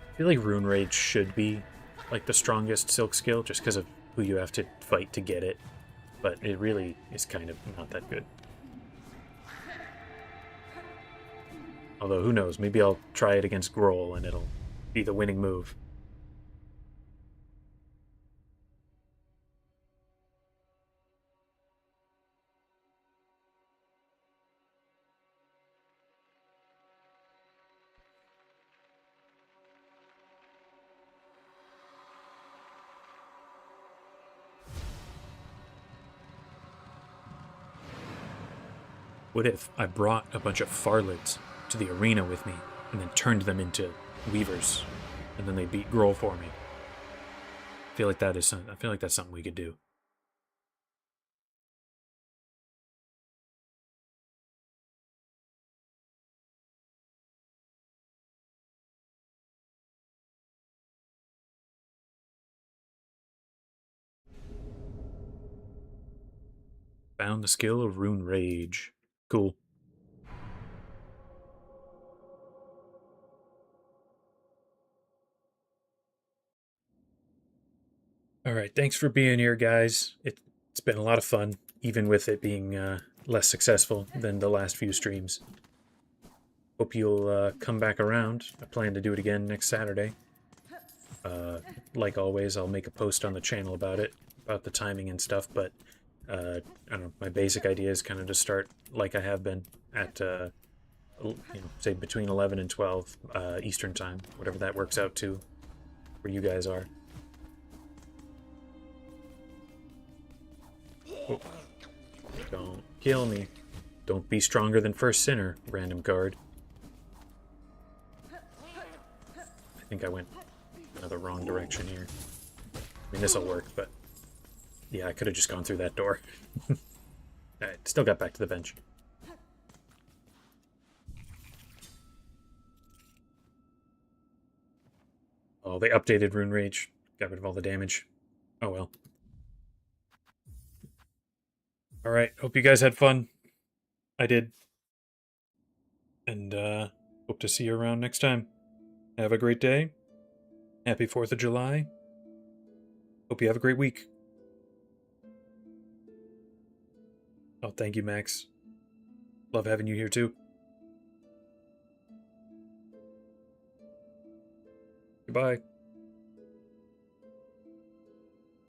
I feel like Rune Rage should be like the strongest Silk skill, just because of who you have to fight to get it. But it really is kind of not that good. Although, who knows, maybe I'll try it against Grohl and it'll be the winning move. What if I brought a bunch of Farlids to the arena with me and then turned them into Weavers, and then they beat Grohl for me? I feel like that's something we could do. Found the skill of Rune Rage. Cool. All right, thanks for being here, guys. It's been a lot of fun, even with it being less successful than the last few streams. Hope you'll come back around. I plan to do it again next Saturday. Like always, I'll make a post on the channel about it, about the timing and stuff, but I don't know, my basic idea is kind of to start like I have been at, say between 11 and 12 Eastern time, whatever that works out to where you guys are. Oh. Don't kill me. Don't be stronger than First Sinner, random card. I think I went the wrong direction here. I mean, this'll work, but yeah, I could have just gone through that door. Alright, still got back to the bench. Oh, they updated Rune Rage. Got rid of all the damage. Oh well. Alright, hope you guys had fun. I did. And hope to see you around next time. Have a great day. Happy 4th of July. Hope you have a great week. Oh, thank you, Max. Love having you here too. Goodbye.